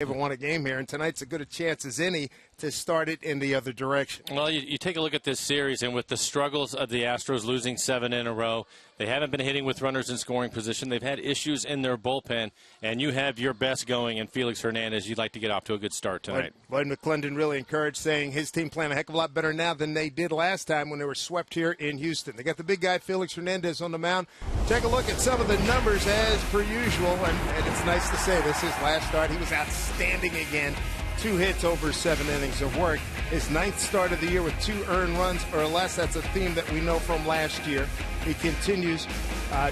Haven't won a game here, and tonight's as good a chance as any to start it in the other direction. Well, you take a look at this series, and with the struggles of the Astros losing 7 in a row, they haven't been hitting with runners in scoring position. They've had issues in their bullpen, and you have your best going in Felix Hernandez. You'd like to get off to a good start tonight. Lloyd McClendon really encouraged, saying his team playing a heck of a lot better now than they did last time when they were swept here in Houston. They got the big guy, Felix Hernandez, on the mound. Take a look at some of the numbers as per usual, and it's nice to say this is his last start. He was outstanding again. 2 hits over 7 innings of work. His 9th start of the year with 2 earned runs or less. That's a theme that we know from last year. He continues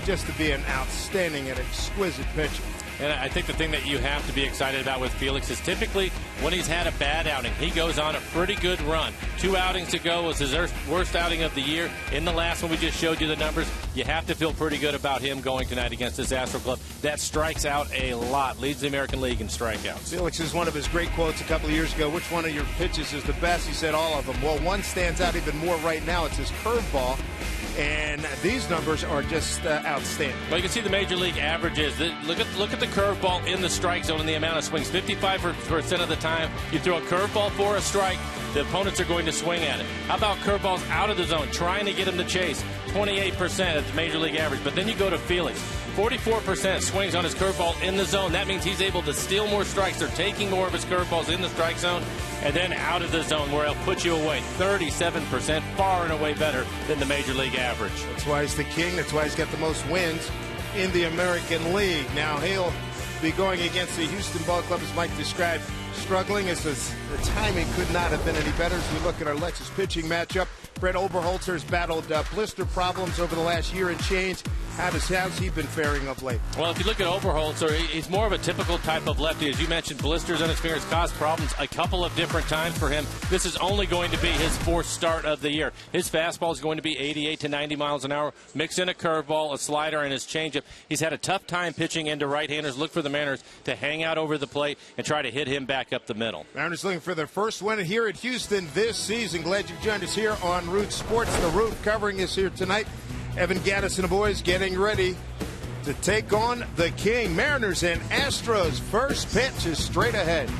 just to be an outstanding and exquisite pitcher. And I think the thing that you have to be excited about with Felix is typically when he's had a bad outing, he goes on a pretty good run. 2 outings ago was his worst outing of the year. In the last one, we just showed you the numbers. You have to feel pretty good about him going tonight against this Astro club that strikes out a lot, leads the American League in strikeouts. Felix is one of his great quotes a couple of years ago. Which one of your pitches is the best? He said all of them. Well, one stands out even more right now. It's his curveball. And these numbers are just outstanding. Well, you can see the Major League averages. Look at the curveball in the strike zone and the amount of swings. 55% of the time, you throw a curveball for a strike, the opponents are going to swing at it. How about curveballs out of the zone, trying to get him to chase? 28% at the Major League average. But then you go to Felix. 44% swings on his curveball in the zone. That means he's able to steal more strikes. They're taking more of his curveballs in the strike zone and then out of the zone where he'll put you away. 37%, far and away better than the Major League average. That's why he's the king. That's why he's got the most wins in the American League. Now he'll be going against the Houston Ball Club, as Mike described, struggling as the timing could not have been any better. As we look at our Lexus pitching matchup, Brett Oberholzer has battled blister problems over the last year and change. How's he been faring of late? Well, if you look at Oberholzer, he's more of a typical type of lefty. As you mentioned, blisters on his fingers caused problems a couple of different times for him. This is only going to be his 4th start of the year. His fastball is going to be 88 to 90 miles an hour. Mix in a curveball, a slider, and his changeup. He's had a tough time pitching into right-handers. Look for the Mariners to hang out over the plate and try to hit him back up the middle. Mariners looking for their first win here at Houston this season. Glad you've joined us here on Root Sports. The Root covering us here tonight. Evan Gaddis and the boys getting ready to take on the King. Mariners and Astros. First pitch is straight ahead.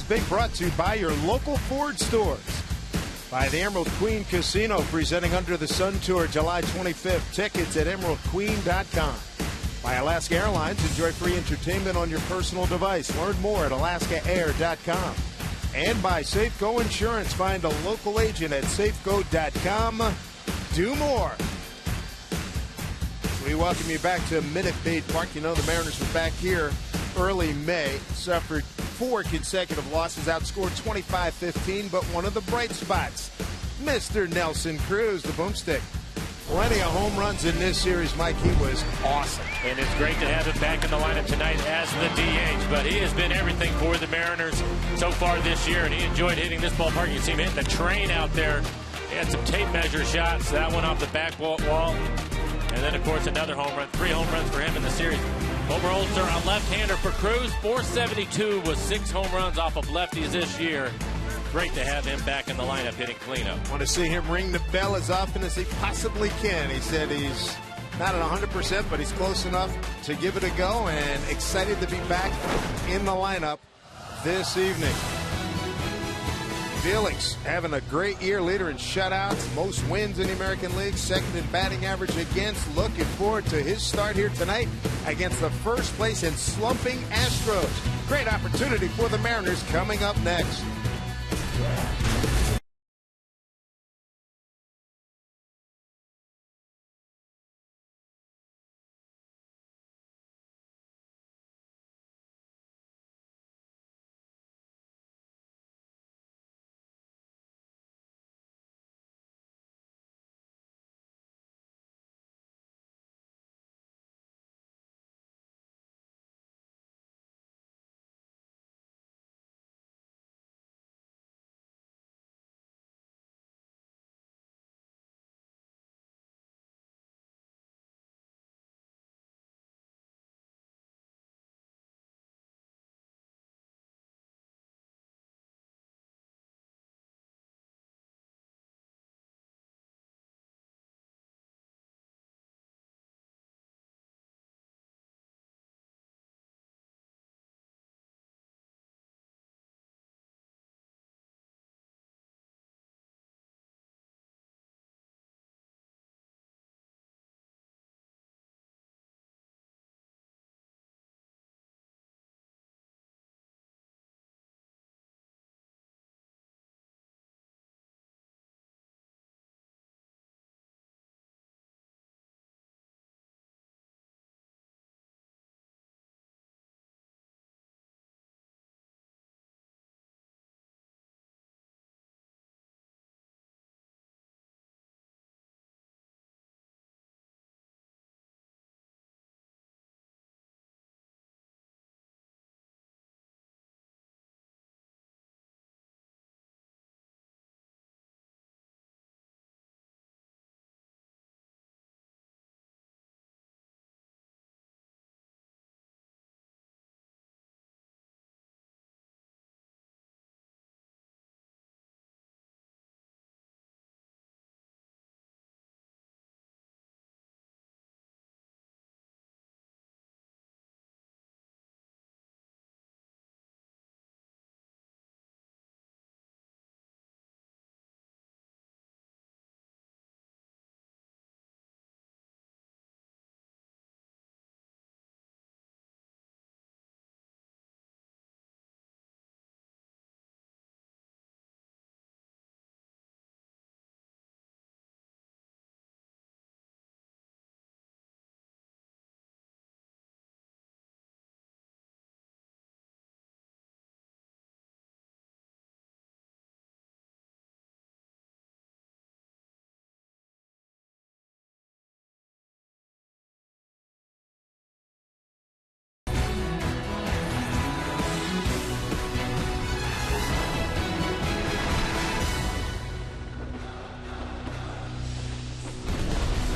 being brought to you by your local Ford stores. By the Emerald Queen Casino, presenting Under the Sun Tour July 25th. Tickets at emeraldqueen.com. By Alaska Airlines, enjoy free entertainment on your personal device. Learn more at alaskaair.com. And by Safeco Insurance, find a local agent at safeco.com. Do more. We welcome you back to Minute Maid Park. You know the Mariners were back here early May, suffered 4 consecutive losses, outscored 25-15, but one of the bright spots, Mr. Nelson Cruz, the boomstick. Plenty of home runs in this series, Mike. He was awesome. And it's great to have him back in the lineup tonight as the DH. But he has been everything for the Mariners so far this year, and he enjoyed hitting this ballpark. You can see him hitting the train out there. He had some tape measure shots. That one off the back wall. And then, of course, another home run. 3 home runs for him in the series. Oberholzer, a left-hander for Cruz. 472 with 6 home runs off of lefties this year. Great to have him back in the lineup hitting cleanup. Want to see him ring the bell as often as he possibly can. He said he's not at 100%, but he's close enough to give it a go, and excited to be back in the lineup this evening. Felix having a great year, leader in shutouts, most wins in the American League, second in batting average against. Looking forward to his start here tonight against the first place and slumping Astros. Great opportunity for the Mariners coming up next.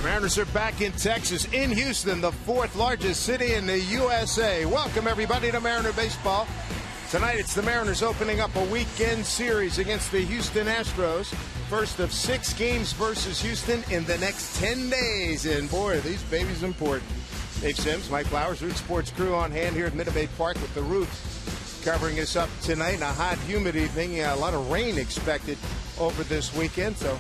Mariners are back in Texas, in Houston, the 4th largest city in the USA. Welcome, everybody, to Mariner Baseball. Tonight, it's the Mariners opening up a weekend series against the Houston Astros. First of 6 games versus Houston in the next 10 days. And, boy, are these babies important. Dave Sims, Mike Flowers, Root Sports crew on hand here at Minute Maid Park with the Root covering us up tonight. A hot, humid evening. A lot of rain expected over this weekend. So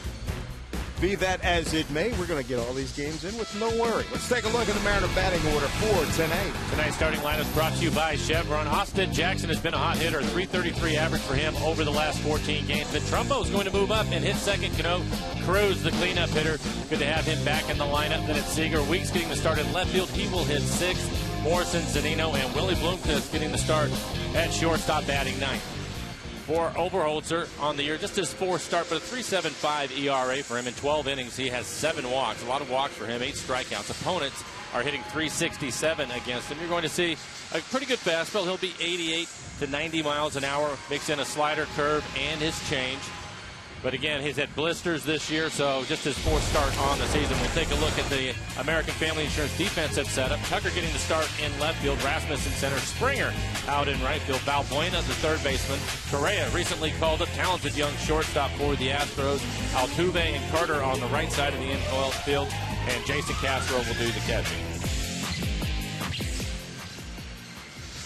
be that as it may, we're going to get all these games in with no worry. Let's take a look at the Mariner batting order for tonight. Tonight's starting lineup is brought to you by Chevron. Austin Jackson has been a hot hitter, .333 average for him over the last 14 games. Then Trumbo is going to move up and hit second. Cano Cruz, the cleanup hitter. Good to have him back in the lineup. Then it's Seager. Weeks getting the start in left field. He will hit sixth. Morrison, Zunino, and Willie Bloomquist getting the start at shortstop, batting ninth. For Oberholzer on the year, just his fourth start, but a 3.75 ERA for him. In 12 innings, he has 7 walks. A lot of walks for him, 8 strikeouts. Opponents are hitting .367 against him. You're going to see a pretty good fastball. He'll be 88 to 90 miles an hour. Mix in a slider, curve, and his change. But again, he's had blisters this year, so just his fourth start on the season. We'll take a look at the American Family Insurance defensive setup. Tucker getting the start in left field. Rasmussen center. Springer out in right field. Valbuena, the third baseman. Correa recently called a talented young shortstop for the Astros. Altuve and Carter on the right side of the infield. And Jason Castro will do the catching.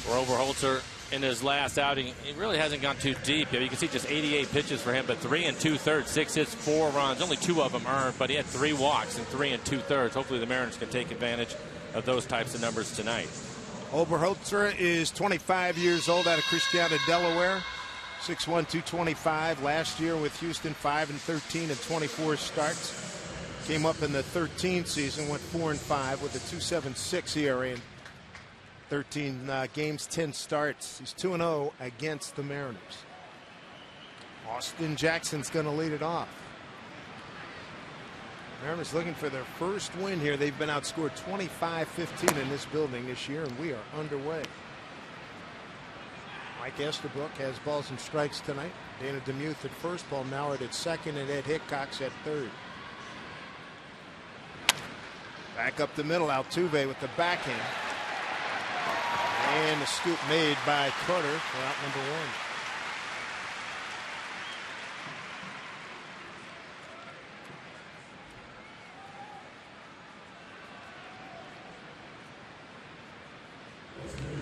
For Oberholzer, in his last outing, he really hasn't gone too deep. You can see just 88 pitches for him, but 3 2/3, 6 hits, 4 runs. Only 2 of them earned, but he had 3 walks and 3 2/3. Hopefully the Mariners can take advantage of those types of numbers tonight. Oberholzer is 25 years old, out of Christiana, Delaware. 6'1", 225. Last year with Houston, 5-13 and 24 starts. Came up in the 13 season, went 4-5 with a 2.76 ERA. 13 games, 10 starts. He's 2-0 against the Mariners. Austin Jackson's going to lead it off. Mariners looking for their first win here. They've been outscored 25-15 in this building this year, and we are underway. Mike Estabrook has balls and strikes tonight. Dana DeMuth at first, Paul Mallard at second, and Ed Hickox at third. Back up the middle, Altuve with the backhand. And the scoop made by Carter for out number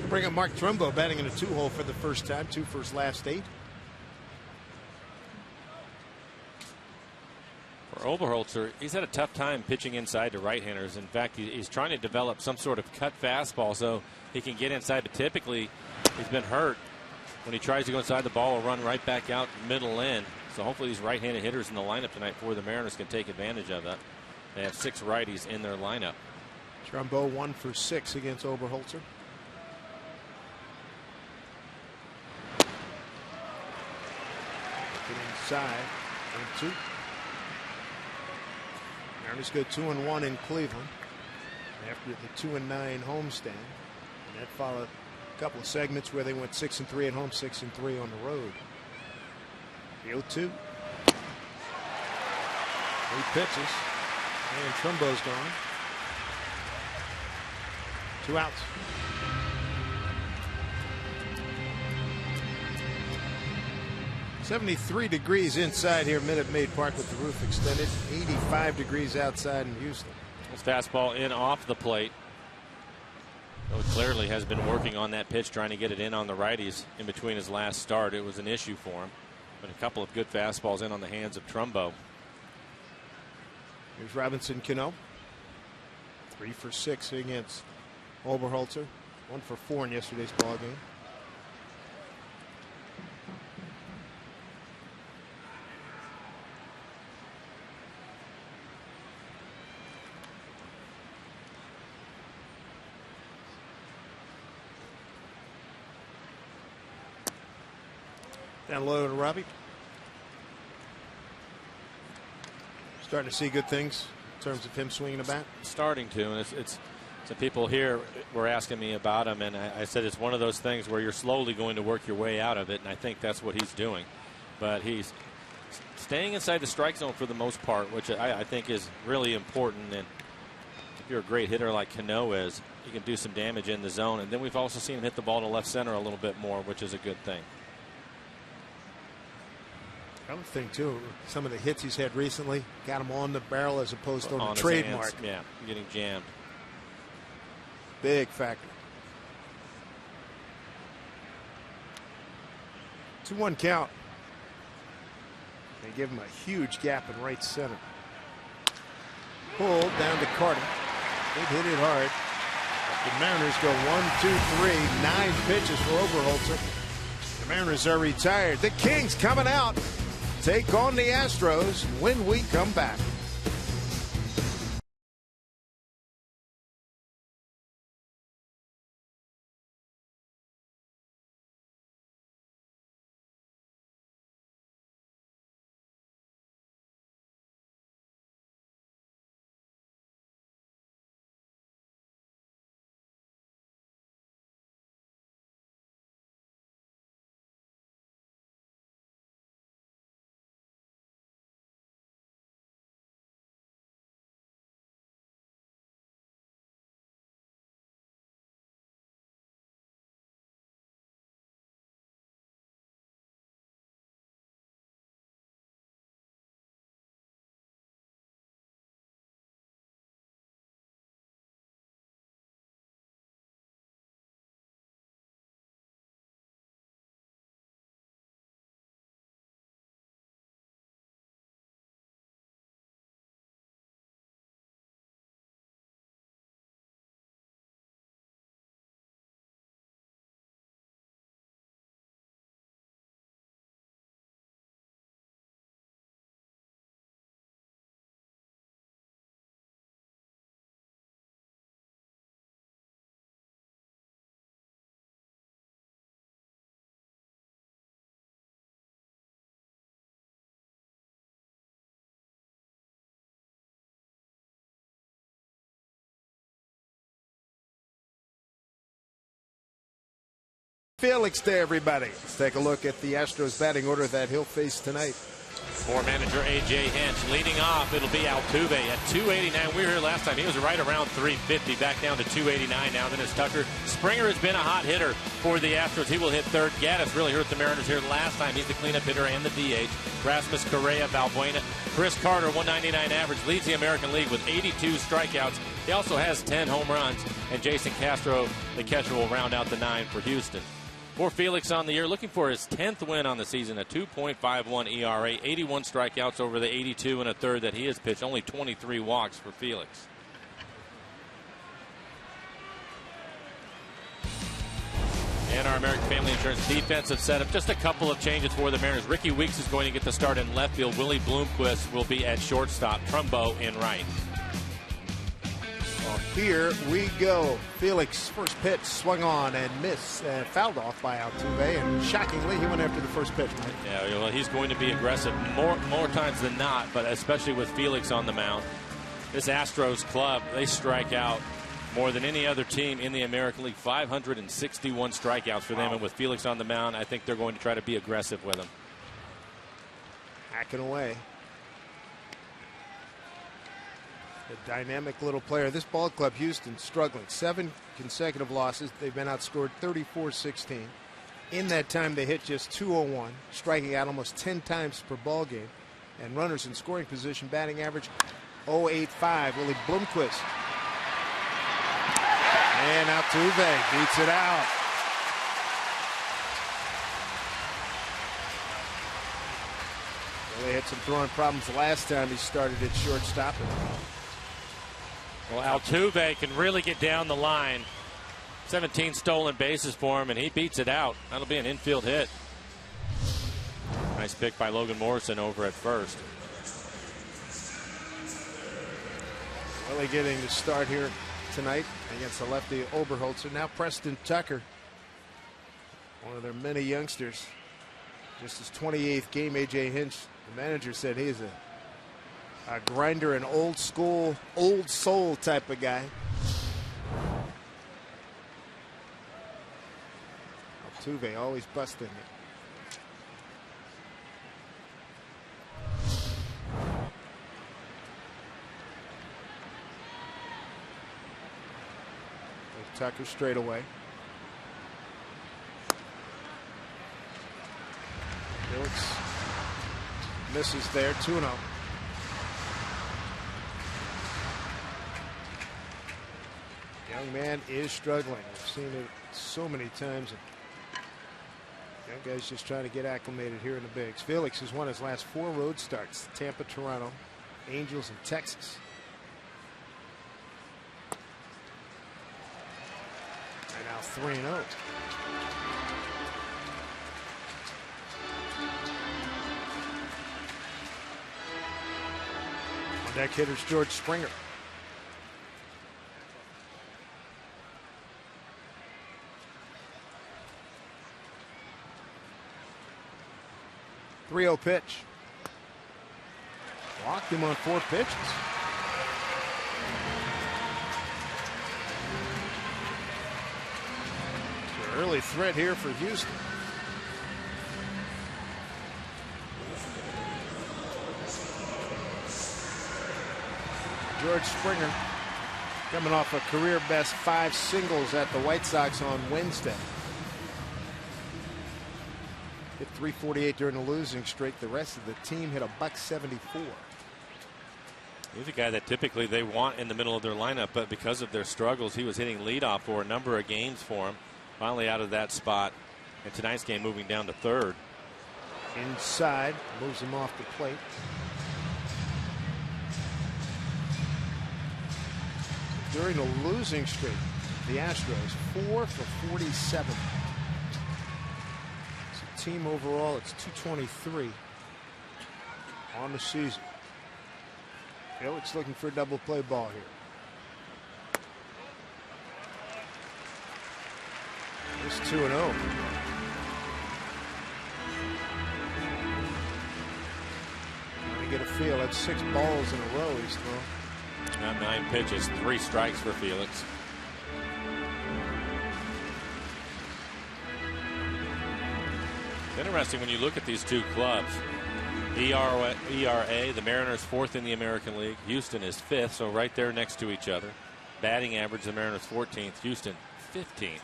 1. Bring up Mark Trumbo batting in a 2-hole for the first time, 2 for his last 8. For Oberholzer, he's had a tough time pitching inside to right-handers. In fact, he's trying to develop some sort of cut fastball so he can get inside, but typically he's been hurt. When he tries to go inside, the ball will run right back out middle in. So hopefully these right-handed hitters in the lineup tonight for the Mariners can take advantage of that. They have 6 righties in their lineup. Trumbo 1 for 6 against Oberholzer. Inside, 1-2. Mariners go 2-1 in Cleveland after the 2-9 homestand. And that followed a couple of segments where they went 6-3 at home, 6-3 on the road. The 0-2. 3 pitches. And Trumbo's gone. 2 outs. .73 degrees inside here, Minute Maid Park with the roof extended. 85 degrees outside in Houston. His fastball in off the plate. Though clearly has been working on that pitch, trying to get it in on the righties in between his last start. It was an issue for him. But a couple of good fastballs in on the hands of Trumbo. Here's Robinson Cano. 3 for 6 against Oberholzer. 1 for 4 in yesterday's ball game. Down low to Robbie. Starting to see good things in terms of him swinging the bat. Starting to, and it's some people here were asking me about him, and I said it's one of those things where you're slowly going to work your way out of it, and I think that's what he's doing. But he's staying inside the strike zone for the most part, which I think is really important. And if you're a great hitter like Cano is, you can do some damage in the zone. And then we've also seen him hit the ball to left center a little bit more, which is a good thing. Another thing, too, some of the hits he's had recently got him on the barrel as opposed to on the his trademark. hands. Yeah, getting jammed. Big factor. 2-1 count. They give him a huge gap in right center. Pulled down to Carter. They hit it hard. The Mariners go 1, 2, 3, 9 pitches for Oberholzer. The Mariners are retired. The Kings coming out. Take on the Astros when we come back. Felix to everybody. Let's take a look at the Astros batting order that he'll face tonight. For manager A.J. Hinch, leading off, it'll be Altuve at 289. We were here last time. He was right around 350, back down to 289 now. Then it's Tucker. Springer has been a hot hitter for the Astros. He will hit third. Gaddis really hurt the Mariners here last time. He's the cleanup hitter and the DH. Rasmus Correa, Valbuena. Chris Carter, 199 average, leads the American League with 82 strikeouts. He also has 10 home runs. And Jason Castro, the catcher, will round out the 9 for Houston. For Felix on the year, looking for his 10th win on the season, a 2.51 ERA, 81 strikeouts over the 82 and a third that he has pitched, only 23 walks for Felix. And our American Family Insurance defensive setup, just a couple of changes for the Mariners. Ricky Weeks is going to get the start in left field. Willie Bloomquist will be at shortstop. Trumbo in right. Well, here we go. Felix, first pitch, swung on and missed, fouled off by Altuve, and shockingly, he went after the first pitch. Right? Yeah, well, he's going to be aggressive more times than not, but especially with Felix on the mound. This Astros club, they strike out more than any other team in the American League. 561 strikeouts for them, and with Felix on the mound, I think they're going to try to be aggressive with him. Hacking away. A dynamic little player. This ball club, Houston, struggling. 7 consecutive losses. They've been outscored 34-16. In that time, they hit just .201, striking out almost 10 times per ball game. And runners in scoring position, batting average .085. Willie Bloomquist. And Altuve beats it out. Well, they had some throwing problems the last time he started at shortstop. Well, Altuve can really get down the line. 17 stolen bases for him, and he beats it out. That'll be an infield hit. Nice pick by Logan Morrison over at first. Really getting the start here tonight against the lefty Oberholzer. Now Preston Tucker, one of their many youngsters. Just his 28th game. A.J. Hinch, the manager, said he's a grinder, an old school, old soul type of guy. Altuve always busting it. Tucker straight away. Felix misses there, 2-0. Young man is struggling. We've seen it so many times. That guy's just trying to get acclimated here in the bigs. Felix has won his last 4 road starts: Tampa, Toronto, Angels, and Texas. And now 3-0. On deck hitters George Springer. .30 pitch. Walked him on 4 pitches. It's an early threat here for Houston. George Springer coming off a career best 5 singles at the White Sox on Wednesday. Hit .348 during the losing streak. The rest of the team hit a .174. He's a guy that typically they want in the middle of their lineup, but because of their struggles, he was hitting leadoff for a number of games for him. Finally out of that spot. And tonight's game moving down to 3rd. Inside, moves him off the plate. During the losing streak, the Astros 4 for 47. Team overall, it's 223 on the season. Felix looking for a double play ball here. It's 2-0. Trying to get a feel. That's 6 balls in a row he's thrown. Now 9 pitches, 3 strikes for Felix. Interesting when you look at these two clubs. ERA, the Mariners 4th in the American League. Houston is 5th, so right there next to each other. Batting average, the Mariners 14th, Houston 15th.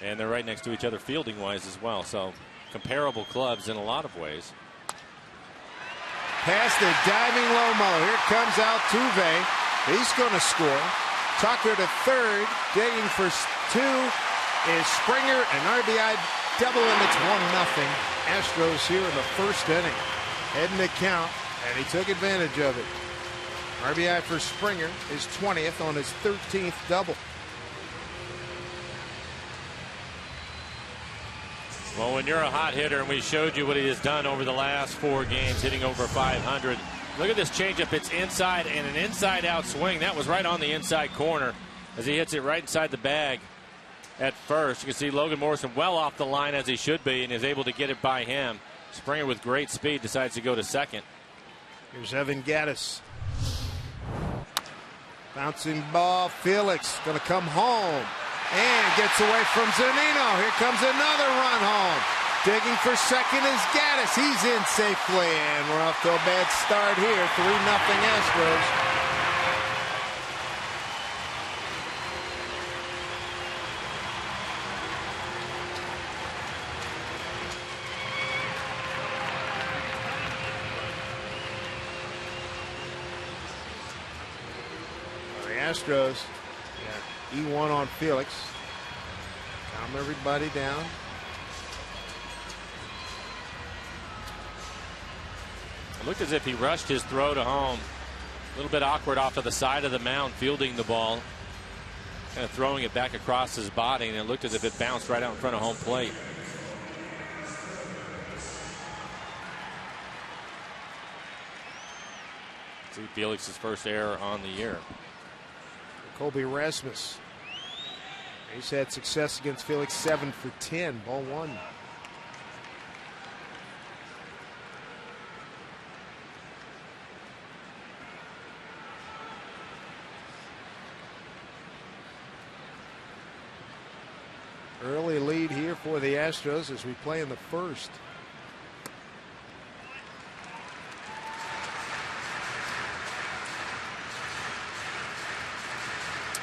And they're right next to each other fielding wise as well. So comparable clubs in a lot of ways. Past the diving Lomo. Here comes Altuve. He's going to score. Tucker to 3rd. Digging for 2 is Springer, and RBI double, and it's 1-0. Astros here in the 1st inning. Heading to count, and he took advantage of it. RBI for Springer, his 20th on his 13th double. Well, when you're a hot hitter, and we showed you what he has done over the last 4 games, hitting over 500. Look at this changeup. It's inside and an inside-out swing. That was right on the inside corner as he hits it right inside the bag. At first, you can see Logan Morrison well off the line as he should be and is able to get it by him. Springer with great speed decides to go to 2nd. Here's Evan Gattis. Bouncing ball. Felix going to come home and gets away from Zunino. Here comes another run home. Digging for 2nd is Gattis. He's in safely, and we're off to a bad start here. 3-0 Astros. Astros got E1 on Felix. Calm everybody down. It looked as if he rushed his throw to home. A little bit awkward off to the side of the mound, fielding the ball. Kind of throwing it back across his body, and it looked as if it bounced right out in front of home plate. See Felix's first error on the year. Colby Rasmus. He's had success against Felix, 7 for 10. Ball 1. Early lead here for the Astros as we play in the 1st.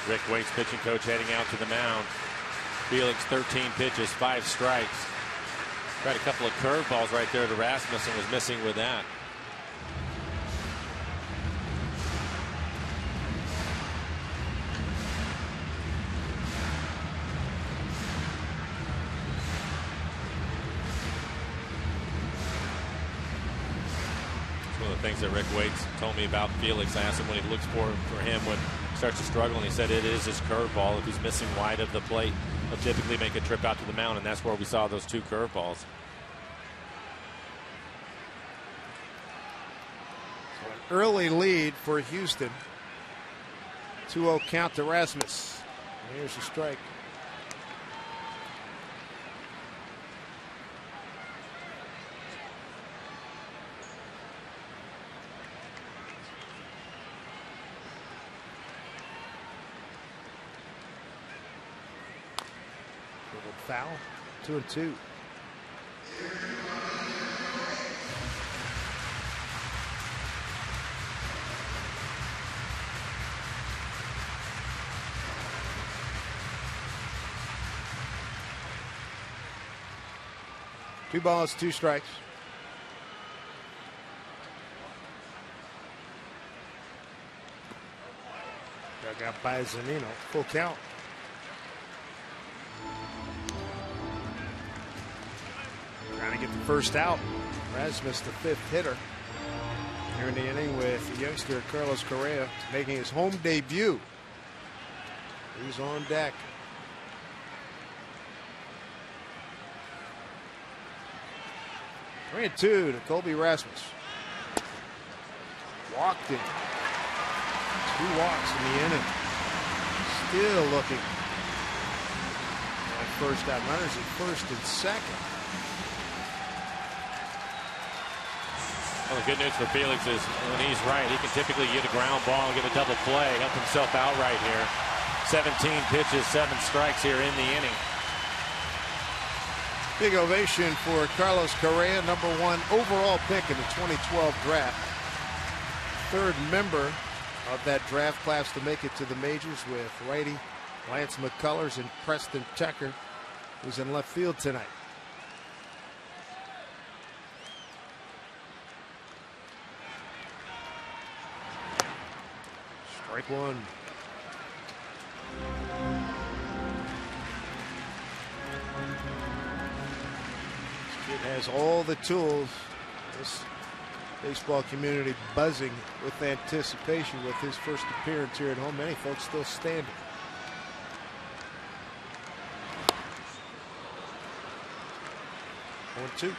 Rick Waite's pitching coach heading out to the mound. Felix 13 pitches, 5 strikes. Tried a couple of curveballs right there to Rasmus and was missing with that. the things that Rick Waits told me about Felix. I asked him what he looks for him when he starts to struggle, and he said it is his curveball. If he's missing wide of the plate, he'll typically make a trip out to the mound, and that's where we saw those 2 curveballs. So an early lead for Houston. 2-0 count to Rasmus. And here's a strike. Foul. 2-2. Two balls, 2 strikes. Dug out by Zunino. Full count. Trying to get the first out. Rasmus, the 5th hitter here in the inning, with the youngster Carlos Correa making his home debut. He's on deck. Three and 2 to Colby Rasmus. Walked him. 2 walks in the inning. Still looking at first out. Runners at first and second. Well, the good news for Felix is when he's right, he can typically get a ground ball and get a double play, help himself out right here. 17 pitches, 7 strikes here in the inning. Big ovation for Carlos Correa, number 1 overall pick in the 2012 draft. 3rd member of that draft class to make it to the majors, with righty Lance McCullers and Preston Tucker, who's in left field tonight. Strike 1. This kid has all the tools. This baseball community buzzing with anticipation with his first appearance here at home. Many folks still standing. 1-2.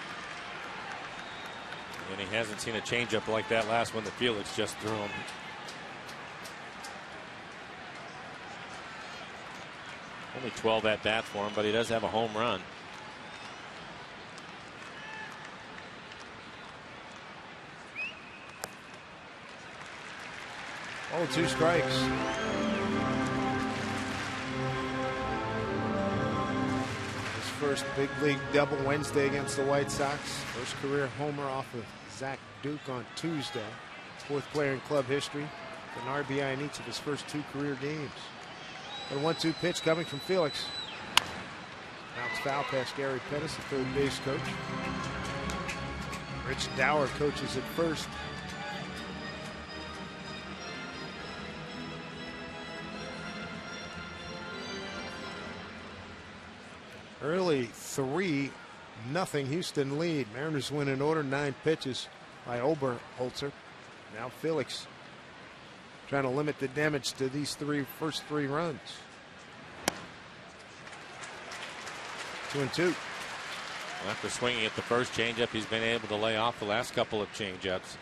And he hasn't seen a changeup like that last one that Felix just threw him. Only 12 at bats for him, but he does have a home run. Oh, 2 strikes. His first big league double Wednesday against the White Sox. First career homer off of Zach Duke on Tuesday. 4th player in club history. An RBI in each of his first 2 career games. A 1-2 pitch coming from Felix. Bounced foul past Gary Pettis, the 3rd base coach. Rich Dower coaches at first. Early 3-0 Houston lead. Mariners win in order, 9 pitches by Oberholzer. Now Felix trying to limit the damage to these first three runs. 2-2. Well, after swinging at the first changeup, he's been able to lay off the last couple of changeups.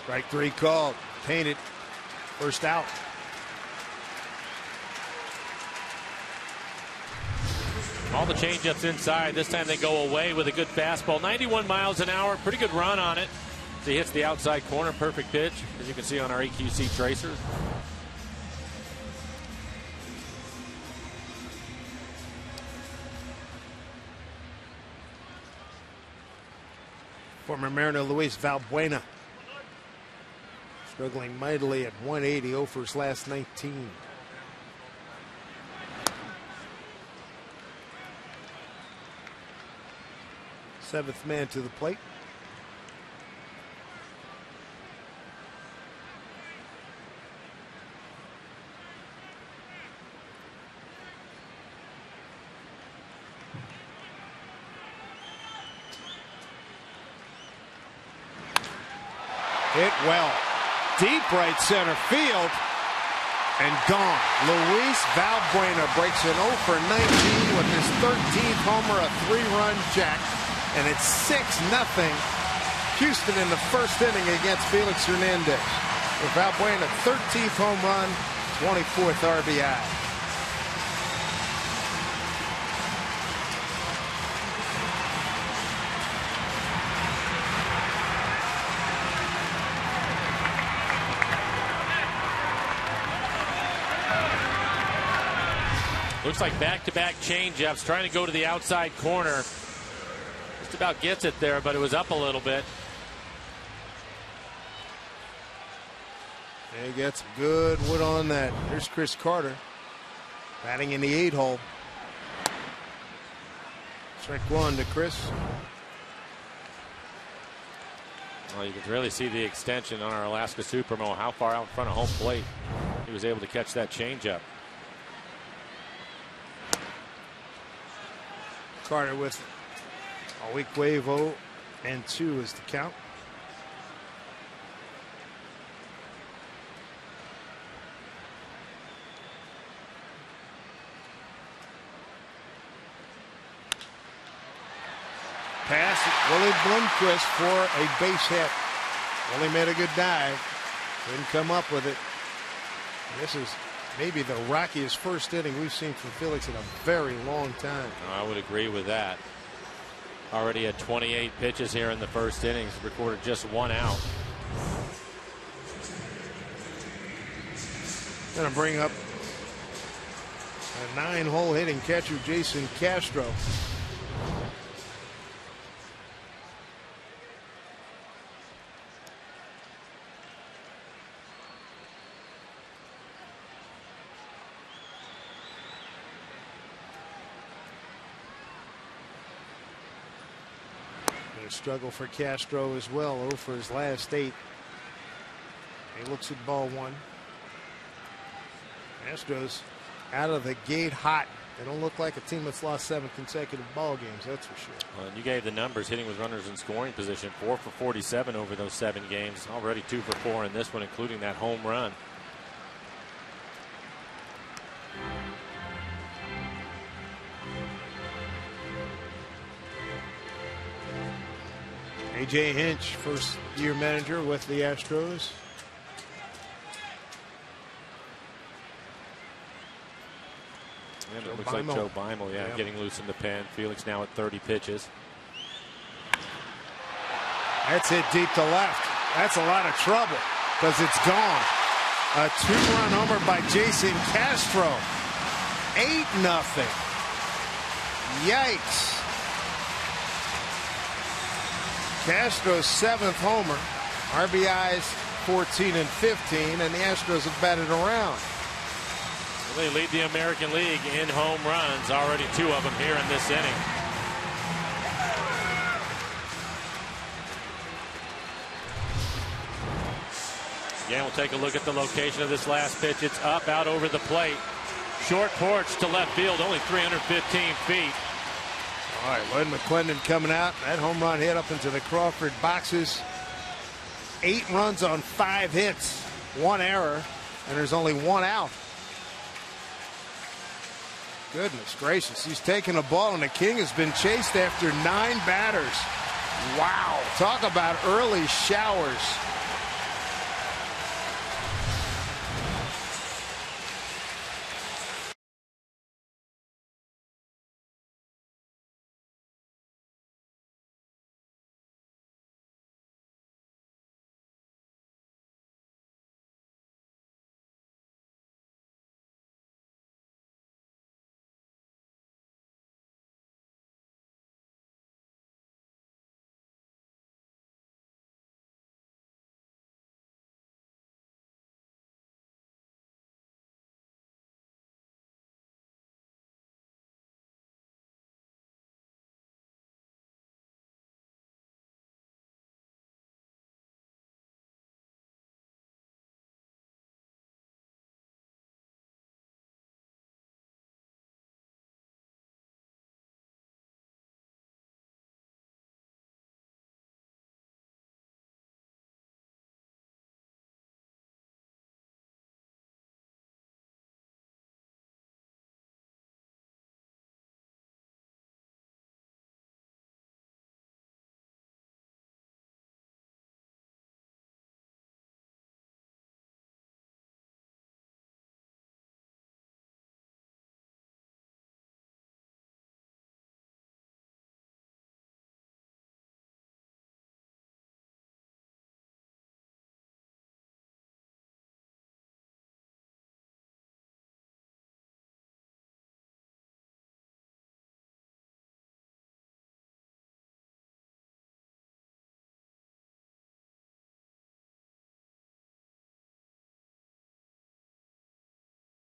Strike 3 called. Painted. First out. All the changeups inside. This time they go away with a good fastball. 91 miles an hour. Pretty good run on it. He hits the outside corner. Perfect pitch, as you can see on our EQC tracers. Former Mariner Luis Valbuena struggling mightily at 180, 0 for his last 19. Seventh man to the plate. Hit well. Deep right center field. And gone. Luis Valbuena breaks an 0 for 19 with his 13th homer, a 3-run jack. And it's 6-0 Houston in the first inning against Felix Hernandez. With Valbuena 13th home run, 24th RBI. Looks like back-to-back changeups, trying to go to the outside corner. Just about gets it there, but it was up a little bit. They got some good wood on that. Here's Chris Carter batting in the 8 hole. Strike one to Chris. Well, you can really see the extension on our Alaska Supermo. How far out in front of home plate he was able to catch that changeup. Carter with a weak wave 0-2 is the count. Pass Willie Bloomquist for a base hit. Willie made a good dive. Didn't come up with it. This is maybe the rockiest first inning we've seen from Felix in a very long time. I would agree with that. Already at 28 pitches here in the first innings, recorded just 1 out. Going to bring up a 9-hole hitting catcher, Jason Castro. Struggle for Castro as well. 0 for his last 8. He looks at ball 1. Astros out of the gate hot. They don't look like a team that's lost 7 consecutive ball games, that's for sure. Well, and you gave the numbers, hitting with runners in scoring position. 4 for 47 over those 7 games. Already 2 for 4 in this one, including that home run. A.J. Hinch, first-year manager with the Astros. And it looks like Joe Beimel, getting loose in the pen. Felix now at 30 pitches. That's hit deep to left. That's a lot of trouble because it's gone. A 2-run homer by Jason Castro. 8-0. Yikes. Castro's 7th homer. RBIs 14 and 15, and the Astros have batted around. Well, they lead the American League in home runs. Already 2 of them here in this inning. Again, we'll take a look at the location of this last pitch. It's up, out over the plate. Short porch to left field, only 315 feet. All right, Lloyd McClendon coming out. That home run hit up into the Crawford boxes. 8 runs on 5 hits, 1 error, and there's only 1 out. Goodness gracious, he's taking a ball, and the King has been chased after 9 batters. Wow, talk about early showers.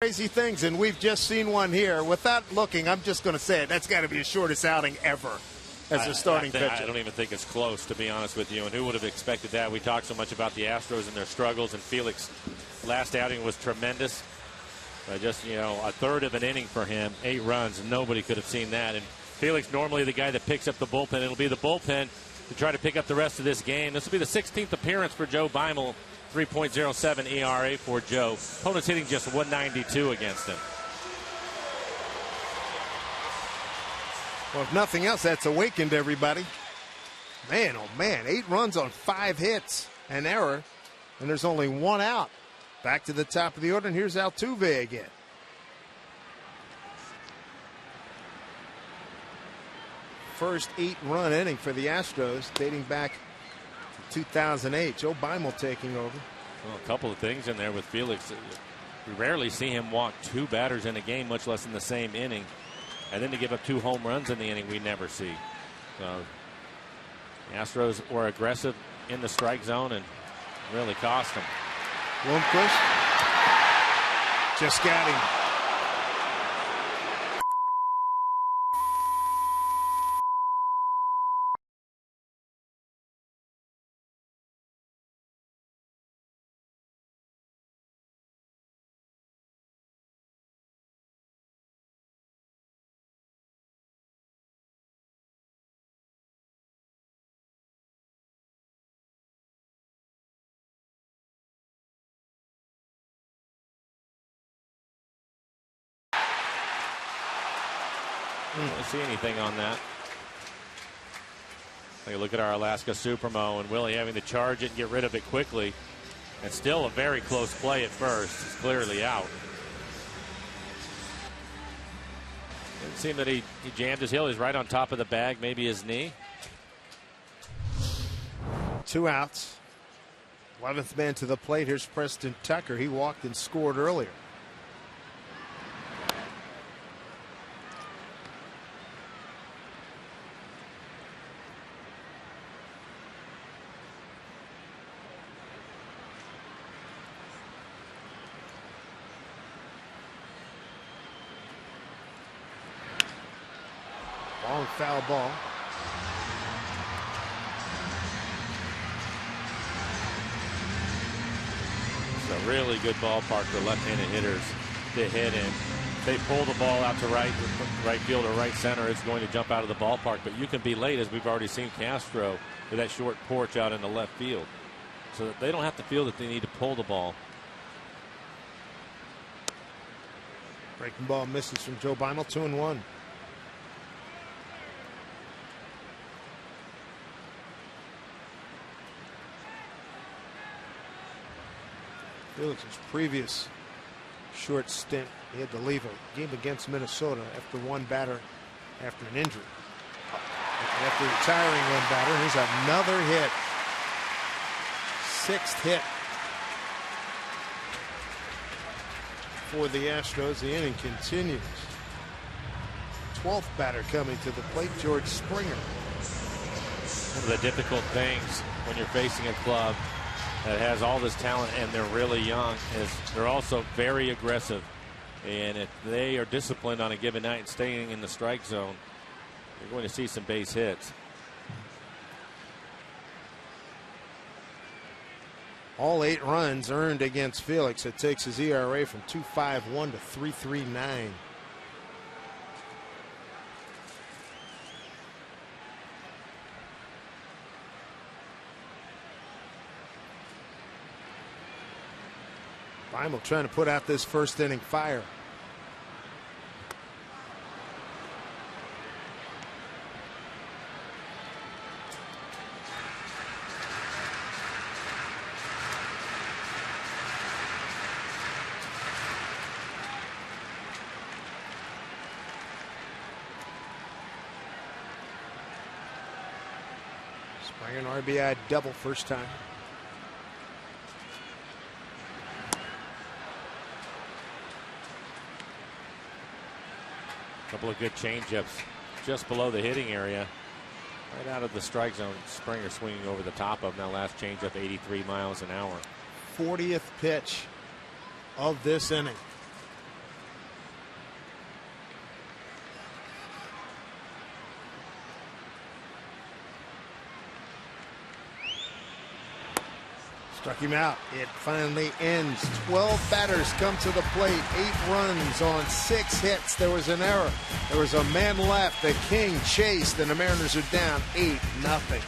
Crazy things, and we've just seen one here. Without looking, I'm just going to say it. That's got to be the shortest outing ever as a starting pitcher. I don't even think it's close, to be honest with you. And who would have expected that? We talked so much about the Astros and their struggles, and Felix last outing was tremendous. Just, a third of an inning for him, 8 runs. Nobody could have seen that. And Felix, normally the guy that picks up the bullpen. It'll be the bullpen to try to pick up the rest of this game. This will be the 16th appearance for Joe Beimel. 3.07 ERA for Joe. Opponent's hitting just 192 against him. Well, if nothing else, that's awakened everybody. Man, oh man, 8 runs on 5 hits, an error, and there's only 1 out. Back to the top of the order, and here's Altuve again. First 8-run inning for the Astros, dating back to 2008. Joe Beimel taking over. Well, a couple of things in there with Felix. We rarely see him walk 2 batters in a game, much less in the same inning. And then to give up 2 home runs in the inning, we never see. So the Astros were aggressive in the strike zone and really cost them. Blomquist just got him. I don't see anything on that. Take a look at our Alaska Supermo, and Willie having to charge it and get rid of it quickly. And still a very close play at first. It's clearly out. Didn't seem that he jammed his heel. He's right on top of the bag, maybe his knee. 2 outs. 11th man to the plate. Here's Preston Tucker. He walked and scored earlier. Long foul ball. It's a really good ballpark for left-handed hitters to hit in. They pull the ball out to right field or right center, it's going to jump out of the ballpark. But you can be late, as we've already seen Castro with that short porch out in the left field. So that they don't have to feel that they need to pull the ball. Breaking ball misses from Joe Beimel. 2-1. Felix's previous short stint, he had to leave a game against Minnesota after 1 batter after an injury. After retiring 1 batter, here's another hit. 6th hit for the Astros. The inning continues. 12th batter coming to the plate, George Springer. One of the difficult things when you're facing a club that has all this talent and they're really young is they're also very aggressive. And if they are disciplined on a given night and staying in the strike zone, you're going to see some base hits. All 8 runs earned against Felix. It takes his ERA from 2.51 to 3.39. Beimel trying to put out this first inning fire. Springer an RBI double first time. Couple of good changeups just below the hitting area, right out of the strike zone. Springer swinging over the top of that last changeup, 83 miles an hour. 40th pitch of this inning. Struck him out. It finally ends. 12 batters come to the plate. 8 runs on 6 hits. There was an error. There was a man left. The King chased, and the Mariners are down 8-0.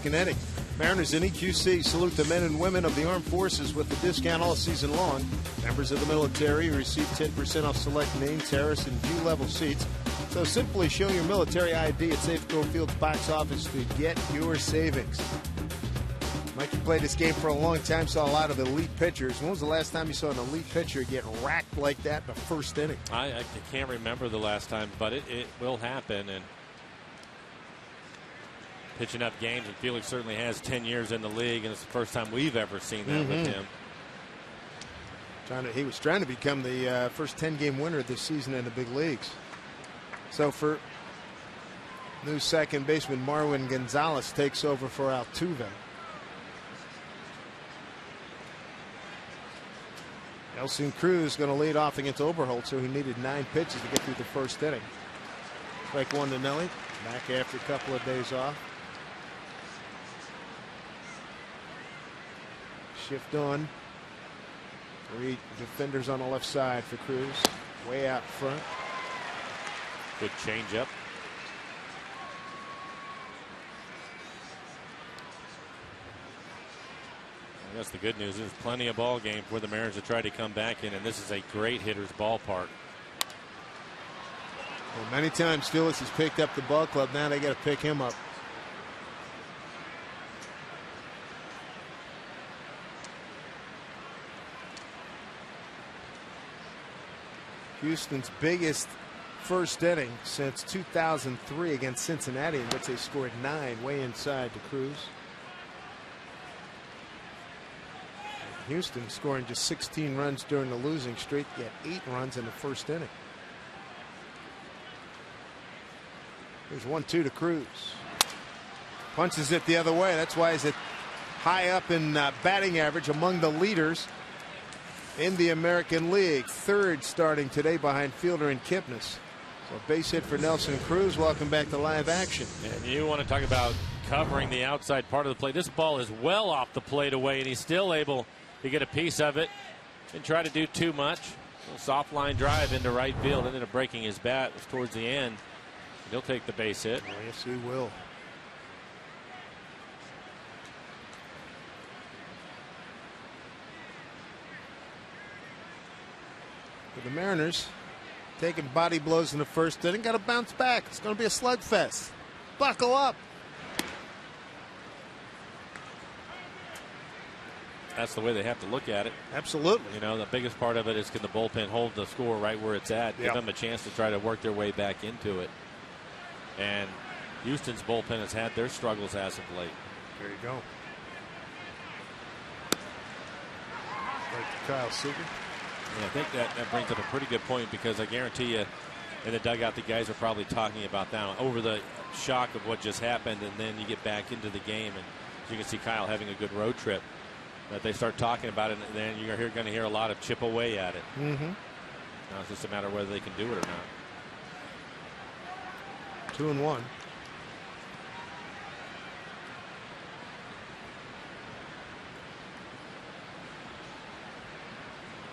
Kinetic. Mariners in EQC salute the men and women of the armed forces with a discount all season long. Members of the military receive 10% off select main, terrace, and view level seats. So simply show your military ID at Safeco Field's box office to get your savings. Mike, you played this game for a long time, saw a lot of elite pitchers. When was the last time you saw an elite pitcher get racked like that in the first inning? I can't remember the last time, but it will happen. And pitching up games, and Felix certainly has 10 years in the league, and it's the first time we've ever seen that with him. He was trying to become the first 10-game winner this season in the big leagues. So for new second baseman Marwin Gonzalez takes over for Altuve. Nelson Cruz going to lead off against Oberholtz, so he needed 9 pitches to get through the first inning. Strike 1 to Nelly, back after a couple of days off. Shift on. 3 defenders on the left side for Cruz. Way out front. Good changeup. I guess the good news is plenty of ball game for the Mariners to try to come back in, and this is a great hitter's ballpark. Well, many times Felix has picked up the ball club. Now they got to pick him up. Houston's biggest first inning since 2003 against Cincinnati, in which they scored 9 way inside to Cruz. Houston scoring just 16 runs during the losing streak, yet 8 runs in the first inning. Here's 1-2 to Cruz. Punches it the other way. That's why he's high up in batting average, among the leaders in the American League. 3rd starting today behind Fielder and Kipnis. So base hit for Nelson Cruz. Welcome back to live action. And you want to talk about covering the outside part of the plate. This ball is well off the plate away, and he's still able to get a piece of it and try to do too much. A soft line drive into right field, ended up breaking his bat. It was towards the end. He'll take the base hit. Oh, yes, he will. For the Mariners, taking body blows in the first inning, got to bounce back. It's going to be a slugfest. Buckle up. That's the way they have to look at it. Absolutely. You know, the biggest part of it is, can the bullpen hold the score right where it's at? Give them a chance to try to work their way back into it. And Houston's bullpen has had their struggles as of late. There you go. Right to Kyle Seager. Yeah, I think that brings up a pretty good point, because I guarantee you in the dugout the guys are probably talking about that over the shock of what just happened, and then you get back into the game, and you can see Kyle having a good road trip, that they start talking about it, and then you're going to hear a lot of chip away at it. Now it's just a matter of whether they can do it or not. 2-1.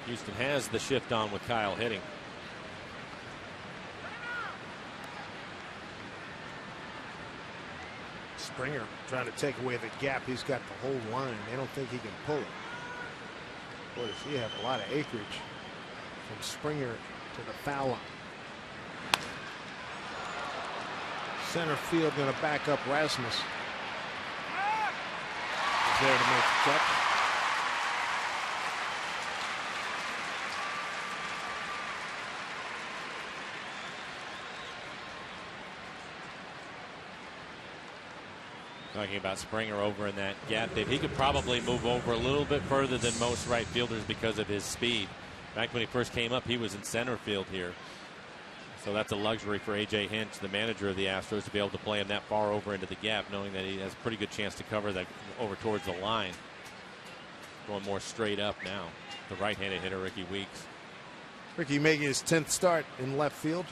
Houston has the shift on with Kyle hitting. Springer trying to take away the gap. He's got the whole line. They don't think he can pull it. Boy, does he have a lot of acreage from Springer to the foul line. Center field going to back up Rasmus. He's there to make the catch. Talking about Springer over in that gap, Dave. He could probably move over a little bit further than most right fielders because of his speed. Back when he first came up, he was in center field here. So that's a luxury for A.J. Hinch, the manager of the Astros, to be able to play him that far over into the gap, knowing that he has a pretty good chance to cover that over towards the line. Going more straight up now. The right-handed hitter, Ricky Weeks. Ricky making his 10th start in left field.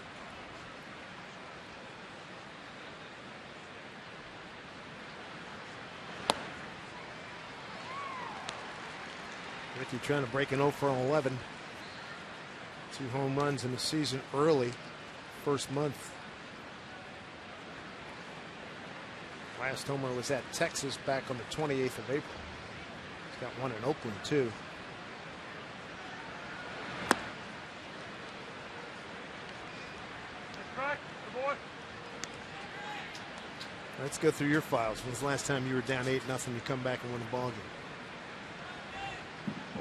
Ricky trying to break an 0 for 11. 2 home runs in the season early. First month. Last homer was at Texas back on the 28th of April. He's got one in Oakland too. Let's go through your files. When's the last time you were down 8-0, you come back and win a ball game?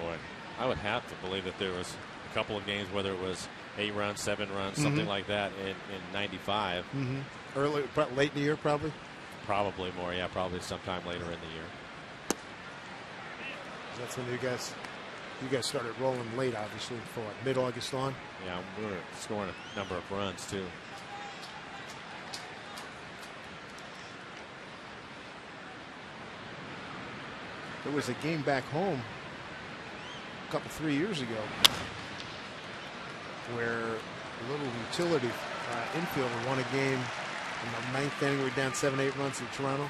Boy, I would have to believe that there was a couple of games, whether it was 8 runs, 7 runs, something like that in 95. Early, late in the year, probably? Probably more, yeah, probably sometime later in the year. That's when you guys started rolling late, obviously, for what, mid-August on? Yeah, we were scoring a number of runs, too. There was a game back home a couple, 3 years ago where a little utility infielder won a game in the 9th inning. We were down 7-8 runs in Toronto.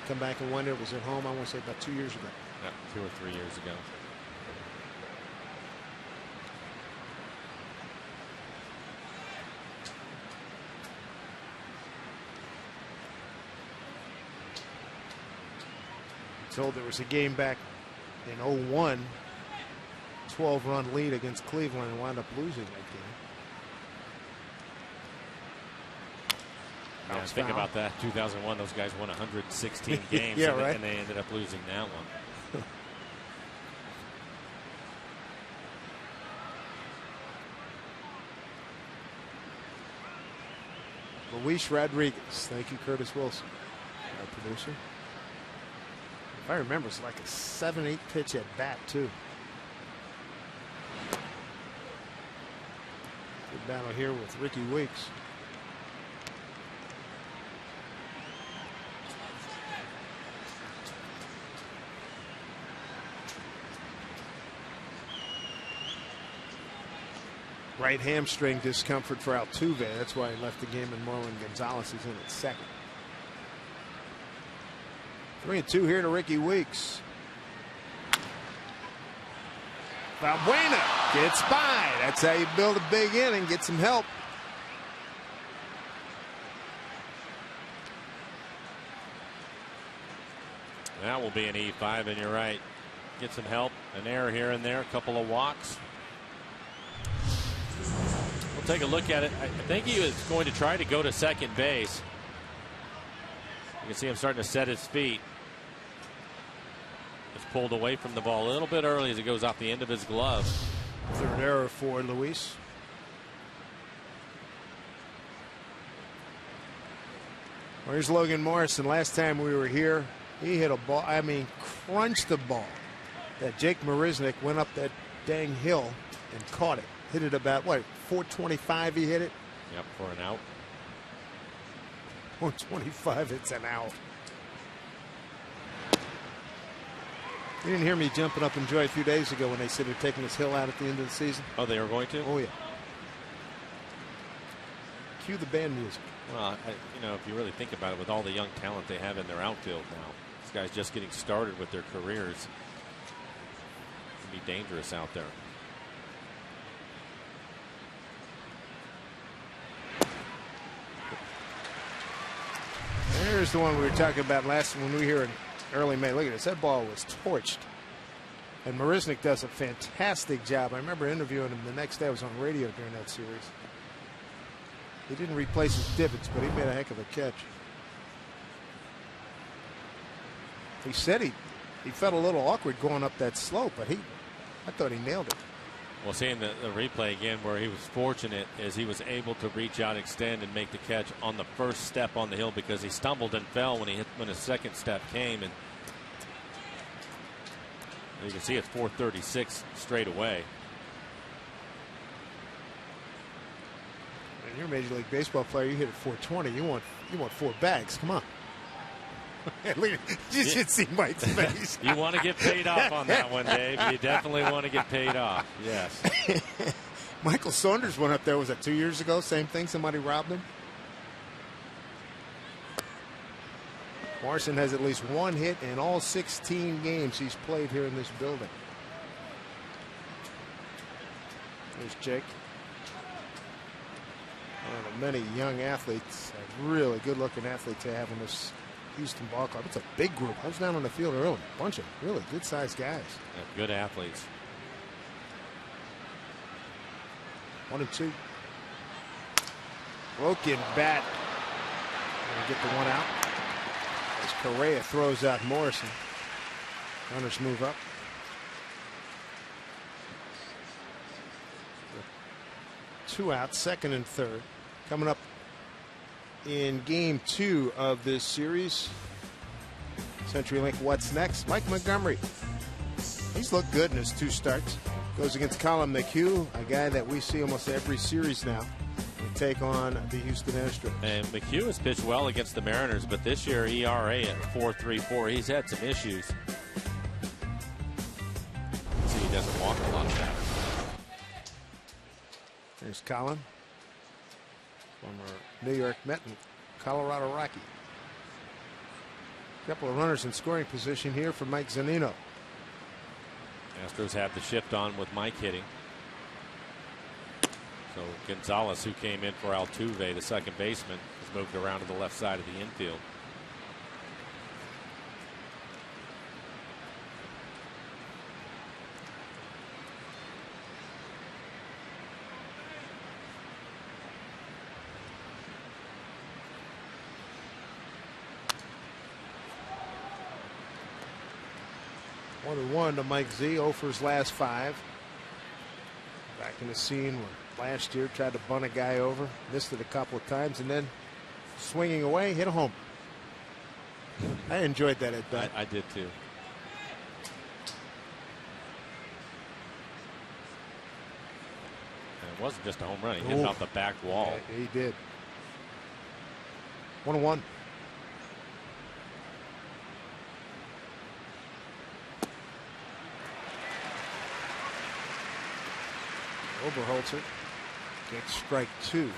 Come back and won it. It was at home, I want to say about 2 years ago. Yeah, 2 or 3 years ago. Told there was a game back in 01, 12-run lead against Cleveland, and wound up losing that game. Yeah, think about that. 2001, those guys won 116 games, yeah, right? And they ended up losing that one. Luis Rodriguez. Thank you, Curtis Wilson, our producer. If I remember, it's like a 7-8 pitch at bat, too. Good battle here with Ricky Weeks. Right hamstring discomfort for Altuve. That's why he left the game, and Marlon Gonzalez is in at second. 3-2 here to Ricky Weeks. Valbuena gets by. That's how you build a big inning. Get some help. That will be an E5, and you're right. Get some help. An error here and there. A couple of walks. We'll take a look at it. I think he was going to try to go to second base. You can see him starting to set his feet. Just pulled away from the ball a little bit early as it goes off the end of his glove. Third error for Luis. Well, here's Logan Morrison. Last time we were here, he hit a ball. I mean, crunched the ball. That Jake Marisnick went up that dang hill and caught it. Hit it about, what, 425 he hit it? Yep, for an out. 425, it's an out. You didn't hear me jumping up in joy a few days ago when they said they're taking this Hill out at the end of the season? Oh, they were going to? Oh, yeah. Cue the band music. Well, if you really think about it, with all the young talent they have in their outfield now, these guys just getting started with their careers, it can be dangerous out there. Here's the one we were talking about when we were here in early May. Look at this. That ball was torched. And Marisnik does a fantastic job. I remember interviewing him the next day. I was on radio during that series. He didn't replace his divots, but he made a heck of a catch. He said he felt a little awkward going up that slope, but I thought he nailed it. Well, seeing the replay again, where he was fortunate is he was able to reach out, extend, and make the catch on the first step on the hill, because he stumbled and fell when his second step came, and you can see it's 436 straight away. And you're a Major League Baseball player. You hit it 420. You want 4 bags. Come on. You should see Mike's face. You want to get paid off on that one, Dave. You definitely want to get paid off. Yes. Michael Saunders went up there. Was that 2 years ago? Same thing. Somebody robbed him. Morrison has at least 1 hit in all 16 games he's played here in this building. There's Jake. One of the many young athletes, a really good-looking athlete to have in this Houston ball club. It's a big group. I was down on the field early. A bunch of really good-sized guys. Yeah, good athletes. 1-2. Broken bat. Gonna get the one out. As Correa throws out Morrison. Runners move up. Two outs, second and third. Coming up in game 2 of this series. CenturyLink, what's next? Mike Montgomery. He's looked good in his 2 starts. Goes against Colin McHugh, a guy that we see almost every series now. We take on the Houston Astros. And McHugh has pitched well against the Mariners, but this year ERA at 4.34. He's had some issues. See, he doesn't walk a lot of that. There's Colin, former New York Met and Colorado Rocky. A couple of runners in scoring position here for Mike Zunino. Astros have the shift on with Mike hitting. So Gonzalez, who came in for Altuve, the second baseman, has moved around to the left side of the infield. One to Mike Z. 0 for his last 5. Back in the scene where last year tried to bunt a guy over, missed it a couple of times, and then swinging away, hit a home. I enjoyed that at bat. I did too. And it wasn't just a home run. He hit it off the back wall. Yeah, he did. 1-1. Oberholzer gets strike 2.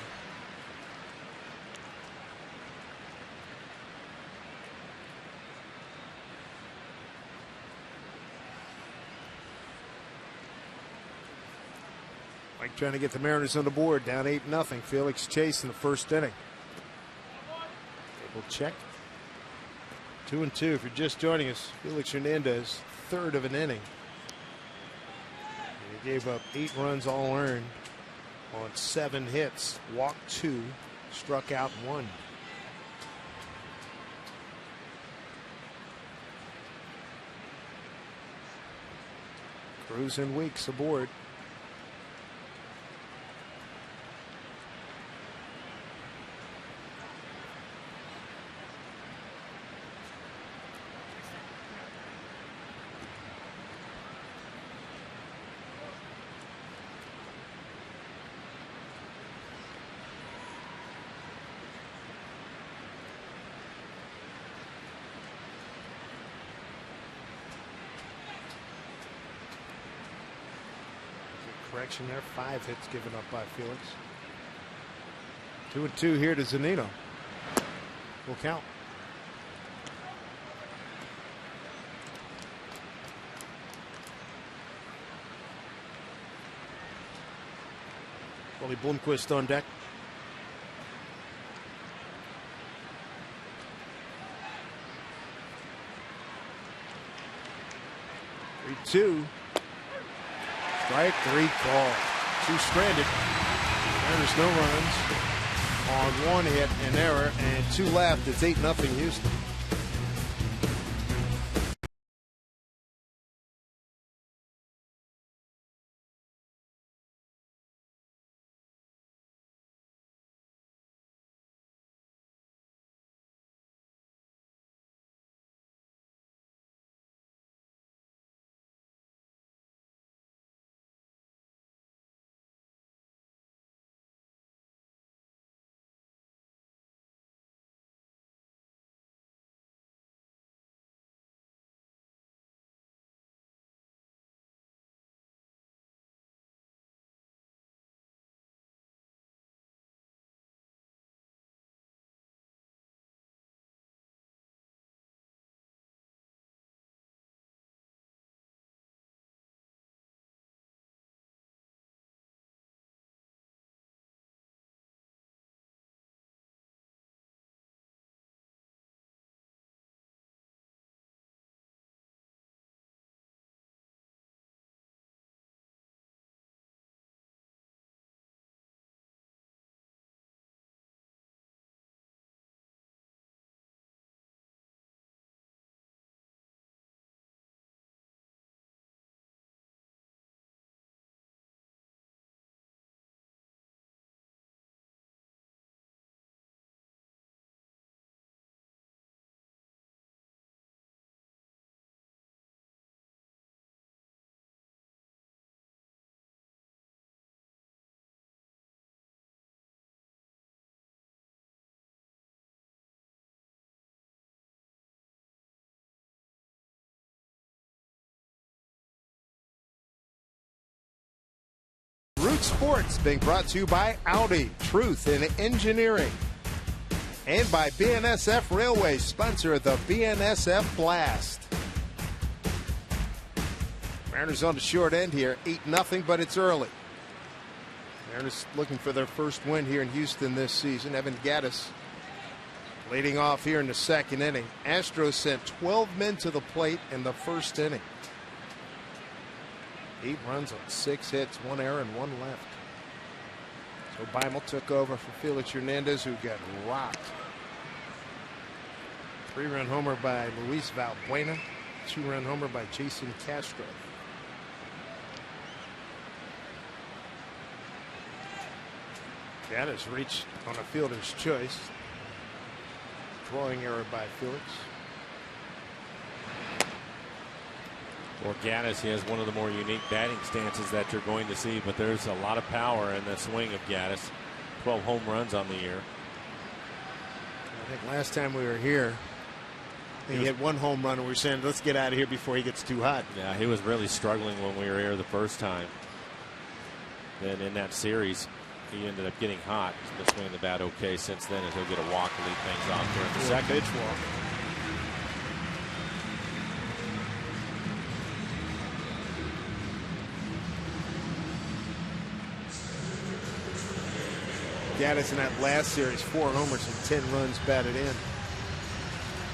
Mike trying to get the Mariners on the board, down 8-0. Felix Chase in the first inning. We'll check. 2-2. If you're just joining us, Felix Hernandez, 3rd of an inning. He gave up 8 runs all earned on 7 hits, walked 2, struck out 1. Cruz and Weeks aboard. Correction there, 5 hits given up by Felix. 2-2 here to Zunino. Full count. Willie Blomqvist on deck. Two. Strike 3 call. 2 stranded. There's no runs on 1 hit, an error, and 2 left. It's 8-0 Houston. Root Sports being brought to you by Audi, Truth in Engineering, and by BNSF Railway, sponsor of the BNSF Blast. Mariners on the short end here, 8-0, but it's early. Mariners looking for their first win here in Houston this season. Evan Gattis leading off here in the 2nd inning. Astros sent 12 men to the plate in the 1st inning. 8 runs on 6 hits, 1 error, and 1 left. So Beimel took over for Felix Hernandez, who got rocked. 3-run homer by Luis Valbuena, 2-run homer by Jason Castro. Gattis reached on a fielder's choice. Throwing error by Felix. For Gattis, he has one of the more unique batting stances that you're going to see, but there's a lot of power in the swing of Gattis. 12 home runs on the year. I think last time we were here, he had 1 home run, and we were saying, let's get out of here before he gets too hot. Yeah, he was really struggling when we were here the first time. Then in that series, he ended up getting hot. He's been swinging the bat okay since then, and he'll get a walk to lead things off during the second. Pitch walk. Gattis in that last series, 4 homers and 10 runs batted in.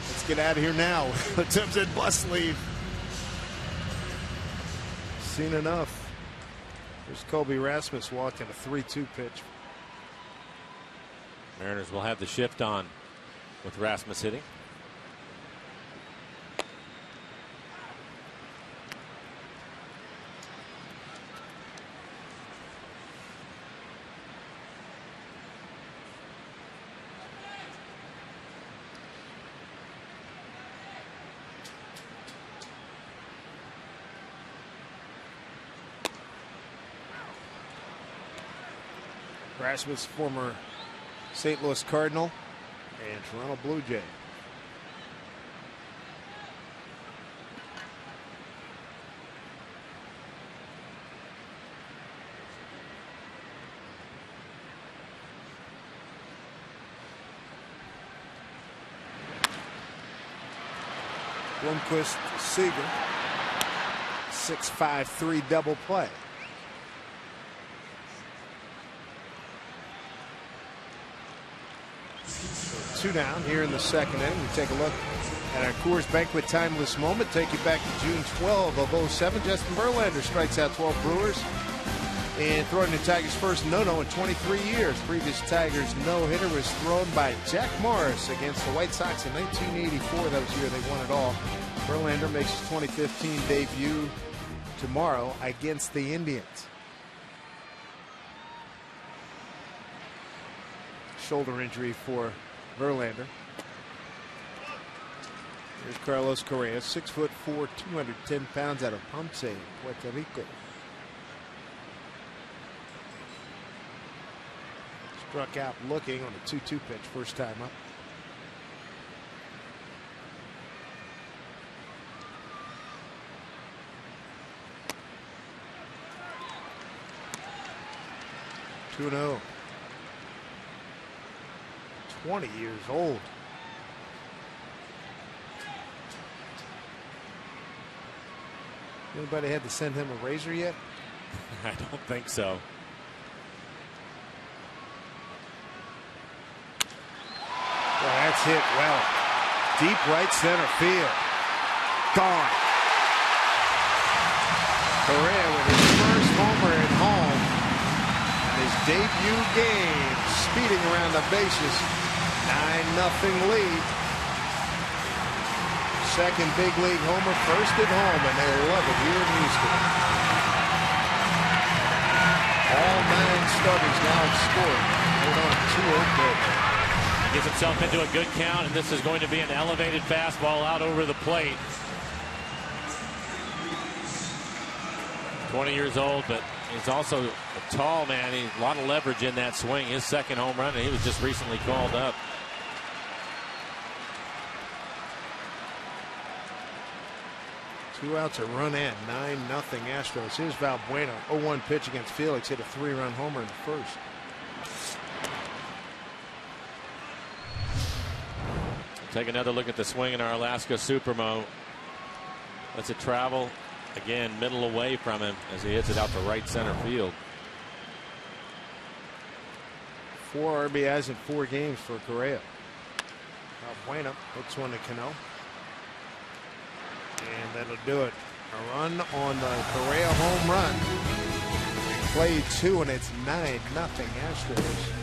Let's get out of here now. Attempted bus leave. Seen enough. There's Colby Rasmus walking a 3-2 pitch. Mariners will have the shift on with Rasmus hitting. Rasmus, former St. Louis Cardinal and Toronto Blue Jay. Blomquist, Seager. 6-5-3 double play. So 2 down here in the second inning. We take a look at our Coors Banquet timeless moment. Take you back to June 12 of 07. Justin Verlander strikes out 12 Brewers and throwing the Tigers' first no-no in 23 years. Previous Tigers no-hitter was thrown by Jack Morris against the White Sox in 1984. That was the year they won it all. Verlander makes his 2015 debut tomorrow against the Indians. Shoulder injury for Verlander. Here's Carlos Correa, 6'4", 210 pounds, out of Ponce, Puerto Rico. Struck out looking on a 2-2 pitch, first time up. Two 2-0. 20 years old. Anybody had to send him a razor yet? I don't think so. Well, that's hit well. Deep right center field. Gone. Correa with his first homer at home. And his debut game, speeding around the bases. 9-0 lead. Second big league homer, first at home, and they love it here in Houston. All 9 starters now have scored. Hold on, 2-0 pitch. Gets himself into a good count, and this is going to be an elevated fastball out over the plate. 20 years old, but he's also a tall man. He's a lot of leverage in that swing. His second home run, and he was just recently called up. Two outs, a run in, 9-0 Astros. Here's Valbuena, 0-1 pitch against Felix, hit a 3-run homer in the first. Take another look at the swing in our Alaska Supermo. Lets it travel again, middle away from him as he hits it out to right center field. 4 RBIs in 4 games for Correa. Valbuena hooks one to Cano. And that'll do it. A run on the Correa home run. Played 2, and it's 9-0 Astros.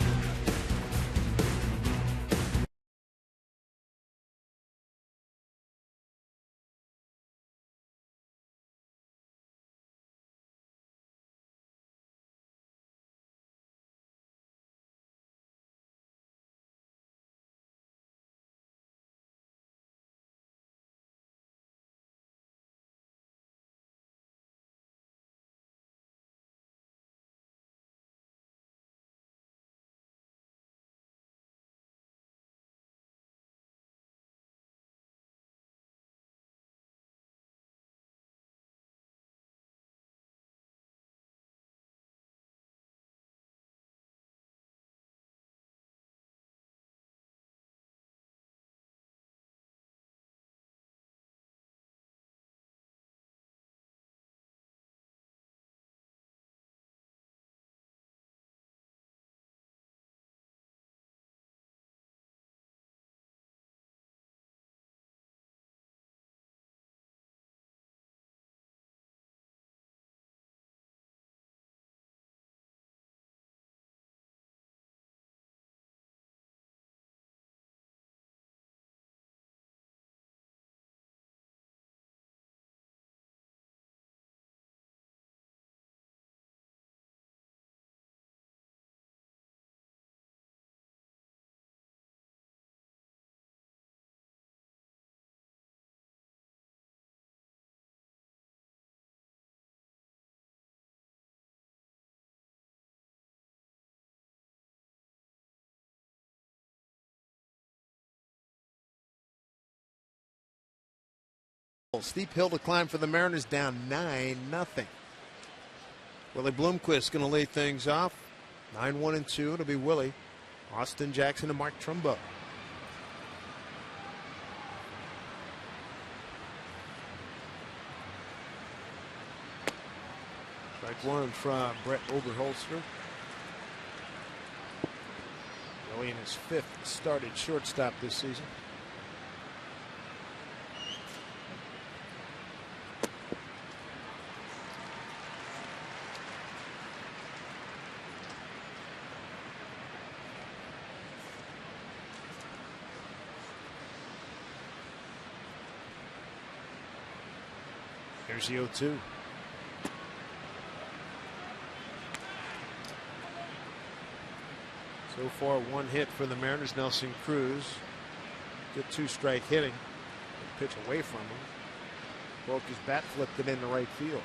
Steep hill to climb for the Mariners, down 9-0. Willie Bloomquist going to lead things off. 9-1-2. It'll be Willie, Austin Jackson, and Mark Trumbo. one from Brett Oberholzer. Really in his 5th started shortstop this season. Here's the 0-2. So far, 1 hit for the Mariners. Nelson Cruz. Good 2-strike hitting. Pitch away from him. Broke his bat, flipped it into right field.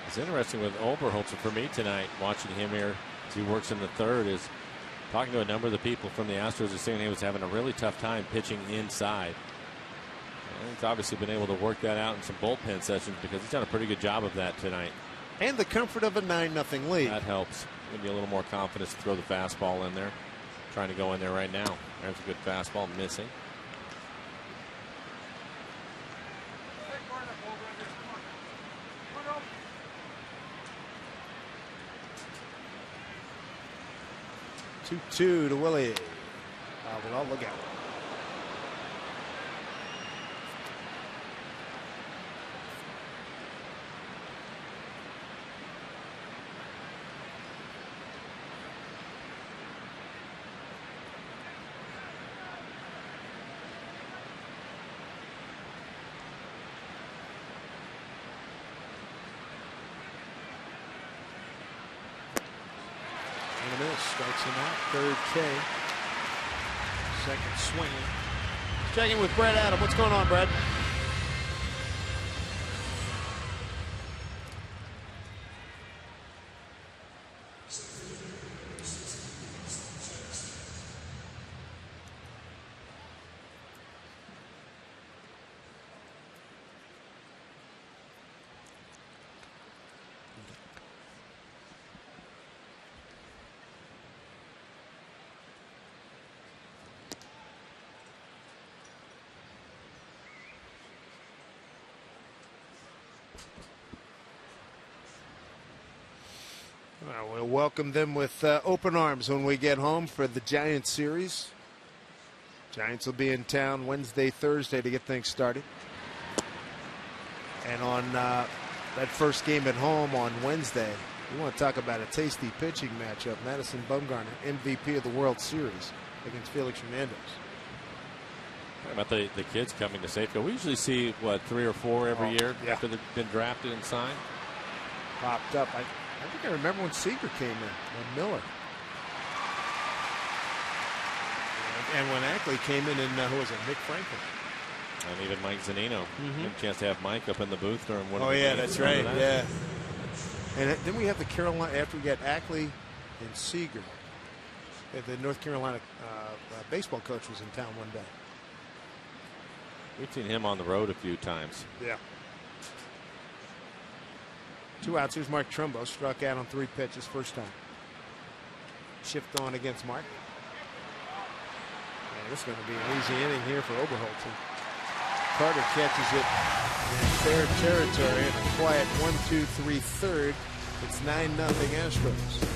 It's interesting with Oberholzer for me tonight, watching him here as he works in the 3rd, is talking to a number of the people from the Astros are saying he was having a really tough time pitching inside. And he's obviously been able to work that out in some bullpen sessions because he's done a pretty good job of that tonight. And the comfort of a 9-0 lead. That helps. Give you a little more confidence to throw the fastball in there. Trying to go in there right now. There's a good fastball missing. Two to Willie. Well, look out. Strikes him out. 3rd K. 2nd swinging. Checking with Brad Adam. What's going on, Brad? We'll welcome them with open arms when we get home for the Giants series. Giants will be in town Wednesday, Thursday to get things started. And on that first game at home on Wednesday, we want to talk about a tasty pitching matchup. Madison Bumgarner, MVP of the World Series, against Felix Hernandez. How about the kids coming to Safeco? We usually see, what, 3 or 4 every year after they've been drafted and signed? Popped up. I think I remember when Seager came in, and Miller. And when Ackley came in, and who was it, Nick Franklin? And even Mike Zunino. Had a chance to have Mike up in the booth during one of the yeah, games. that's right, yeah. And then we have the Carolina, after we got Ackley and Seager, the North Carolina baseball coach was in town one day. We've seen him on the road a few times. Yeah. 2 outs. Here's Mark Trumbo. Struck out on 3 pitches first time. Shift on against Mark. And this is going to be an easy inning here for Oberholzer. Carter catches it in fair territory in a quiet 1-2-3 third. It's 9-0 Astros.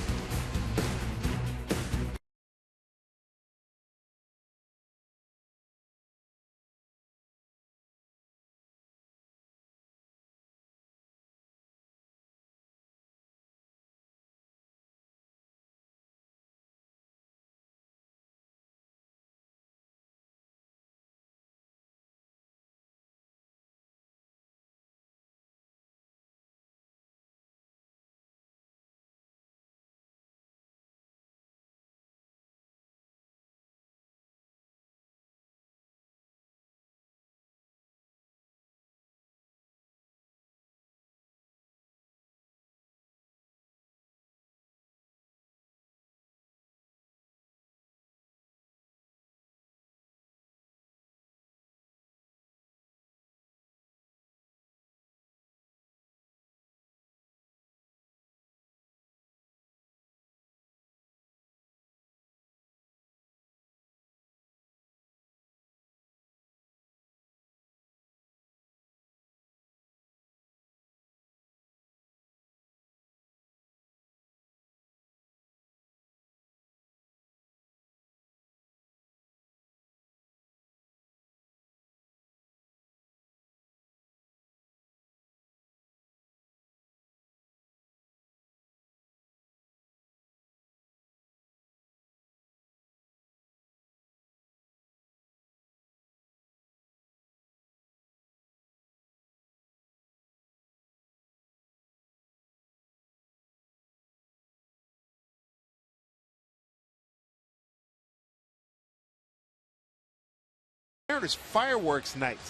Mariners fireworks night.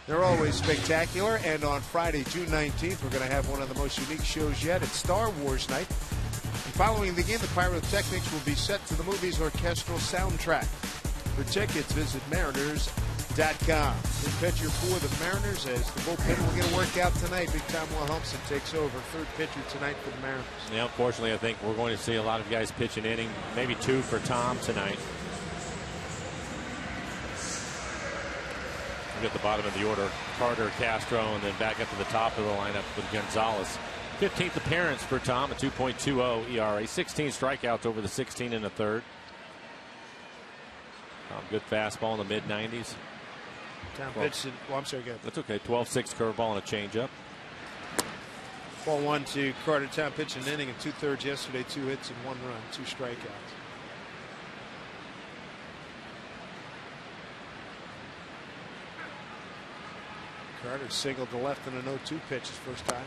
They're always spectacular, and on Friday, June 19th, we're going to have one of the most unique shows yet. It's Star Wars night. And following the game, the pyrotechnics will be set to the movie's orchestral soundtrack. For tickets, visit Mariners.com. The pitcher for the Mariners as the bullpen will get a workout tonight. Big Tom Wilhelmsen takes over, third pitcher tonight for the Mariners. Yeah, unfortunately, I think we're going to see a lot of guys pitch an inning, maybe 2 for Tom tonight. At the bottom of the order, Carter, Castro, and then back up to the top of the lineup with Gonzalez. 15th appearance for Tom, a 2.20 ERA, 16 strikeouts over the 16 and a third. Good fastball in the mid-90s. Tom pitched it. Well, I'm sorry, go ahead. That's okay. 12-6 curveball and a changeup. Ball 1 to Carter. Tom pitched an inning and 2/3 yesterday, 2 hits and 1 run, 2 strikeouts. Carter singled to left in an 0-2 pitch his first time.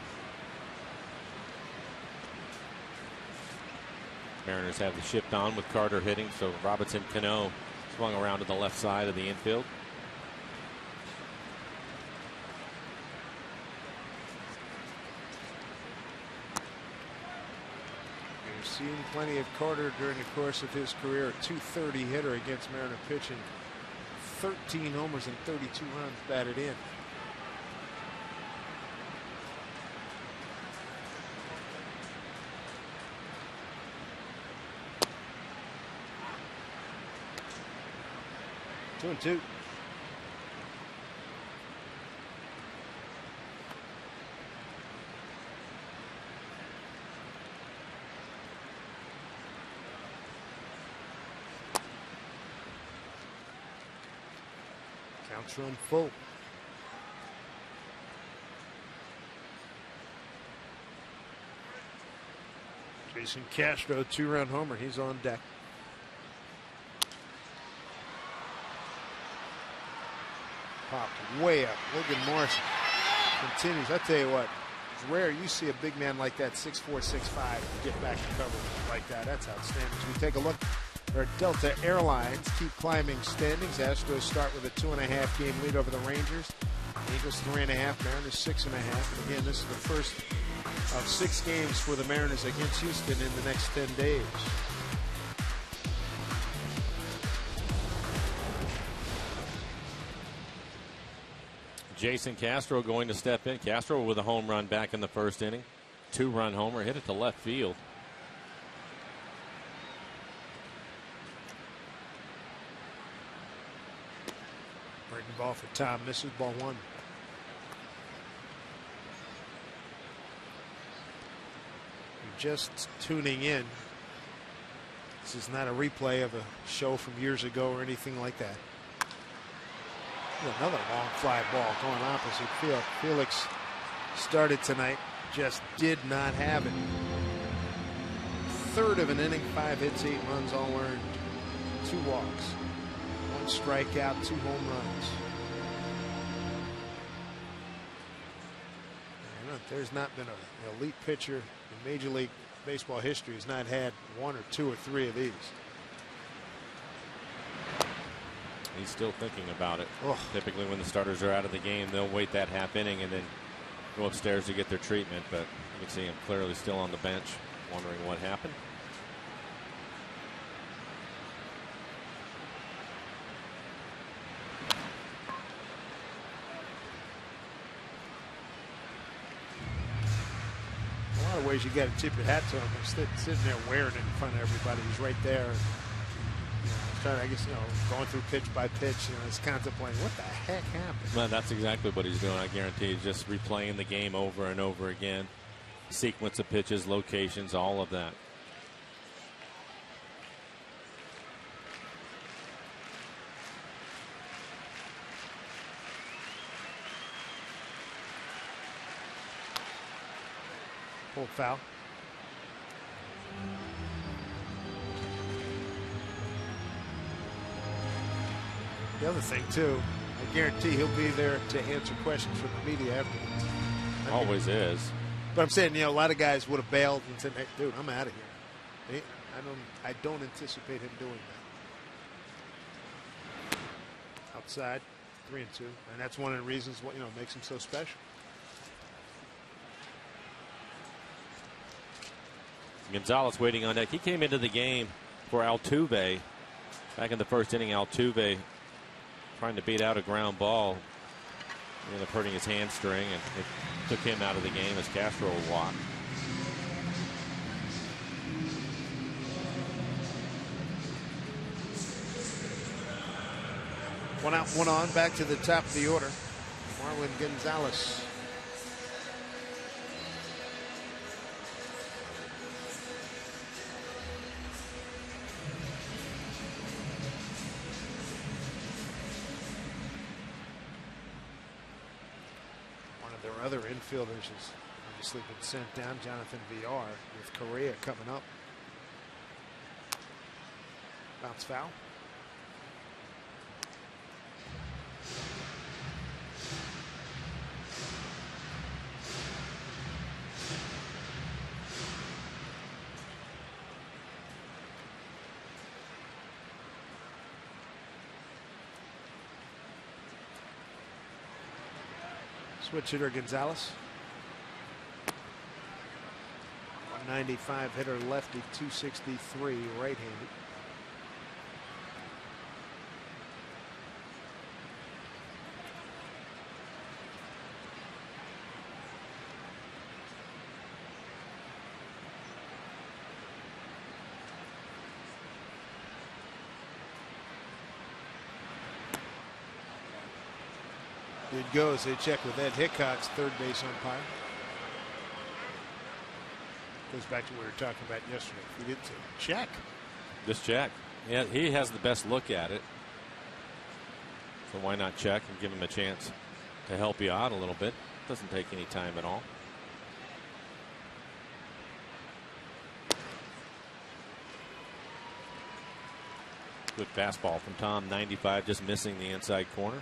Mariners have the shift on with Carter hitting, so Robinson Cano swung around to the left side of the infield. We've seen plenty of Carter during the course of his career. A .230 hitter against Mariner pitching. 13 homers and 32 runs batted in. Two and two. Counts run full. Jason Castro, 2-run homer. He's on deck. Popped way up. Logan Morrison continues. I tell you what, it's rare you see a big man like that, 6'4", 6'5", get back to cover like that. That's outstanding. As we take a look, our Delta Airlines keep climbing standings. Astros start with a 2.5 game lead over the Rangers. Eagles 3.5, Mariners 6.5. And again, this is the first of 6 games for the Mariners against Houston in the next 10 days. Jason Castro going to step in. Castro with a home run back in the first inning. 2-run homer, hit it to left field. Breaking ball for Tom, misses ball 1. You're just tuning in. This is not a replay of a show from years ago or anything like that. Another long fly ball going opposite field. Felix started tonight, just did not have it. Third of an inning, 5 hits, 8 runs, all earned, 2 walks, 1 strikeout, 2 home runs. There's not been an elite pitcher in Major League Baseball history who's not had 1 or 2 or 3 of these. He's still thinking about it. Oh. Typically when the starters are out of the game, they'll wait that half inning and then go upstairs to get their treatment. But you can see him clearly still on the bench, wondering what happened. A lot of ways you got to tip your hat to him. He's sitting there wearing it in front of everybody. He's right there. I guess, going through pitch by pitch, he's contemplating what the heck happened. Well, that's exactly what he's doing. I guarantee he's just replaying the game over and over again. Sequence of pitches, locations, all of that. Pulled foul. The other thing, too, I guarantee he'll be there to answer questions from the media afterwards. Always is. But I'm saying, a lot of guys would have bailed and said, hey, dude, I'm out of here. I don't anticipate him doing that. Now outside, 3-2, and that's one of the reasons what makes him so special. Gonzalez waiting on deck. He came into the game for Altuve back in the first inning. Altuve trying to beat out a ground ball, ended up hurting his hamstring, and it took him out of the game as Castro walked. One out, one on. Back to the top of the order. Marwin Gonzalez. One of their other infielders has obviously been sent down, Jonathan VR, with Correa coming up. Bounce foul. Switch hitter Gonzalez. 195 hitter lefty, 263 right-handed. It goes. They check with Ed Hickox, third base umpire. Goes back to what we were talking about yesterday. If we did check. Just check. Yeah, he has the best look at it. So why not check and give him a chance to help you out a little bit? Doesn't take any time at all. Good fastball from Tom. 95, just missing the inside corner.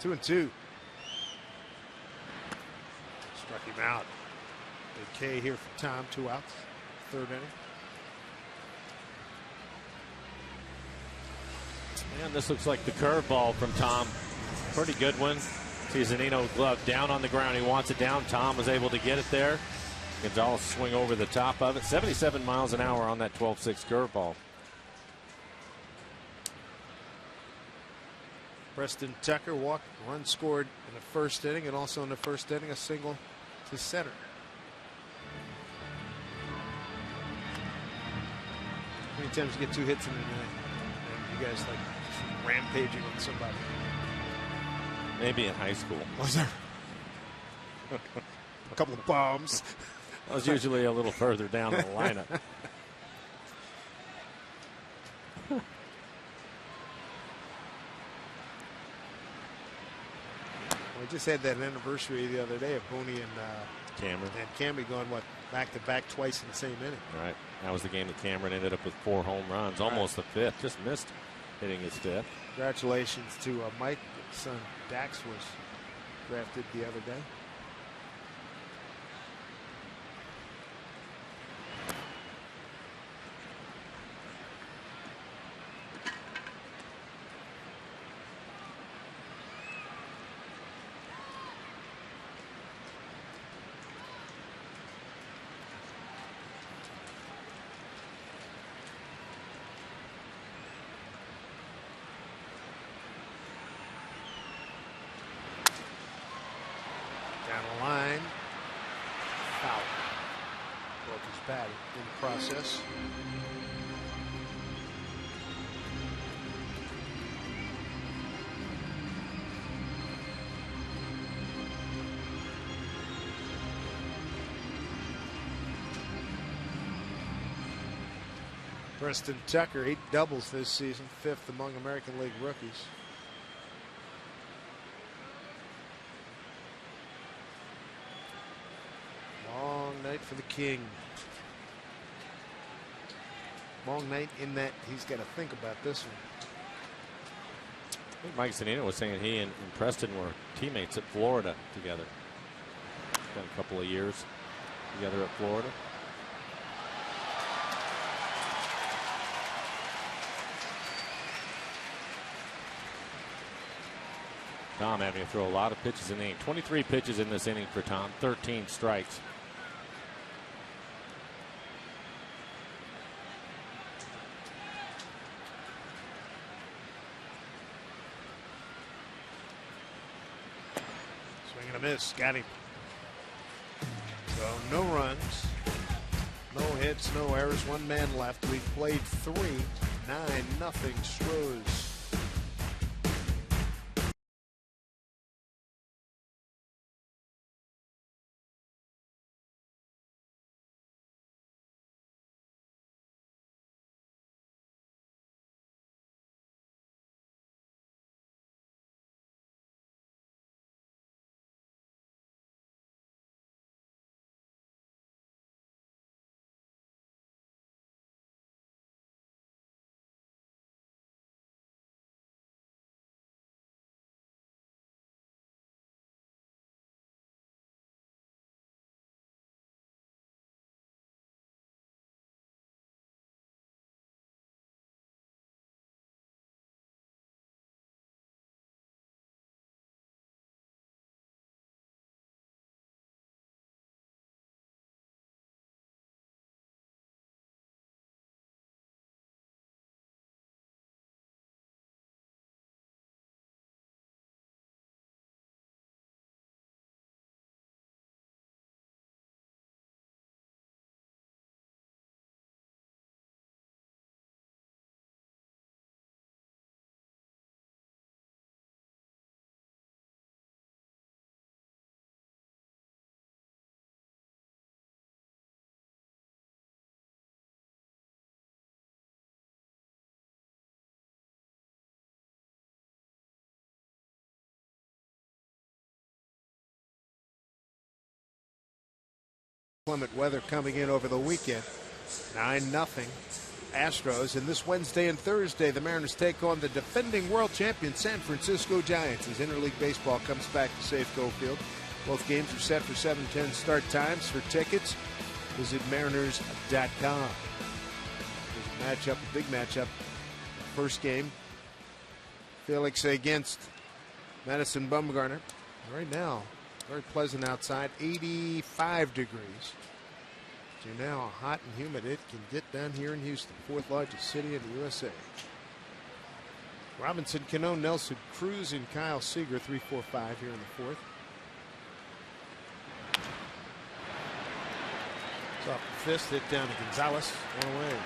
Two and two. Struck him out. Big K here for Tom. 2 outs. Third inning. And this looks like the curveball from Tom. Pretty good one. Sees Zunino glove down on the ground. He wants it down. Tom was able to get it there. Gonzalez swing over the top of it. 77 miles an hour on that 12-6 curveball. Preston Tucker run scored in the first inning, and also in the first inning a single to center. How many times you get 2 hits in a night? And you guys like rampaging on somebody? Maybe in high school. Was there? A couple of bombs. I was usually a little further down the lineup. We just had that anniversary the other day of Booney and Camry going back to back twice in the same inning. Right. That was the game that Cameron ended up with 4 home runs, almost the 5th. Just missed hitting his 5th. Congratulations to Mike. His son Dax was drafted the other day. Process. Preston Tucker, 8 doubles this season, 5th among American League rookies. Long night for the King. Long night in that he's got to think about this one. think Mike Zunino was saying he and Preston were teammates at Florida together. Spent a couple of years together at Florida. Tom having to throw a lot of pitches in the inning. 23 pitches in this inning for Tom, 13 strikes. Swing and a miss, got him. So no runs, no hits, no errors, one man left. We've played 3, 9-0 Stros. Inclement weather coming in over the weekend. 9-0 Astros. And this Wednesday and Thursday, the Mariners take on the defending world champion San Francisco Giants as interleague baseball comes back to Safeco Field. Both games are set for 7:10 start times. For tickets, visit mariners.com. There's a matchup, a big matchup. First game, Felix against Madison Bumgarner. Right now, very pleasant outside, 85 degrees. So now hot and humid it can get down here in Houston, 4th largest city in the USA. Robinson, Cano, Nelson, Cruz, and Kyle Seager, 3-4-5 here in the 4th. It's off the fist, hit down to Gonzalez, one away.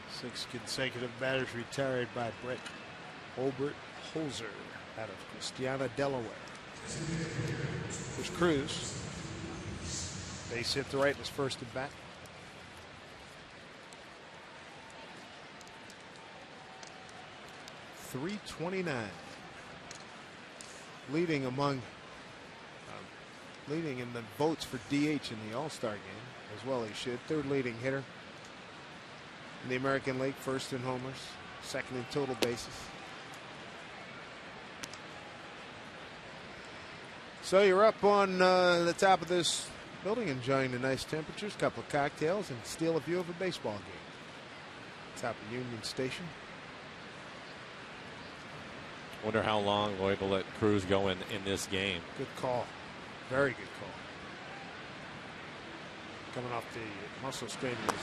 Six consecutive batters retired by Brett Holbert Holzer out of Christiana, Delaware. There's Cruz. Base hit to right in his first at bat. .329. Leading in the votes for DH in the All-Star game, as well he should. 3rd leading hitter in the American League, 1st in homers, 2nd in total bases. So you're up on the top of this building, enjoying the nice temperatures, couple of cocktails, and steal a view of a baseball game. Top of Union Station. Wonder how long we'll able to let Cruz go in this game. Good call. Very good call. Coming off the muscle strain in his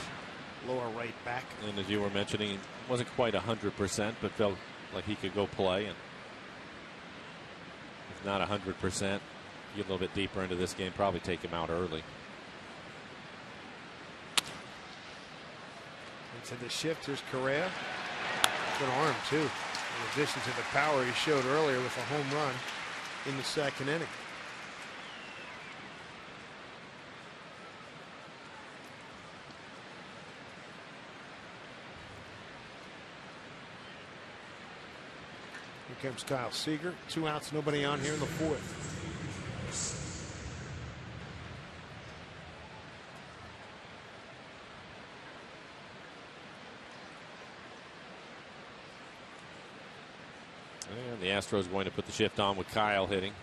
lower right back. And as you were mentioning, wasn't quite 100%, but felt like he could go play. And if not 100%, get a little bit deeper into this game, probably take him out early. Into the shift, here's Correa. Good arm, too. In addition to the power he showed earlier with a home run in the 2nd inning. Here comes Kyle Seager. 2 outs, nobody on here in the 4th. And the Astros going to put the shift on with Kyle hitting.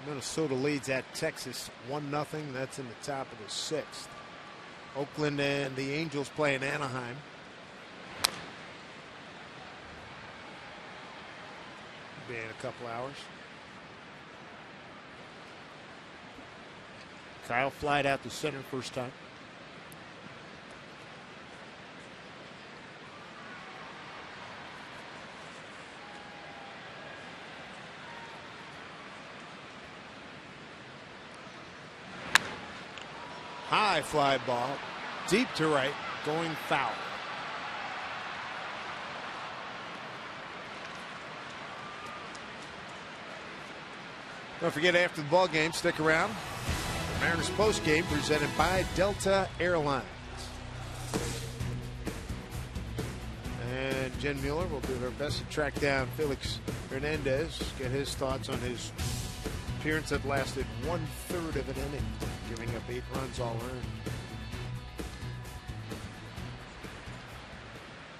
Minnesota leads at Texas 1-0. That's in the top of the 6th. Oakland and the Angels play in Anaheim. Be in a couple hours. Kyle flied out to center first time. High fly ball, deep to right, going foul. Don't forget, after the ball game, stick around. The Mariners post game presented by Delta Airlines. And Jen Mueller will do her best to track down Felix Hernandez, get his thoughts on his appearance that lasted 1/3 of an inning, giving up 8 runs all earned.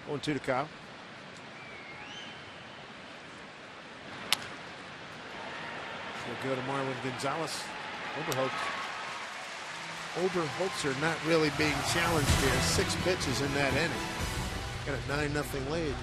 1-2 to Kyle. We'll go to Marlon Gonzalez. Oberholtzer not really being challenged here. 6 pitches in that inning. Got a 9-0 lead.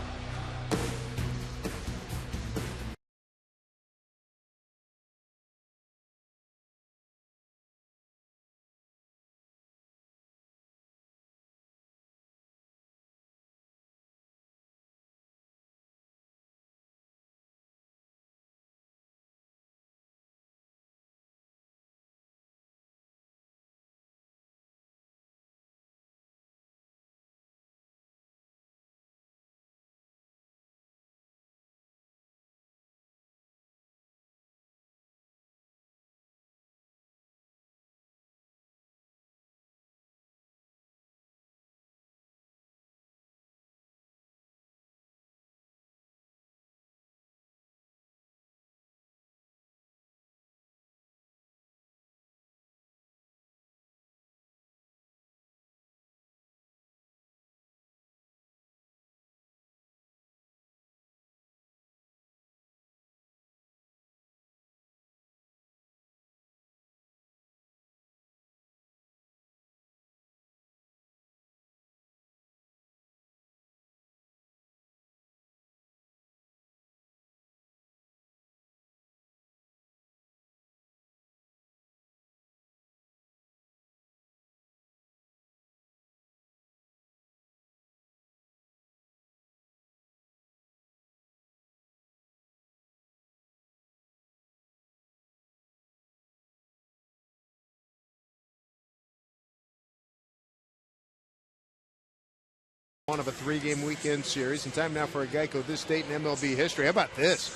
One of a 3-game weekend series, and time now for a Geico This Date in MLB history. How about this?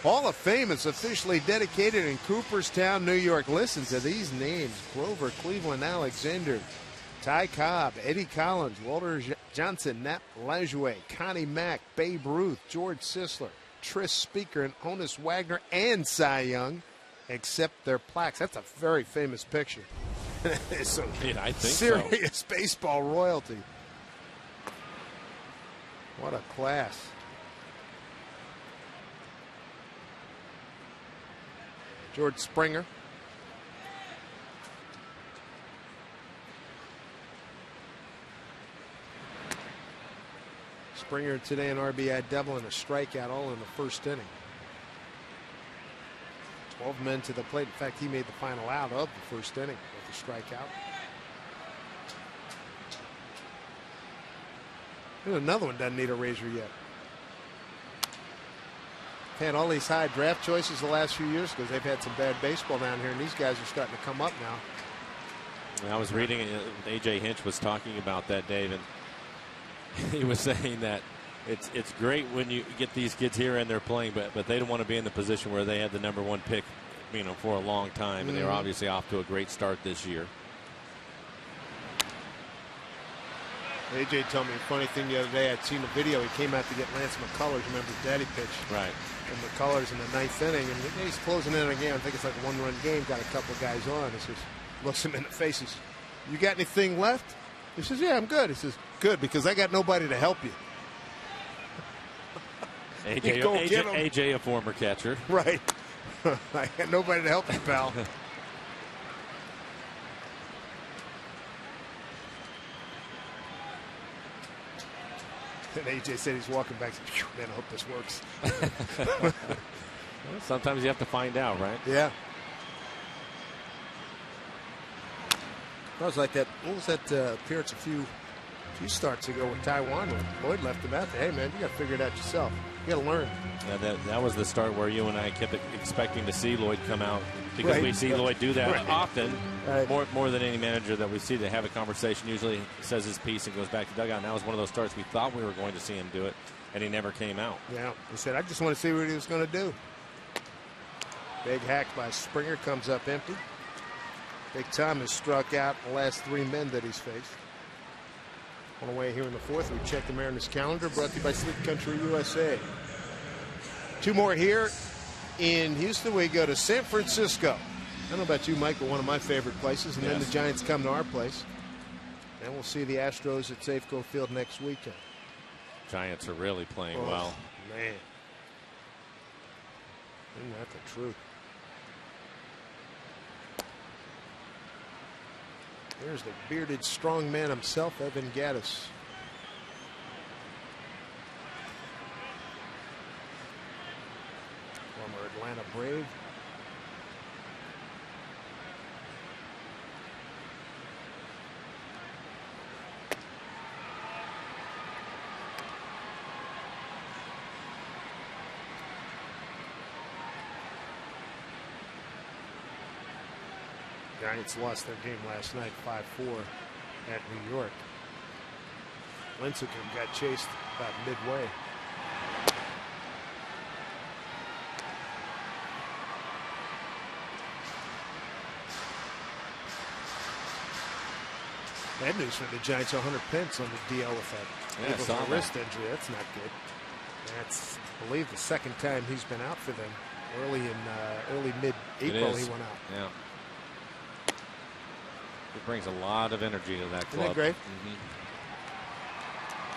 Hall of Fame is officially dedicated in Cooperstown, New York. Listen to these names: Grover Cleveland Alexander, Ty Cobb, Eddie Collins, Walter Johnson, Nat Lajoie, Connie Mack, Babe Ruth, George Sisler, Tris Speaker, and Honus Wagner, and Cy Young, accept their plaques. That's a very famous picture. So yeah, I think serious so. Baseball royalty. What a class. George Springer. Springer today an RBI double and a strikeout, all in the first inning. 12 men to the plate. In fact, he made the final out of the first inning with a strikeout. There's another one doesn't need a razor yet. Had all these high draft choices the last few years because they've had some bad baseball down here, and these guys are starting to come up now. I was reading, A.J. Hinch was talking about that, Dave, and he was saying that it's great when you get these kids here and they're playing, but they don't want to be in the position where they had the #1 pick, for a long time, and they were obviously off to a great start this year. AJ told me a funny thing the other day. I'd seen a video. He came out to get Lance McCullers. Remember Daddy pitch? Right. And McCullers in the 9th inning, and he's closing in again. I think it's like a 1-run game. Got a couple guys on. He says, looks him in the face. He says, "You got anything left?" He says, "Yeah, I'm good." He says, "Good, because I got nobody to help you." AJ, a former catcher. Right. I had nobody to help you, pal. And AJ said he's walking back. Man, I hope this works. Well, sometimes you have to find out, right? Yeah. That was like that. What was that appearance a few starts ago with Taiwan when Lloyd left him out there? Hey, man, you got to figure it out yourself. You got to learn. Yeah, that was the start where you and I kept expecting to see Lloyd come out, because we see Lloyd do that often, more than any manager that we see. To have a conversation, usually says his piece and goes back to dugout. And that was one of those starts we thought we were going to see him do it, and he never came out. Yeah, he said, I just want to see what he was going to do. Big hack by Springer comes up empty. Big Tom has struck out the last 3 men that he's faced. On the way here in the fourth, we check the Mariners calendar, brought to you by Sleep Country USA. 2 more here in Houston. We go to San Francisco. I don't know about you, Mike, but one of my favorite places. And then the Giants come to our place. And we'll see the Astros at Safeco Field next weekend. Giants are really playing well. Man. Isn't that the truth? There's the bearded strong man himself, Evan Gattis. Former Atlanta Brave. Giants lost their game last night 5-4 at New York. Lincecum got chased about midway. Bad news for the Giants, 100 pence on the DL with that wrist injury. That's not good. That's, I believe, the second time he's been out for them. Early mid-April he went out. Yeah. It brings a lot of energy to that club. Isn't that great?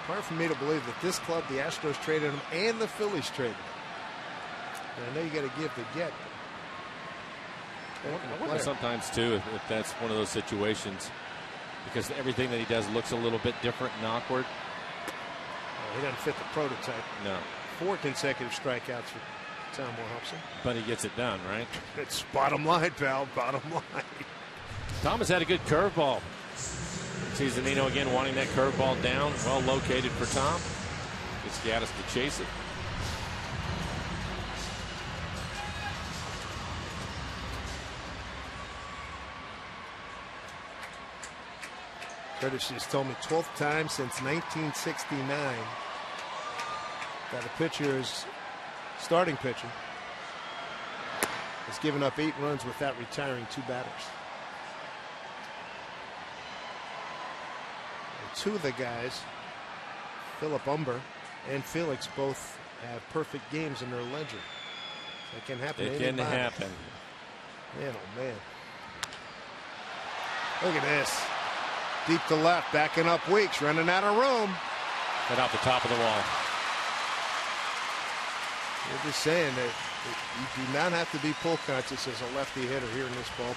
Hard for me to believe that this club, the Astros traded him and the Phillies traded him. And I know you got to give to get. I wonder sometimes, too, if that's one of those situations, because everything that he does looks a little bit different and awkward. He doesn't fit the prototype. No. 4 consecutive strikeouts for Tom Wilhelmsen. But he gets it done, right? It's bottom line, pal. Bottom line. Thomas had a good curveball. See Zunino again wanting that curveball down. Well located for Tom. Gets Gattis to chase it. Curtis just told me 12th time since 1969 that a pitcher is starting pitcher has given up 8 runs without retiring 2 batters. And 2 of the guys, Philip Umber and Felix, both have perfect games in their ledger. That can happen. It can happen. Man, oh man. Look at this. Deep to left, backing up Weeks, running out of room. Right off the top of the wall. We're just saying that you do not have to be pull conscious as a lefty hitter here in this ballpark.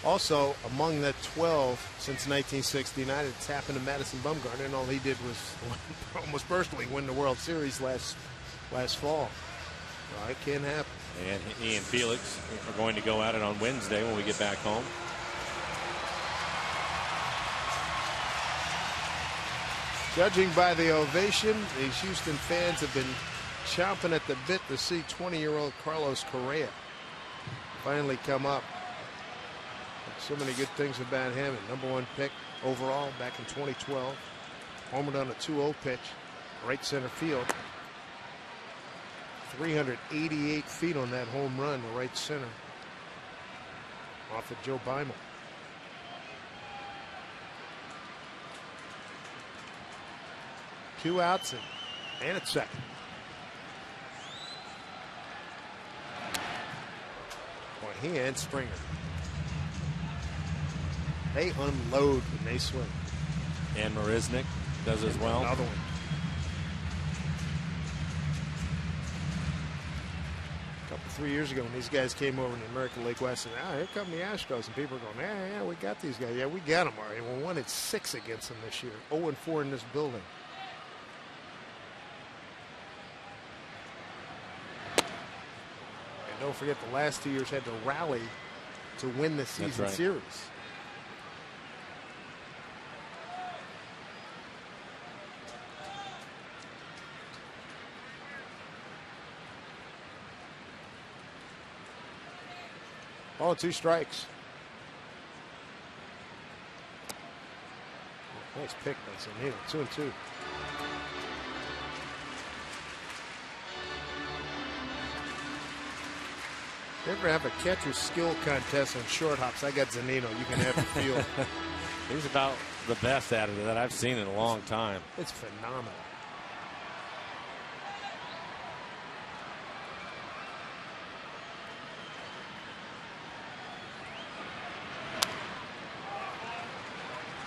Also, among the 12 since 1969, it's happened to Madison Bumgarner, and all he did was almost personally win the World Series last fall. Well, it can happen. And he and Felix are going to go at it on Wednesday when we get back home. Judging by the ovation, these Houston fans have been chomping at the bit to see 20-year-old Carlos Correa finally come up. So many good things about him. And #1 pick overall back in 2012. Homered on a 2-0 pitch, right center field. 388 feet on that home run to right center off of Joe Beimel. Two outs and at second. Boy, he and Springer. They unload when they swing. And Marisnik does as well. Another one. A couple, 3 years ago when these guys came over in the American League West, and here come the Astros, and people are going, yeah, we got these guys. Yeah, we got them already. We won at 6 against them this year. 0-4 in this building. And don't forget the last 2 years had to rally to win the season series. Ball 2 strikes. Nice pick by Zanino. 2-2. You ever have a catcher skill contest on short hops? I got Zanino. You can have the field. He's about the best at it that I've seen in a long time. It's phenomenal.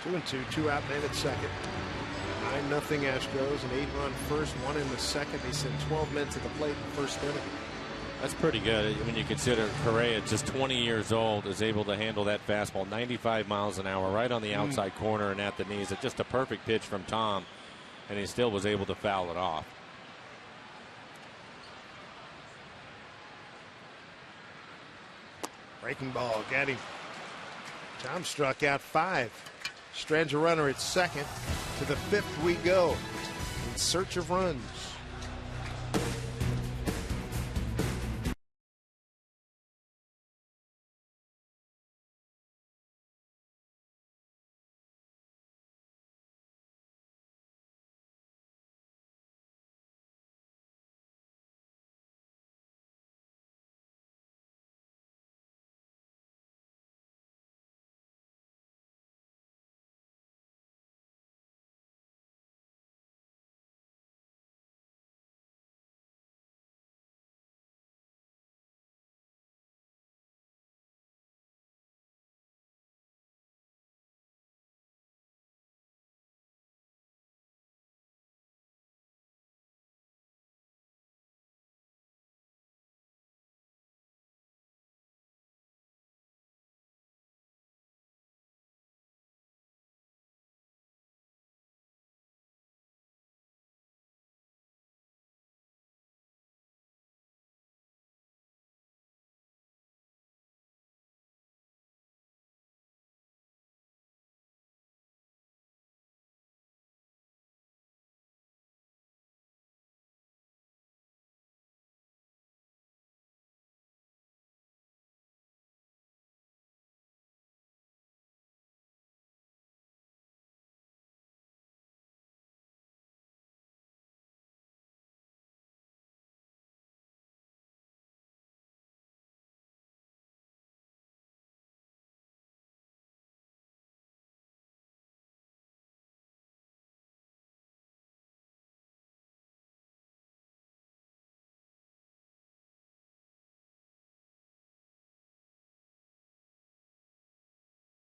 Two and two, 2 out man at second. 9-0 Astros, an 8-run first, 1 in the second. They sent 12 men to the plate in the first inning. That's pretty good when you consider Correa, just 20 years old, is able to handle that fastball 95 miles an hour right on the outside corner and at the knees. It's just a perfect pitch from Tom, and he still was able to foul it off. Breaking ball, got him. Tom struck out 5. Strands a runner at second. To the 5th we go. In search of runs.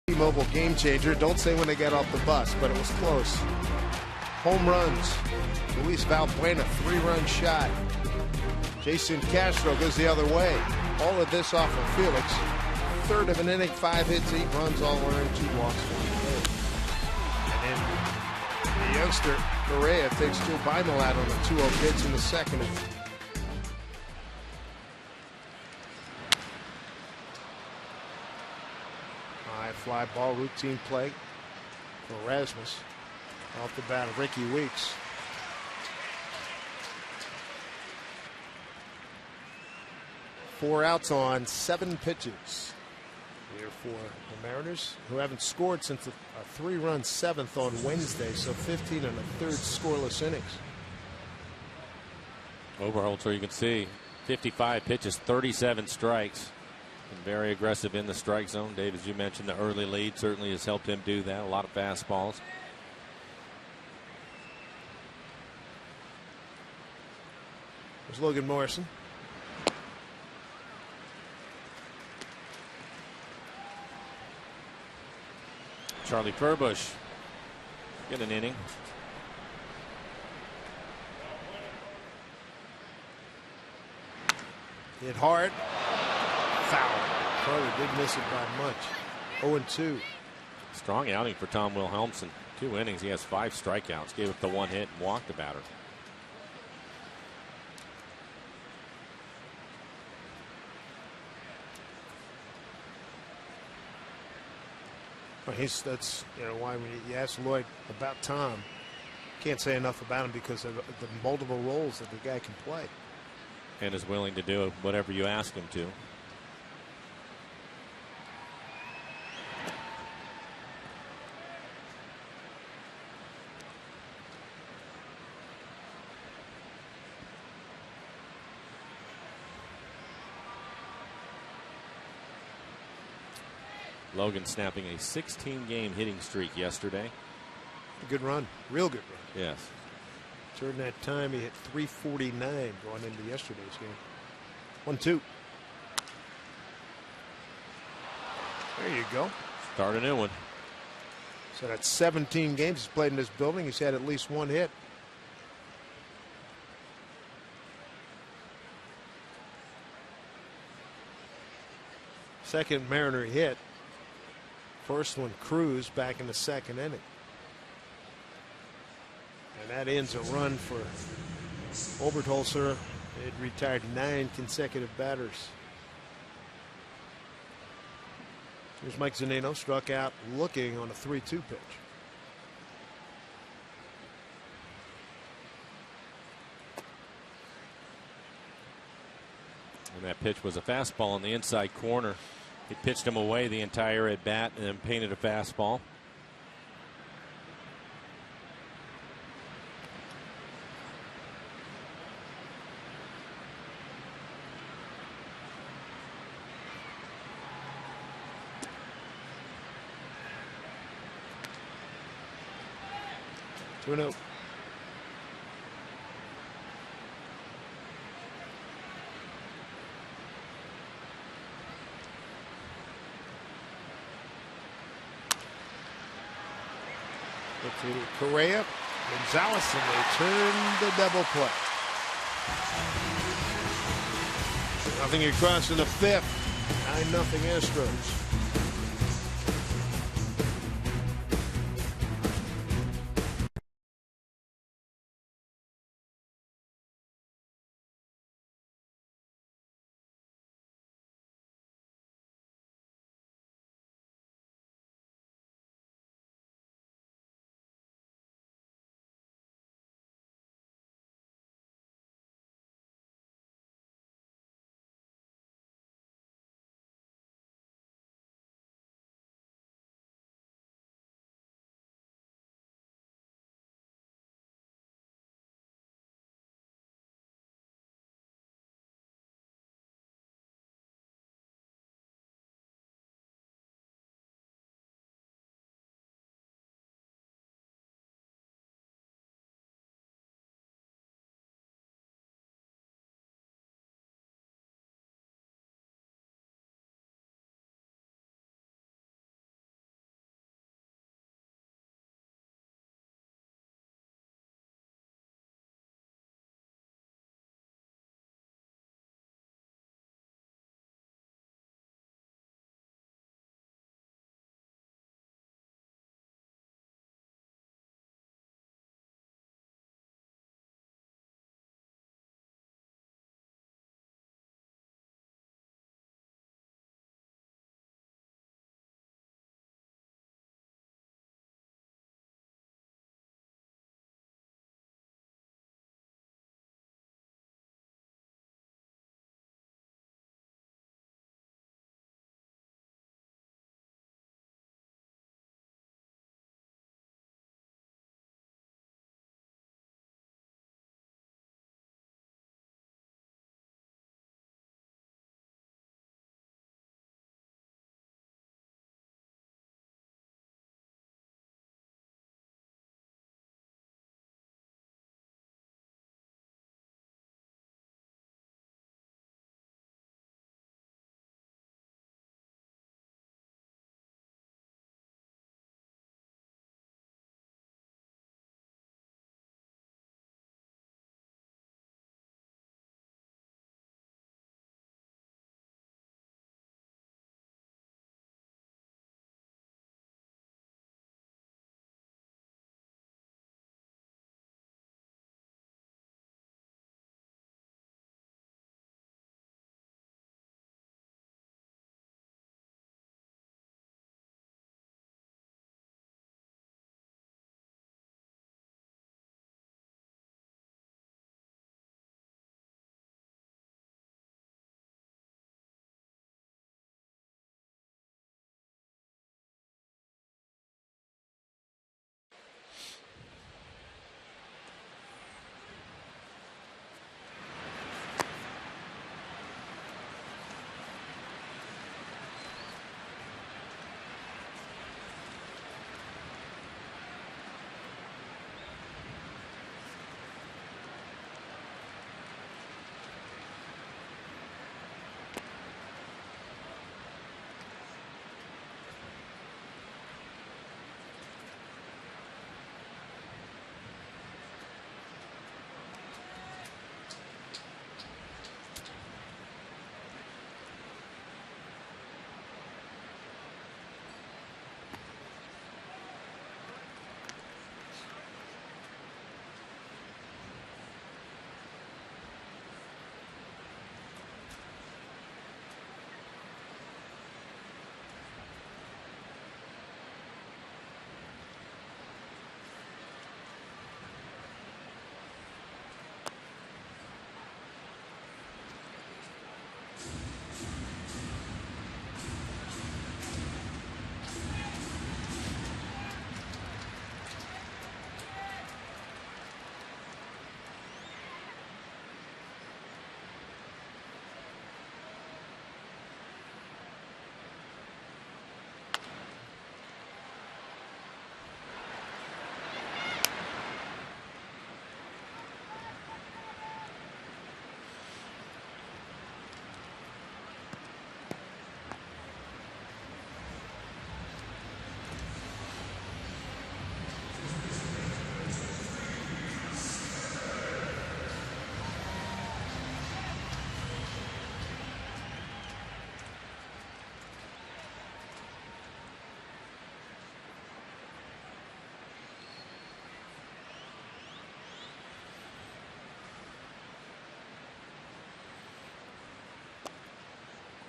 T-Mobile game changer. Don't say when they got off the bus, but it was close. Home runs. Luis Valbuena, 3-run shot. Jason Castro goes the other way. All of this off of Felix. 3rd of an inning, 5 hits, 8 runs, all earned, 2 walks, 1 hit. And then the youngster Correa takes Joe Bimel out on a 2-0 pitch in the second inning. Fly ball, routine play for Rasmus. Off the bat of Ricky Weeks. Four outs on 7 pitches. Here for the Mariners, who haven't scored since a 3-run 7th on Wednesday, so 15 and a third scoreless innings. Overholzer, you can see 55 pitches, 37 strikes. And very aggressive in the strike zone. Dave, as you mentioned, the early lead certainly has helped him do that. A lot of fastballs. There's Logan Morrison. Charlie Furbush get an inning. Hit hard. Foul. Carter did miss it by much. 0-2. Strong outing for Tom Wilhelmsen. 2 innings. He has 5 strikeouts. Gave up the 1 hit and walked the batter. Well, that's why when you ask Lloyd about Tom, can't say enough about him because of the multiple roles that the guy can play. And is willing to do whatever you ask him to. Logan snapping a 16-game hitting streak yesterday. A good run. Real good run. Yes. During that time, he hit 349 going into yesterday's game. 1-2. There you go. Start a new one. So that's 17 games he's played in this building. He's had at least 1 hit. Second Mariner hit. First one, Cruz, back in the 2nd inning. And that ends a run for Obertholzer. It retired 9 consecutive batters. Here's Mike Zunino, struck out looking on a 3-2 pitch. And that pitch was a fastball on the inside corner. He pitched him away the entire at bat and then painted a fastball. Two and out. To Correa, Gonzalez, and they turn the double play. Nothing across in the 5th. 9-0 Astros.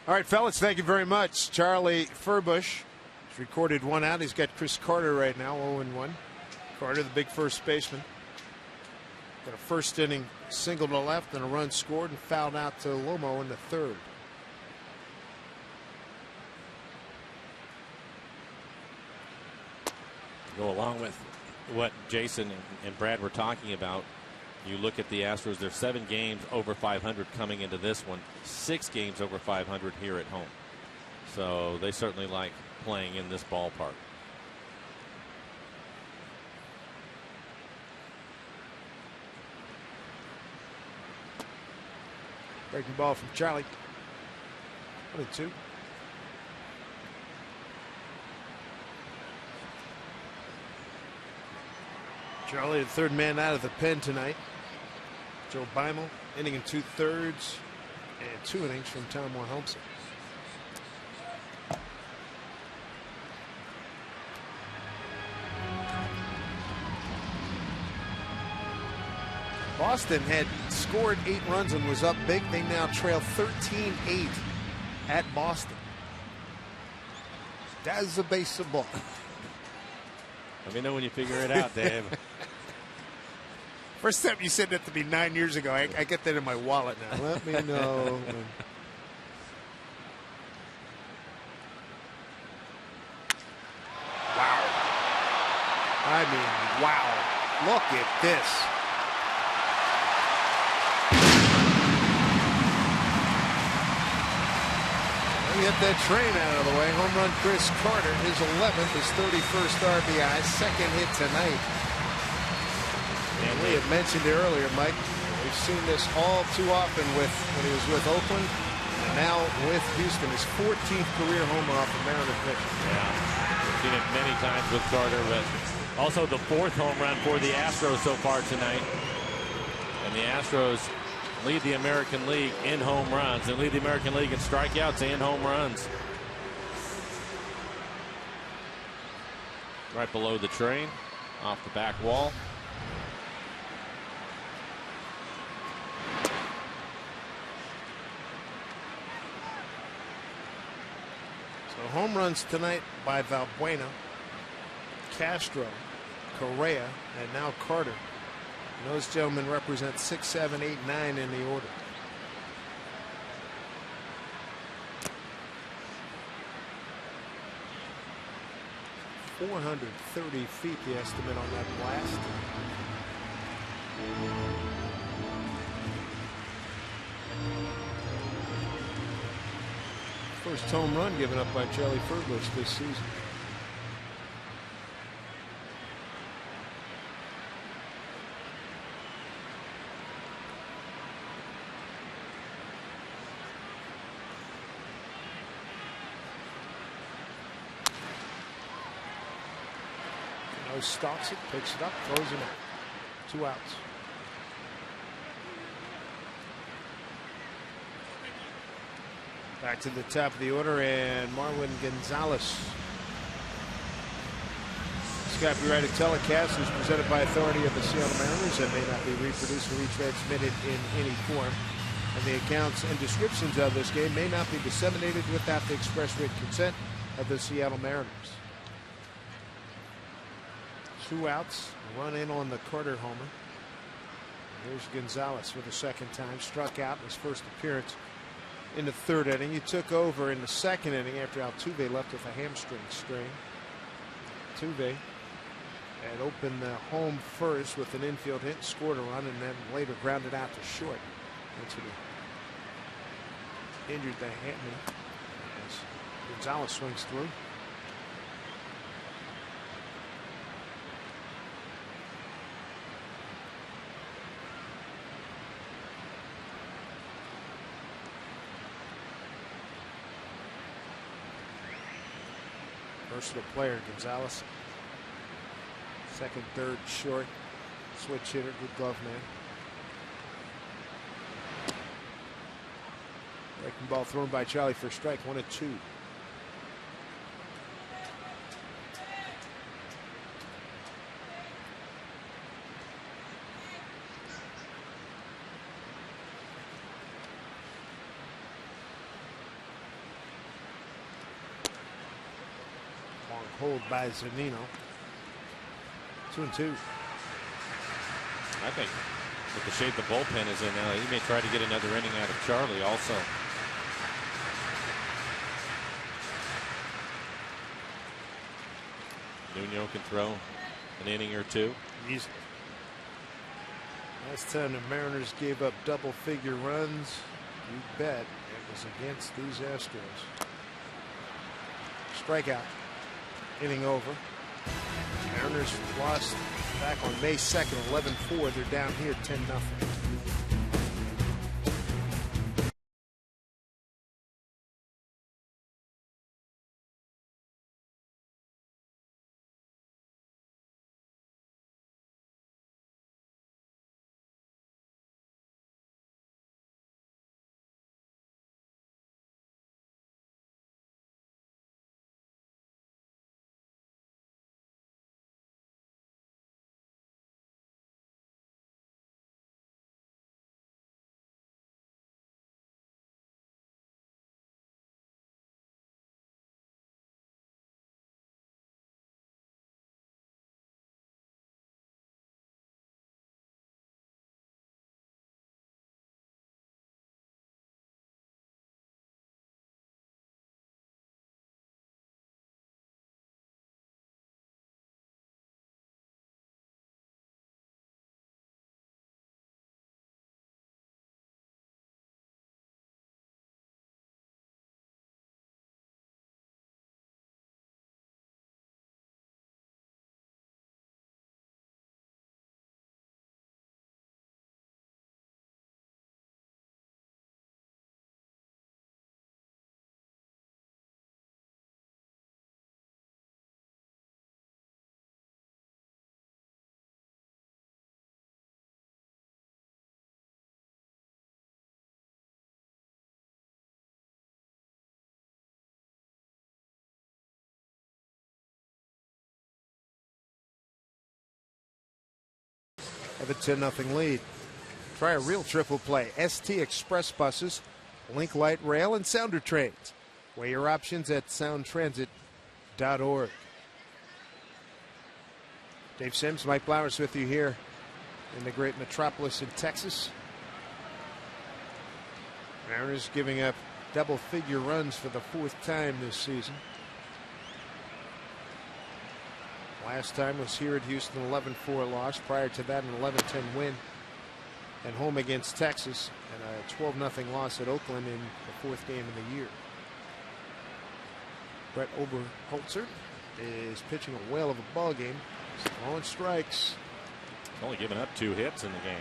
All right, fellas, thank you very much. Charlie Furbush has recorded one out. He's got Chris Carter right now, 0-1. Carter, the big first baseman. Got a first inning single to left and a run scored and fouled out to Lomo in the third. Go along with what Jason and Brad were talking about. You look at the Astros, they're 7 games over 500 coming into this one, 6 games over 500 here at home. So they certainly like playing in this ballpark. Breaking ball from Charlie. 1-2. Charlie, the third man out of the pen tonight. Joe Beimel, inning and 2/3, and 2 innings from Tom Wilhelmsen. Boston had scored 8 runs and was up big. They now trail 13-8 at Boston. That's the base of ball. Let me know when you figure it out, Dave. First time you said that to me 9 years ago. I get that in my wallet now. Let me know. Wow. I mean, wow. Look at this. Get that train out of the way. Home run Chris Carter, his 11th, his 31st RBI, second hit tonight. And we had mentioned it earlier, Mike. We've seen this all too often when he was with Oakland, and now with Houston. His 14th career homer off the Mariner pitch. Yeah, we've seen it many times with Carter, but also the 4th home run for the Astros so far tonight. And the Astros lead the American League in home runs and lead the American League in strikeouts and home runs. Right below the train, off the back wall. So home runs tonight by Valbuena, Castro, Correa, and now Carter. And those gentlemen represent 6, 7, 8, 9 in the order. .430 feet, the estimate on that blast. First home run given up by Charlie Furbush this season. Stalks it, picks it up, throws it out. 2 outs. Back to the top of the order, and Marwin Gonzalez. This copyrighted telecast is presented by authority of the Seattle Mariners and may not be reproduced or retransmitted in any form. And the accounts and descriptions of this game may not be disseminated without the express written consent of the Seattle Mariners. 2 outs, run in on the Carter homer. Here's Gonzalez for the second time. Struck out in his first appearance in the 3rd inning. He took over in the 2nd inning after Altuve left with a hamstring strain. Altuve had opened the home first with an infield hit, scored a run, and then later grounded out to short. That's when he injured the hand. As Gonzalez swings through. Versatile player, Gonzalez. 2nd, 3rd, short. Switch hitter, good glove man. Breaking ball thrown by Charlie for a strike, 1-2. Long hold by Zunino. 2-2. I think with the shape the bullpen is in now, he may try to get another inning out of Charlie also. Nuno can throw an inning or two. Easily. Last time the Mariners gave up double-figure runs, you bet it was against these Astros. Strikeout. Inning over. Mariners lost back on May 2nd, 11-4. They're down here 10-0. Have a 10-0 lead. Try a real triple play. ST Express buses, Link Light Rail, and Sounder trains. Weigh your options at soundtransit.org. Dave Sims, Mike Blowers with you here in the great metropolis in Texas. Mariners giving up double-figure runs for the 4th time this season. Last time was here at Houston, 11-4 loss. Prior to that, an 11-10 win at home against Texas, and a 12-0 loss at Oakland in the 4th game of the year. Brett Oberholzer is pitching a whale of a ball game. Throwing strikes. He's only given up 2 hits in the game.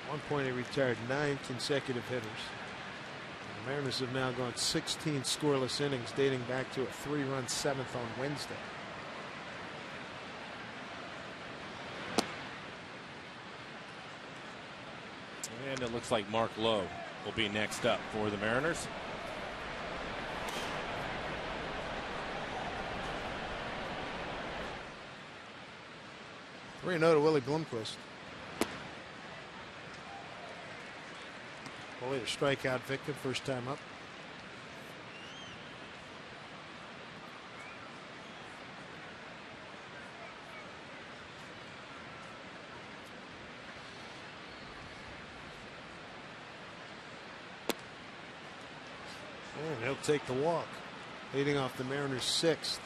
At one point, he retired 9 consecutive hitters. The Mariners have now gone 16 scoreless innings, dating back to a 3-run 7th on Wednesday. And it looks like Mark Lowe will be next up for the Mariners. Three to Willie Blomquist. Boy, a strikeout victim, first time up. And he'll take the walk. Leading off the Mariners' 6th.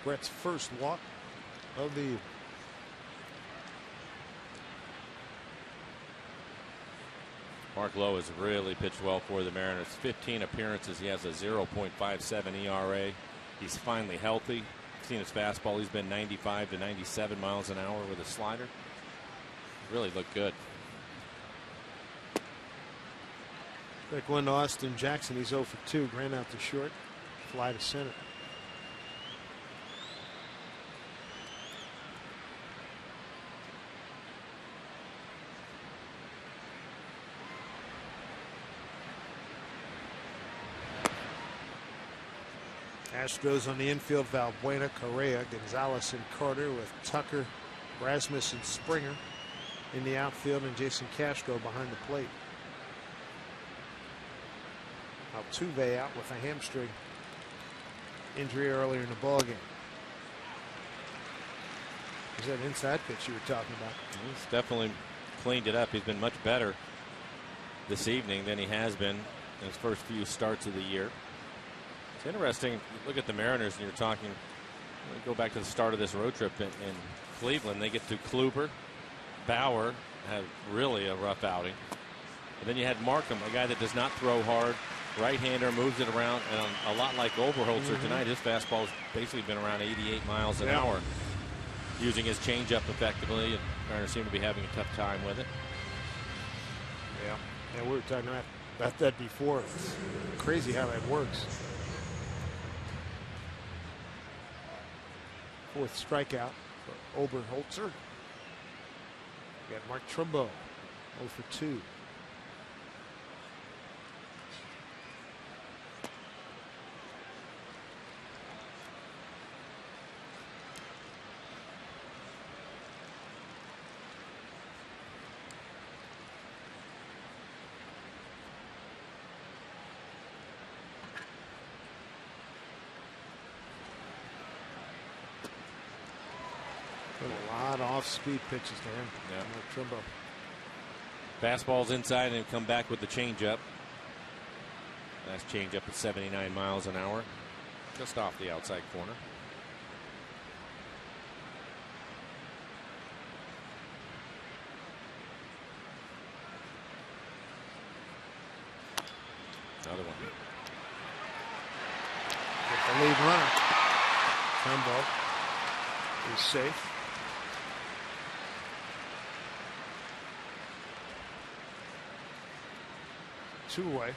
Brett's first walk of the evening. Mark Lowe has really pitched well for the Mariners. 15 appearances. He has a 0.57 ERA. He's finally healthy. Seen his fastball. He's been 95 to 97 miles an hour with a slider. Really looked good. Quick one to Austin Jackson. He's 0 for 2. Ran out to short. Fly to center. Astros on the infield, Valbuena, Correa, Gonzalez, and Carter, with Tucker, Rasmus, and Springer in the outfield, and Jason Castro behind the plate. Altuve out with a hamstring injury earlier in the ballgame. Was that inside pitch you were talking about? He's definitely cleaned it up. He's been much better this evening than he has been in his first few starts of the year. It's interesting. Look at the Mariners, and you're talking. Go back to the start of this road trip in Cleveland. They get through Kluber, Bauer had really a rough outing, and then you had Markham, a guy that does not throw hard, right-hander, moves it around, and a lot like Oberholzer tonight. His fastball's basically been around 88 miles an hour, using his changeup effectively, and Mariners seem to be having a tough time with it. Yeah, we were talking about that before. It's crazy how that works. Fourth strikeout for Oberholzer. We got Mark Trumbo, 0 for 2. A lot of off-speed pitches to him. Mark Trumbo. Fastball's inside and come back with the changeup. Last changeup at 79 miles an hour, just off the outside corner. Another one. Get the lead runner. Trumbo is safe. Two away.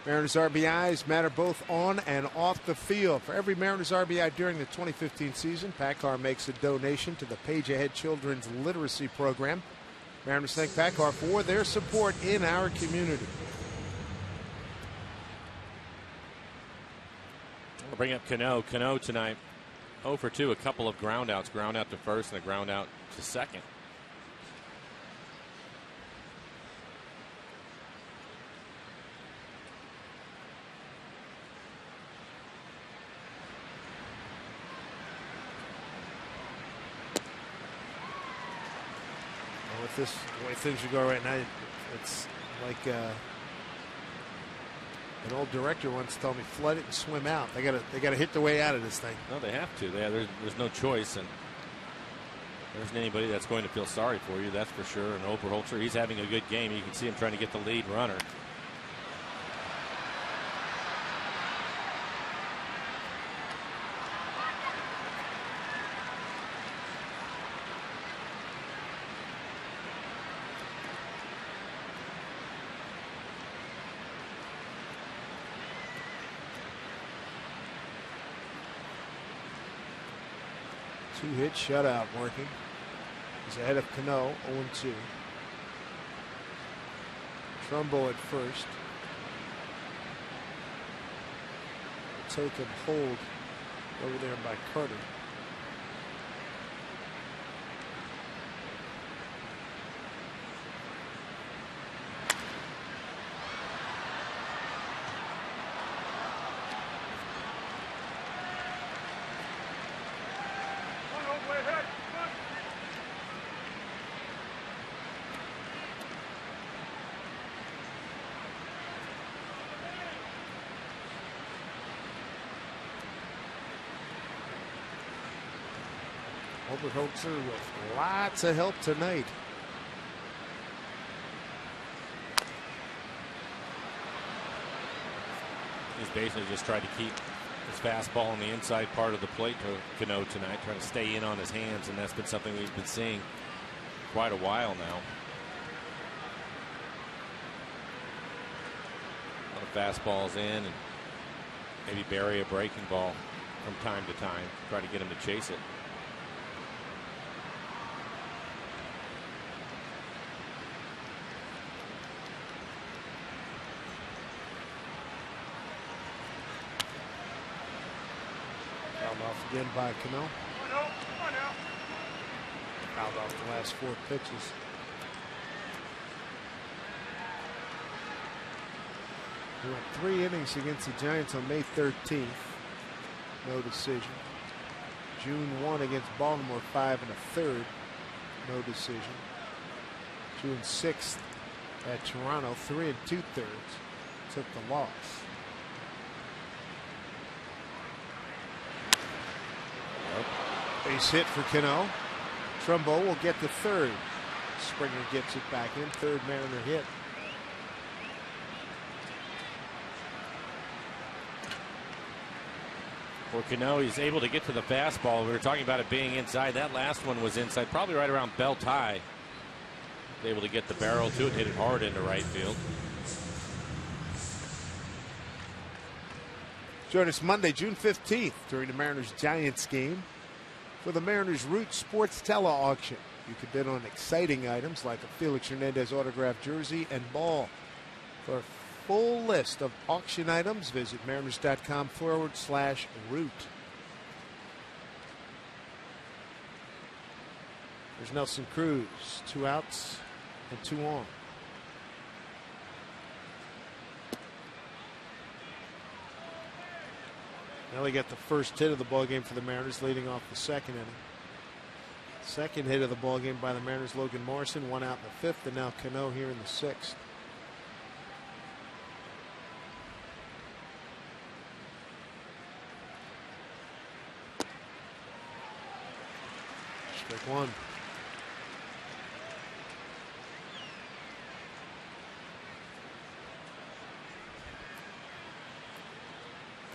Mariners RBIs matter both on and off the field. For every Mariners RBI during the 2015 season, PACCAR makes a donation to the Page Ahead Children's Literacy Program. Mariners thank PACCAR for their support in our community. I'll bring up Cano. Cano tonight, 0 for 2, a couple of ground outs. Ground out to first and a ground out to second. The way things are going right now, it's like an old director once told me, flood it and swim out. They gotta hit the way out of this thing. No, they have to. There's no choice, and there isn't anybody that's going to feel sorry for you, that's for sure. And Oberholzer, he's having a good game. You can see him trying to get the lead runner. Two-hit shutout working. He's ahead of Cano, 0-2. Trumbo at first. Take and hold over there by Carter. Oberholzer with lots of help tonight. He's basically just tried to keep his fastball on the inside part of the plate to Cano tonight, trying to stay in on his hands, and that's been something we've been seeing quite a while now. A lot of fastballs in, and maybe bury a breaking ball from time to time, try to get him to chase it. Off again by Cano. Fouled off the last 4 pitches. He went 3 innings against the Giants on May 13th. no decision. June 1 against Baltimore, 5 1/3, no decision. June 6th at Toronto, 3 2/3, took the loss. Base hit for Cano. Trumbo will get the third. Springer gets it back in. Third Mariner hit. For Cano, he's able to get to the fastball. We were talking about it being inside. That last one was inside, probably right around belt high. Able to get the barrel to it, hit it hard into right field. Join us Monday, June 15th during the Mariners-Giants game for the Mariners Root Sports Tele-Auction. You can bid on exciting items like a Felix Hernandez autographed jersey and ball. For a full list of auction items, visit mariners.com/root. There's Nelson Cruz, 2 outs and 2 on. Now we got the first hit of the ballgame for the Mariners, leading off the second inning. Second hit of the ballgame by the Mariners, Logan Morrison, 1 out in the 5th, and now Cano here in the 6th. Strike one.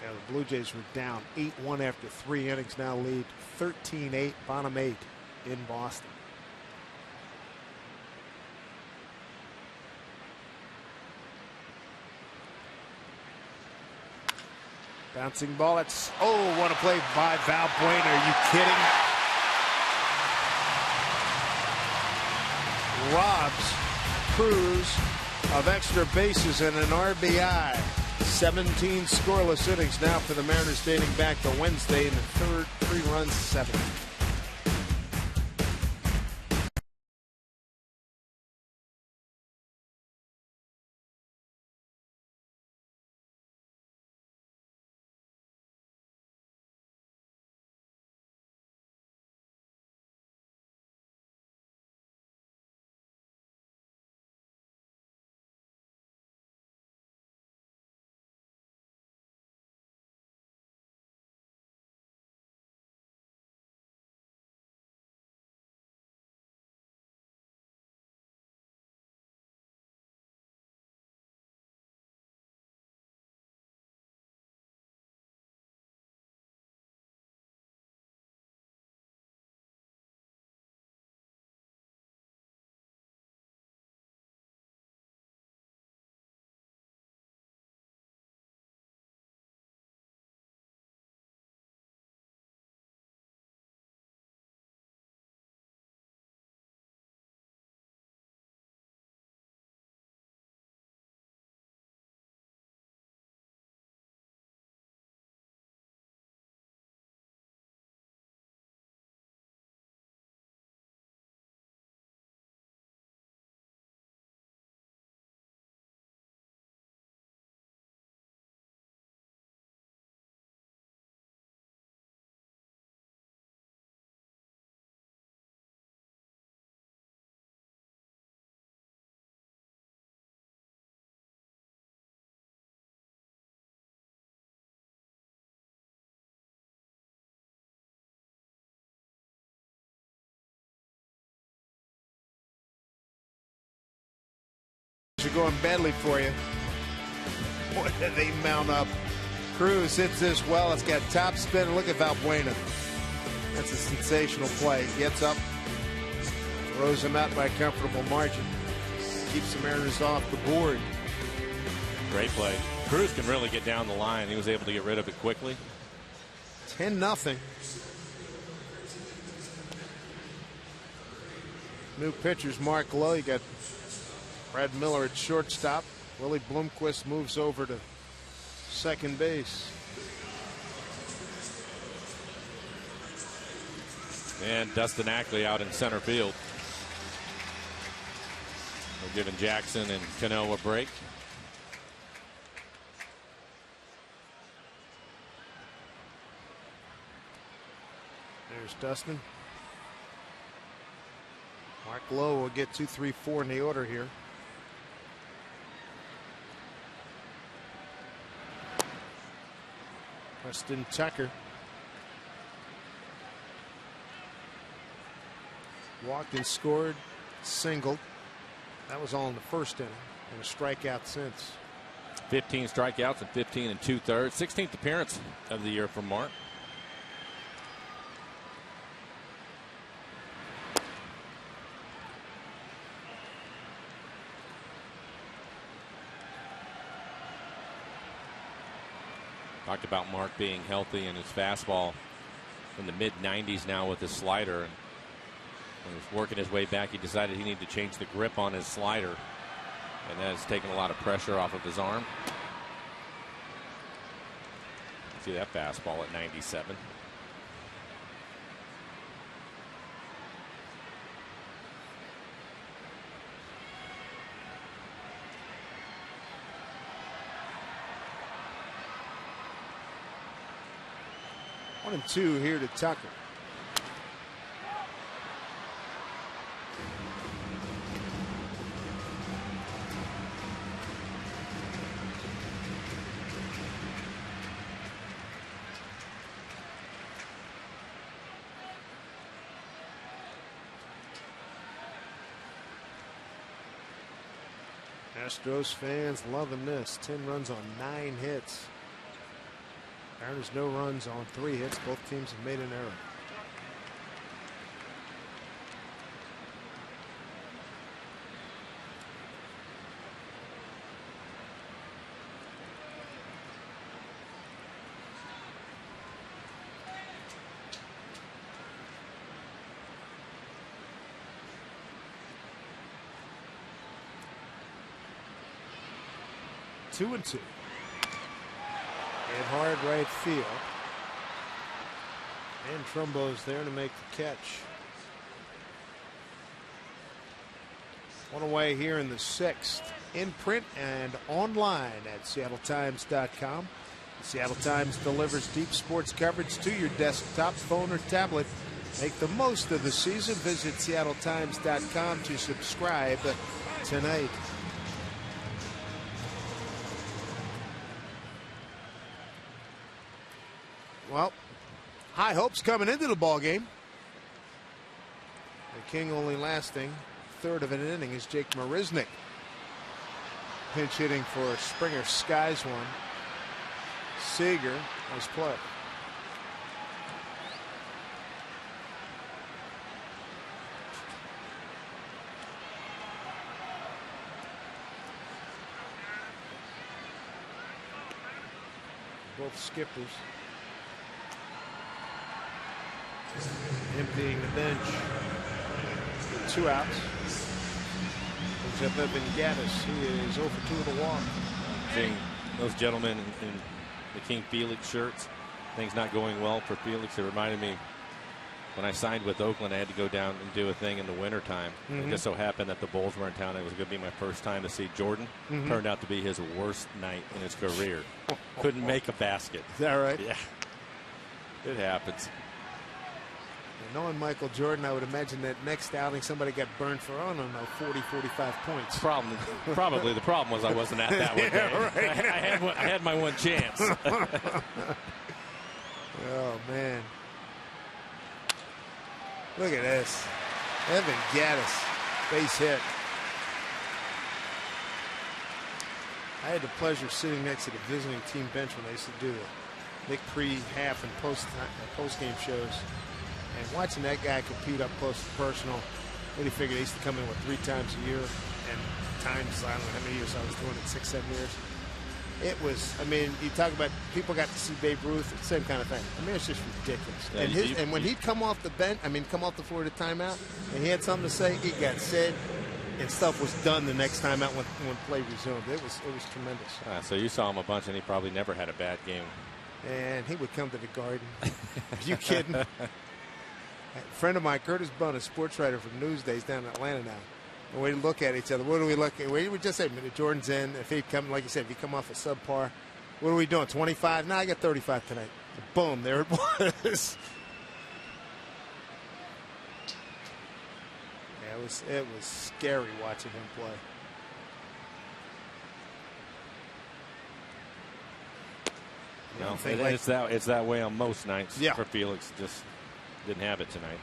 Yeah, the Blue Jays were down 8-1 after 3 innings. Now lead 13-8, bottom 8 in Boston. Bouncing ball. It's what a play by Valbuena. Are you kidding? Robs Cruz of extra bases and an RBI. 17 scoreless innings now for the Mariners dating back to Wednesday in the 3rd, 3 runs, 7. Are going badly for you. Boy, did they mount up. Cruz hits this well. It's got top spin. Look at Valbuena. That's a sensational play. Gets up, throws him out by a comfortable margin. Keeps the Mariners off the board. Great play. Cruz can really get down the line. He was able to get rid of it quickly. 10-0. New pitchers, Mark Lowe. You got Brad Miller at shortstop. Willie Bloomquist moves over to second base. And Dustin Ackley out in center field. We're giving Jackson and Cano a break. There's Dustin. Mark Lowe will get 2, 3, 4 in the order here. Preston Tucker. Walked and scored, singled. That was all in the first inning, and a strikeout since. 15 strikeouts and 15 2/3. 16th appearance of the year for Mark. Talked about Mark being healthy and his fastball in the mid-90s now with his slider. And when he was working his way back, he decided he needed to change the grip on his slider. And that has taken a lot of pressure off of his arm. See that fastball at 97. One and two here to Tucker. Astros fans loving this. 10 runs on 9 hits. There's no runs on 3 hits. Both teams have made an error. Two and two. And hard right field. And Trumbo's there to make the catch. One away here in the 6th. In print and online at SeattleTimes.com. The Seattle Times delivers deep sports coverage to your desktop, phone, or tablet. Make the most of the season. Visit SeattleTimes.com to subscribe tonight. Well, high hopes coming into the ball game. The King only lasting third of an inning is Jake Marisnick. Pinch hitting for Springer skies one. Seager was play. Both skippers. Emptying the bench with 2 outs. Brings up Evan Gattis. He is 0 for 2 with a walk. Seeing those gentlemen in the King Felix shirts, things not going well for Felix. It reminded me when I signed with Oakland, I had to go down and do a thing in the wintertime. It just so happened that the Bulls were in town. It was going to be my first time to see Jordan. Turned out to be his worst night in his career. Couldn't make a basket. Is that right? Yeah. It happens. Knowing Michael Jordan, I would imagine that next outing somebody got burned for, I don't know, 40, 45 points. Probably the problem was I wasn't at that one. Yeah, right. I had my one chance. Oh, man. Look at this. Evan Gattis, base hit. I had the pleasure of sitting next to the visiting team bench when they used to do the Nick pre-half and post-game shows. And watching that guy compete up close and personal, really figured he used to come in 3 times a year, and times, I don't know how many years I was doing it, 6, 7 years. It was, I mean, you talk about people got to see Babe Ruth, same kind of thing. I mean, it's just ridiculous. Yeah, and when he'd come off the bench, come off the floor at a timeout, and he had something to say, he got said, and stuff was done the next time out when play resumed. It was tremendous. So you saw him a bunch, and he probably never had a bad game. And he would come to the Garden. Are you kidding? A friend of mine, Curtis Bunn, a sports writer from Newsdays down in Atlanta now. And we look at each other. What do we look at? We would just say, Jordan's in. If he come, like you said, if he come off a subpar, what are we doing? 25? No, I got 35 tonight. Boom, there it was. it was scary watching him play. No, it's that way on most nights for Felix. Just didn't have it tonight.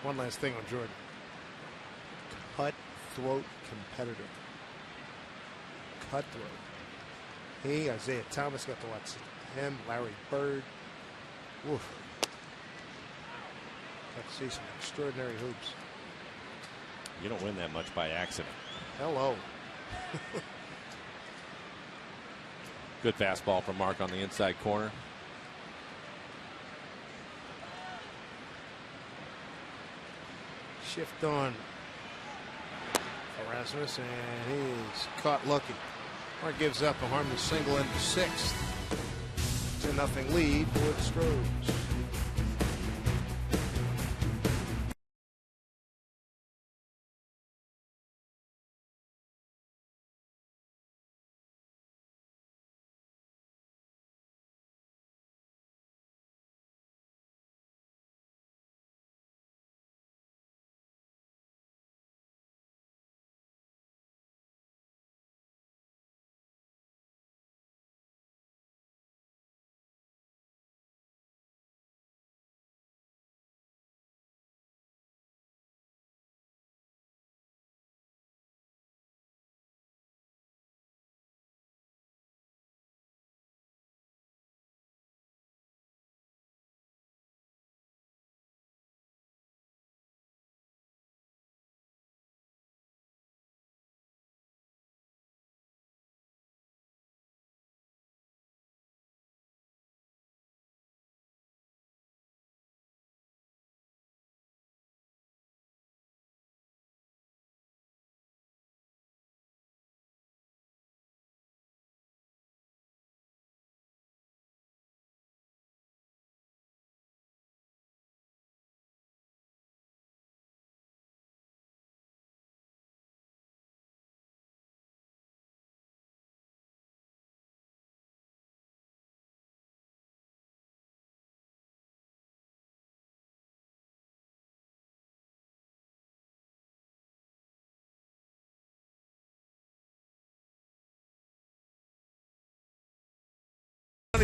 One last thing on Jordan. Cutthroat competitor. Cutthroat. He, Isaiah Thomas, got to watch him. Larry Bird. Oof. Got to see some extraordinary hoops. You don't win that much by accident. Hello. Good fastball from Mark on the inside corner. Shift on Erasmus, and he's caught looking. Mark gives up a harmless single in the sixth. 2-0 lead for the Astros.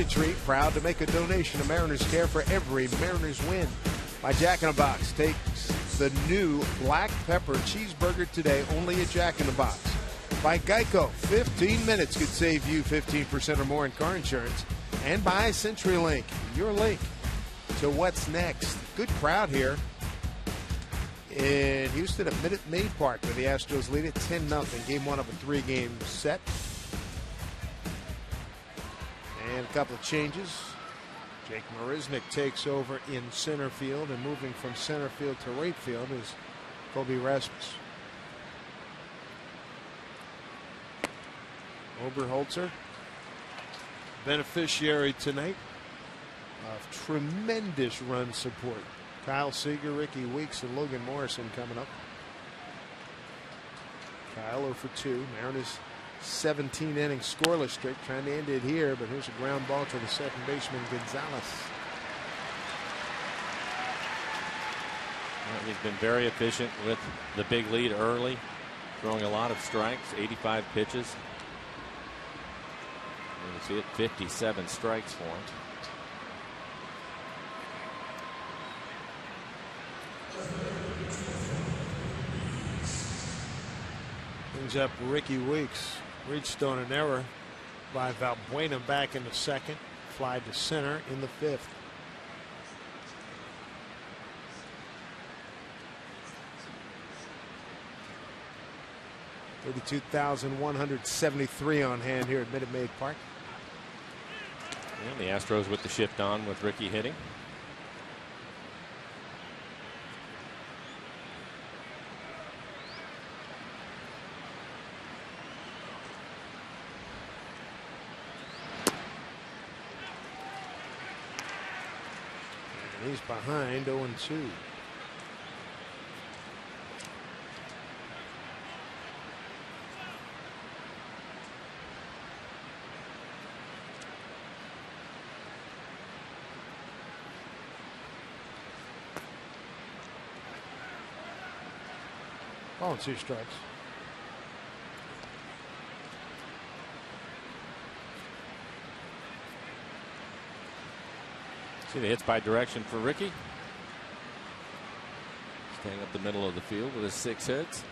Treat, proud to make a donation to Mariners Care for every Mariners win. By Jack in the Box takes the new black pepper cheeseburger today, only at Jack in the Box. By Geico, 15 minutes could save you 15% or more in car insurance. And by CenturyLink, your link to what's next. Good crowd here in Houston at Minute Maid Park, where the Astros lead it 10-0. Game one of a 3-game set. And a couple of changes. Jake Marisnick takes over in center field, and moving from center field to right field is Kobe Rasmus. Oberholzer, beneficiary tonight of tremendous run support. Kyle Seager, Ricky Weeks, and Logan Morrison coming up. Kyle 0 for 2. Mariners 17-inning scoreless streak, trying to end it here, but here's a ground ball to the second baseman, Gonzalez. Well, he's been very efficient with the big lead early, throwing a lot of strikes, 85 pitches. You can see it, 57 strikes for him. Brings up Ricky Weeks. Reached on an error by Valbuena back in the second. Fly to center in the fifth. $32,173 on hand here at Minute Maid Park. And the Astros with the shift on with Ricky hitting. He's behind 0-2. Ball and 2 strikes. See the hits by direction for Ricky. Staying up the middle of the field with his 6 hits.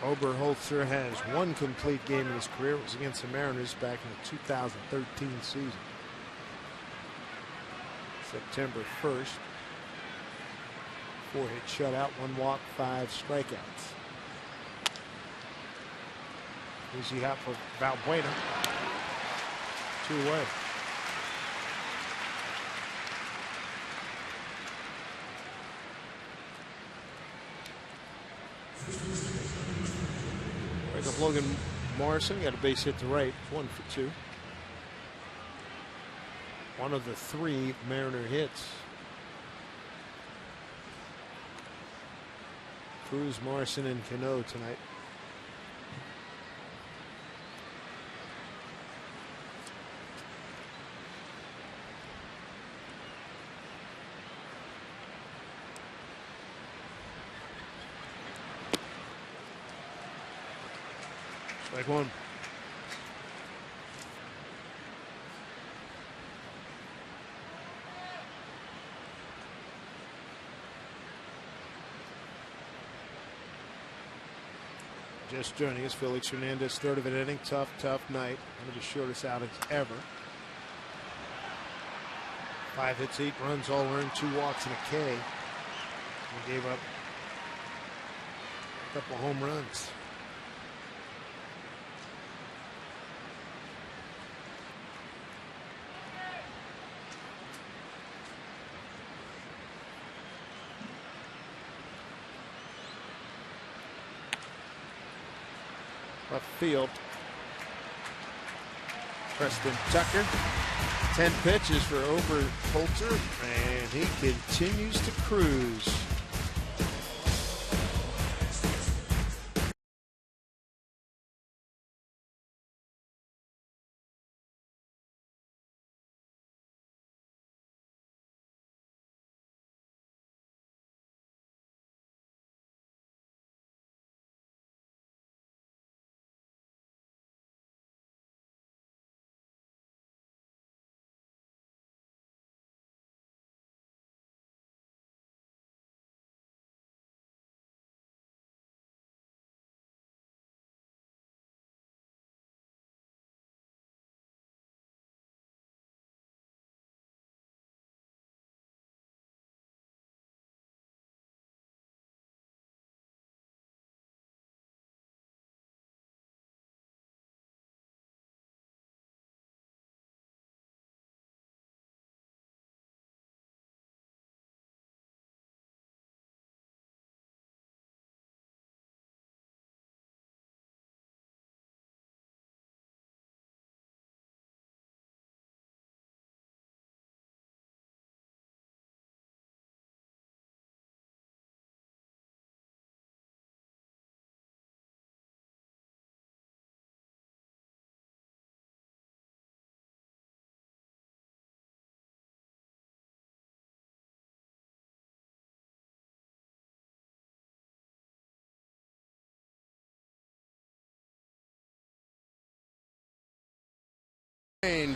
Oberholzer has 1 complete game in his career. It was against the Mariners back in the 2013 season. September 1st. 4-hit shutout, 1 walk, 5 strikeouts. Easy hop for Valbuena. 2 away. Break up Logan Morrison. Got a base hit to right. 1 for 2. One of the 3 Mariner hits. Cruz, Morrison, and Cano tonight. Strike 1. Just joining us, Felix Hernandez, 3rd of an inning. Tough night. One of the shortest outings ever. 5 hits, 8 runs, all earned, 2 walks, and a K. He gave up a couple home runs. Left field. Preston Tucker. 10 pitches for Oberholzer, and he continues to cruise.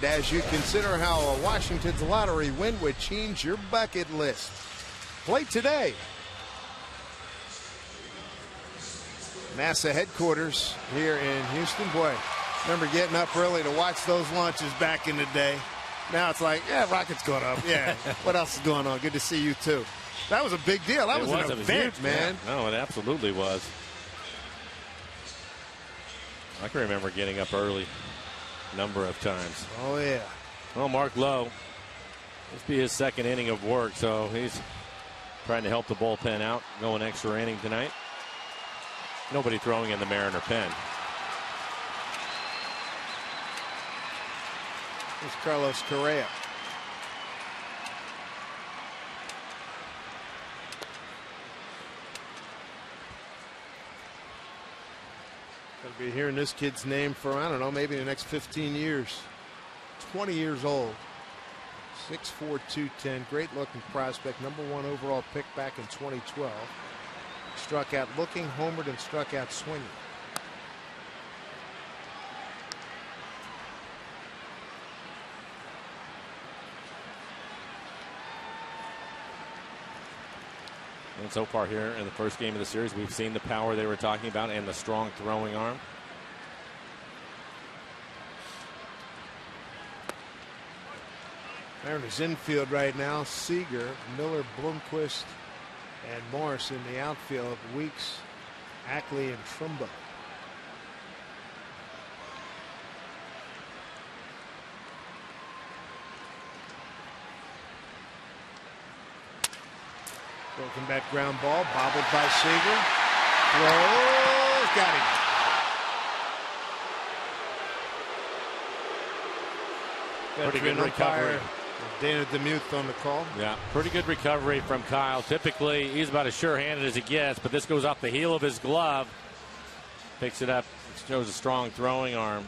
As you consider how Washington's lottery win would change your bucket list. Play today. NASA headquarters here in Houston. Boy, remember getting up early to watch those launches back in the day. Now it's like, yeah, rocket's going up. Yeah, what else is going on? Good to see you, too. That was a big deal. That was an event, huge, man. No, it absolutely was. I can remember getting up early a number of times. Oh, yeah. Well, Mark Lowe, this will be his 2nd inning of work, so he's trying to help the bullpen out, going extra inning tonight. Nobody throwing in the Mariner pen. Here's Carlos Correa. Gonna be hearing this kid's name for, I don't know, maybe the next 15 years. 20 years old. 6'4", 210. Great looking prospect. #1 overall pick back in 2012. Struck out looking, homered, and struck out swinging. And so far here in the first game of the series, we've seen the power they were talking about and the strong throwing arm. Mariners infield right now. Seager, Miller, Bloomquist, and Morris in the outfield. Weeks, Ackley, and Trumbo. Broken back ground ball, bobbled by Seager. Throws, got him. Pretty good recovery. Dana DeMuth on the call. Yeah, pretty good recovery from Kyle. Typically, he's about as sure-handed as he gets, but this goes off the heel of his glove. Picks it up, shows a strong throwing arm.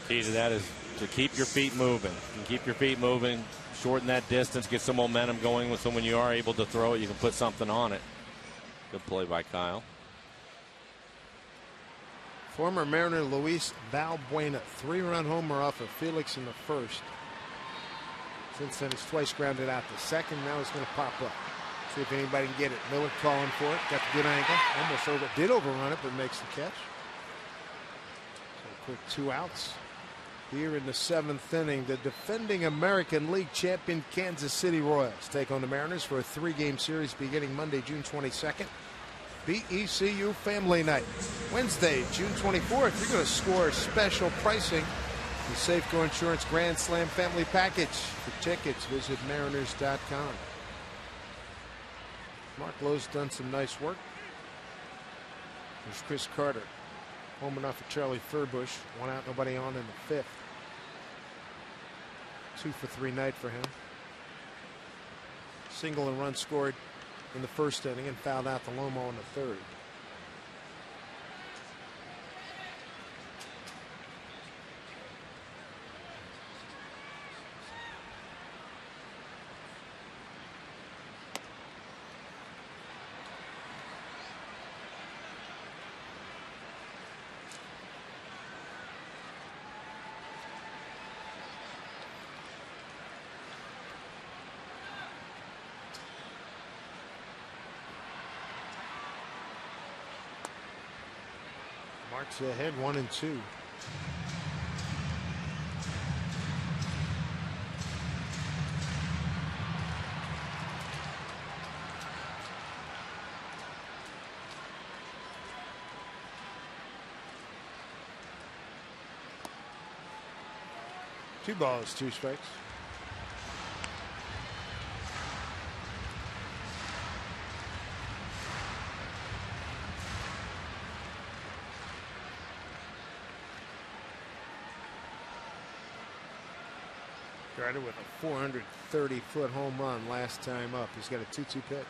Key to that is to keep your feet moving. You can keep your feet moving, shorten that distance, get some momentum going with, so when you are able to throw it, you can put something on it. Good play by Kyle. Former Mariner Luis Valbuena, 3-run homer off of Felix in the first. Since then, he's twice grounded out the second. Now he's going to pop up. See if anybody can get it. Miller calling for it. Got the good angle. Almost did overrun it, but makes the catch. So a quick 2 outs. Here in the 7th inning, the defending American League champion Kansas City Royals take on the Mariners for a 3-game series beginning Monday, June 22nd. BECU Family Night. Wednesday, June 24th, you're going to score special pricing. The Safeco Insurance Grand Slam Family Package. For tickets, visit mariners.com. Mark Lowe's done some nice work. There's Chris Carter. Home enough for Charlie Furbush. 1 out, nobody on in the 5th. 2 for 3 night for him. Single and run scored in the first inning and fouled out the Lomo in the 3rd. Marks ahead 1-2. Two balls, 2 strikes. Started with a 430-foot home run last time up. He's got a 2-2 pitch.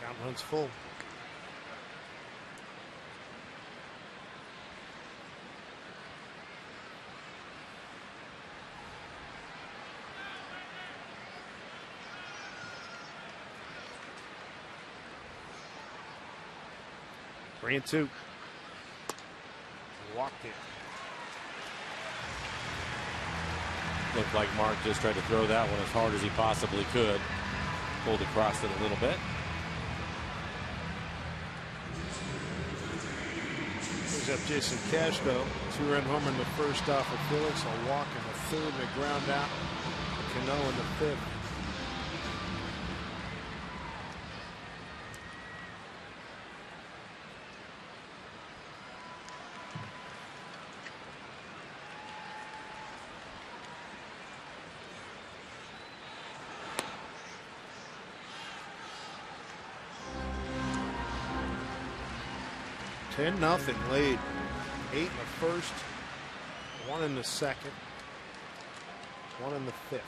Count runs full. Three and 2. Walked it. Looked like Mark just tried to throw that one as hard as he possibly could. Pulled across it a little bit. Brings up Jason Cashville. 2-run homer in the first off of Felix. A walk in the 3rd and a ground out. Cano in the 5th. Nothing lead. 8 in the first, 1 in the second, 1 in the 5th.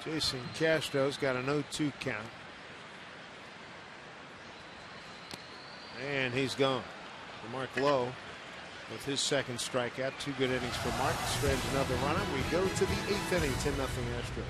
Jason Castro's got an 0-2 count. And he's gone. Mark Lowe with his second strikeout. 2 good innings for Mark. Strands another runner. We go to the 8th inning. 10-0 Astros.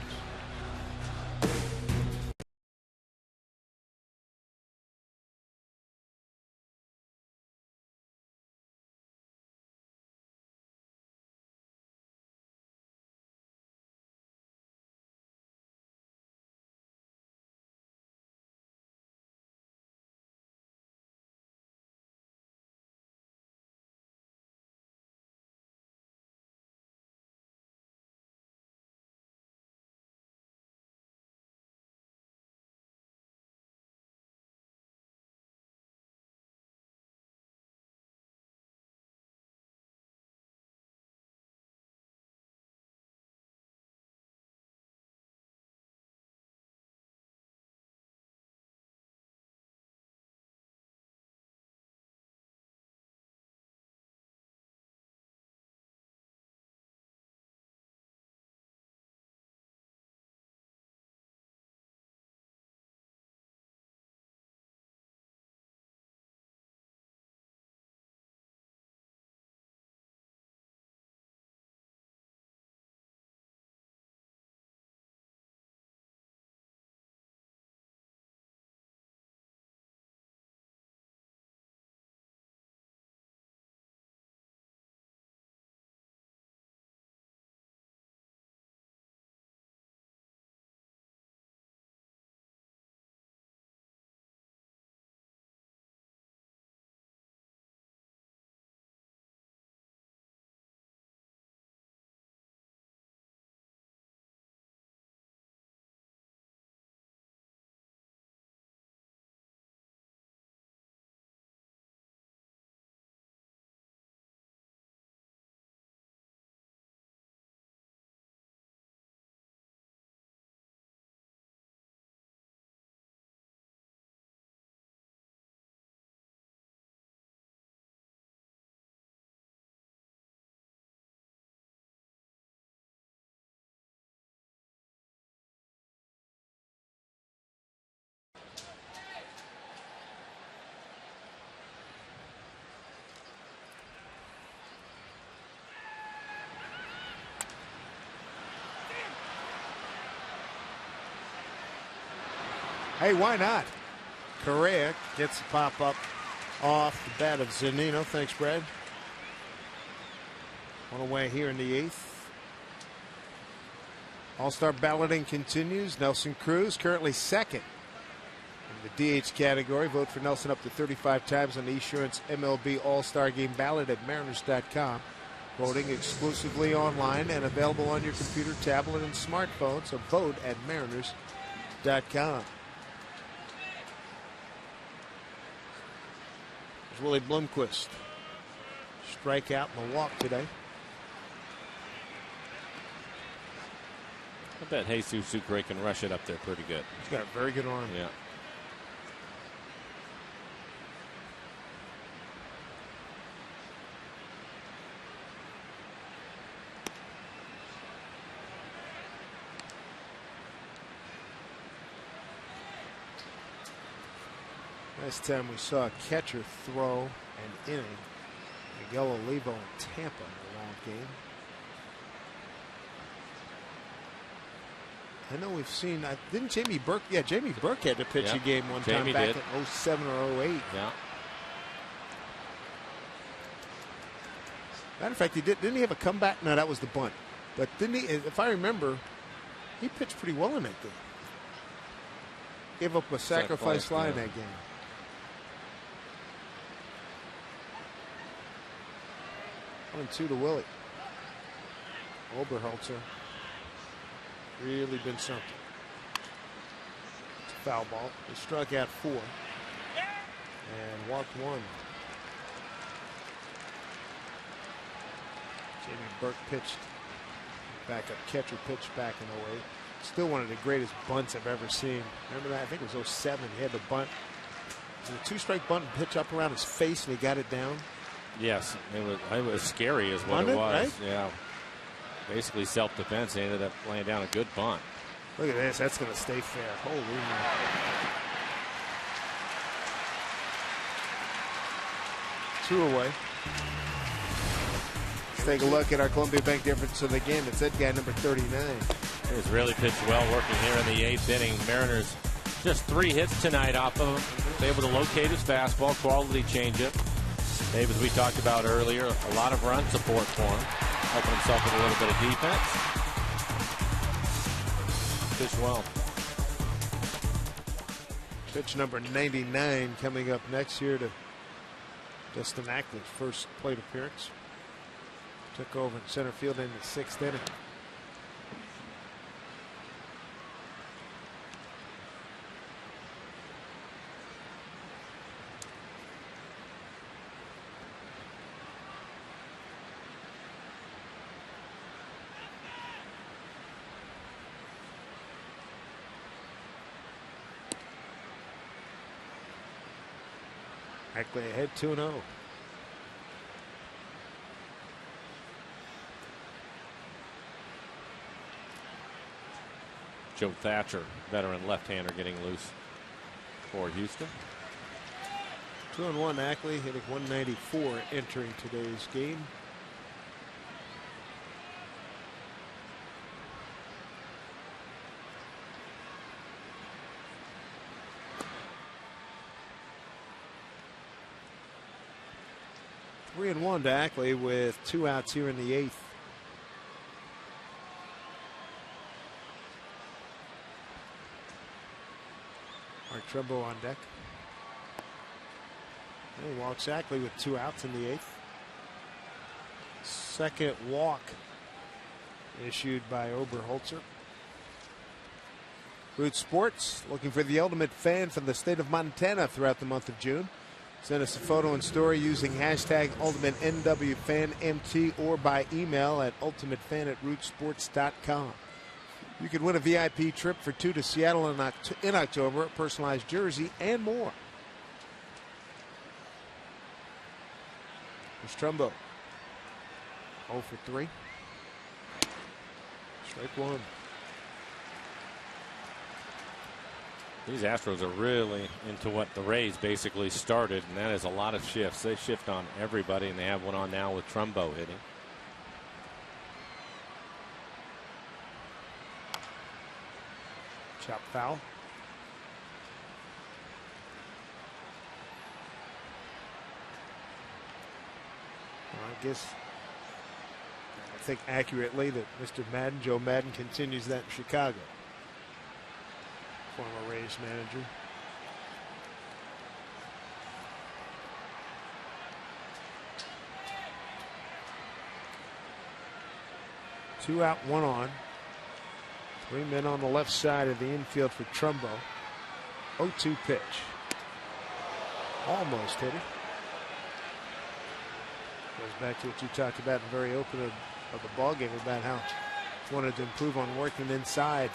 Hey, why not? Correa gets a pop-up off the bat of Zunino. Thanks, Brad. One away here in the 8th. All-star balloting continues. Nelson Cruz currently second in the DH category. Vote for Nelson up to 35 times on the Esurance MLB All-Star Game ballot at Mariners.com. Voting exclusively online and available on your computer, tablet, and smartphone. So vote at Mariners.com. There's Willie Blomquist. Strikeout in the walk today. I bet Jesus Sucre can rush it up there pretty good. He's got a very good arm. Yeah. Last time we saw a catcher throw an inning, Miguel Olivo in Tampa in a long game. I know we've seen, didn't Jamie Burke? Yeah, Jamie Burke had to pitch a game one time back in 07 or 08. Yeah. Matter of fact, didn't he have a comeback? No, that was the bunt. But didn't he, if I remember, he pitched pretty well in that game. Gave up a sacrifice fly in that game. One and 2 to Willie. Oberholzer really been something. It's a foul ball. He struck out 4 and walked 1. Jamie Burke pitched. Backup catcher pitched back in 08. Still one of the greatest bunts I've ever seen. Remember that? I think it was 07. He had the bunt. It was a 2-strike bunt and pitch up around his face, and he got it down. Yes, it was scary is what it was. Right? Yeah. Basically self-defense. He ended up laying down a good bunt. Look at this. That's going to stay fair. Holy moly. Two away. Let's take a look at our Columbia Bank difference of the game. It's that guy, number 39. He's really pitched well working here in the 8th inning. Mariners just 3 hits tonight off of him. Was able to locate his fastball, quality changeup. Dave, as we talked about earlier, a lot of run support for him. Helping himself with a little bit of defense. Pitched well. Pitch number 99 coming up next year to Dustin Ackley's first plate appearance. Took over in center field in the 6th inning. Ackley ahead 2-0. Joe Thatcher, veteran left-hander, getting loose for Houston. 2-1. Ackley hitting 194 entering today's game. Three and 1 to Ackley with 2 outs here in the 8th. Mark Trumbo on deck. And he walks Ackley with 2 outs in the 8th. Second walk issued by Oberholzer. Root Sports looking for the ultimate fan from the state of Montana throughout the month of June. Send us a photo and story using hashtag UltimateNWFanMT or by email at ultimatefan@rootsports.com. You could win a VIP trip for 2 to Seattle in October, a personalized jersey, and more. There's Trumbo. 0 for 3. Strike 1. These Astros are really into what the Rays basically started, and that is a lot of shifts. They shift on everybody, and they have one on now with Trumbo hitting. Chop foul. Well, I think accurately that Mr. Madden, Joe Madden, continues that in Chicago. Former Rays manager. Two out, 1 on. 3 men on the left side of the infield for Trumbo. 0-2 pitch. Almost hit it. Goes back to what you talked about in the very opening of the ball game about how he wanted to improve on working inside.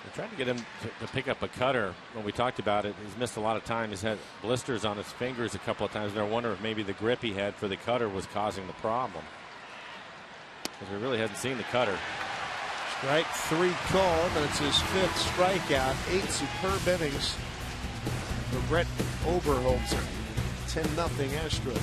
They tried to get him to pick up a cutter when we talked about it. He's missed a lot of time. He's had blisters on his fingers a couple of times. And I wonder if maybe the grip he had for the cutter was causing the problem. Because we really hadn't seen the cutter. Strike 3 called. That's his 5th strikeout. 8 superb innings for Brett Oberholzer. 10-0 Astros.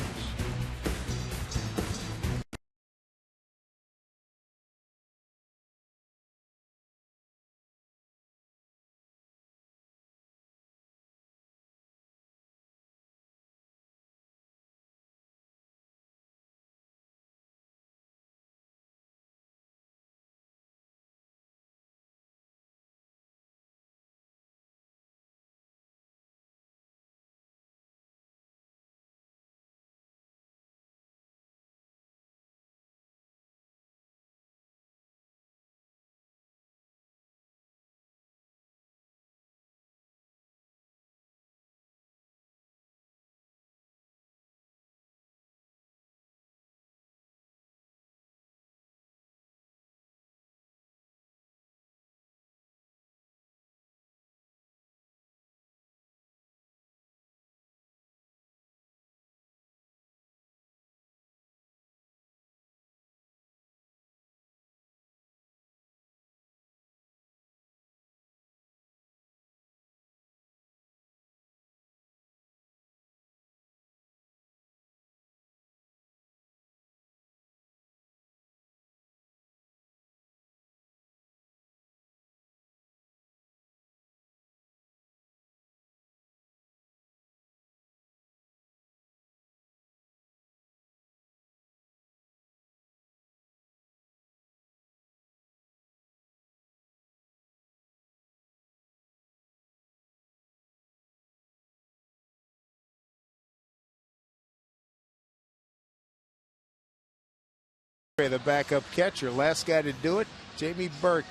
The backup catcher, last guy to do it, Jamie Burke.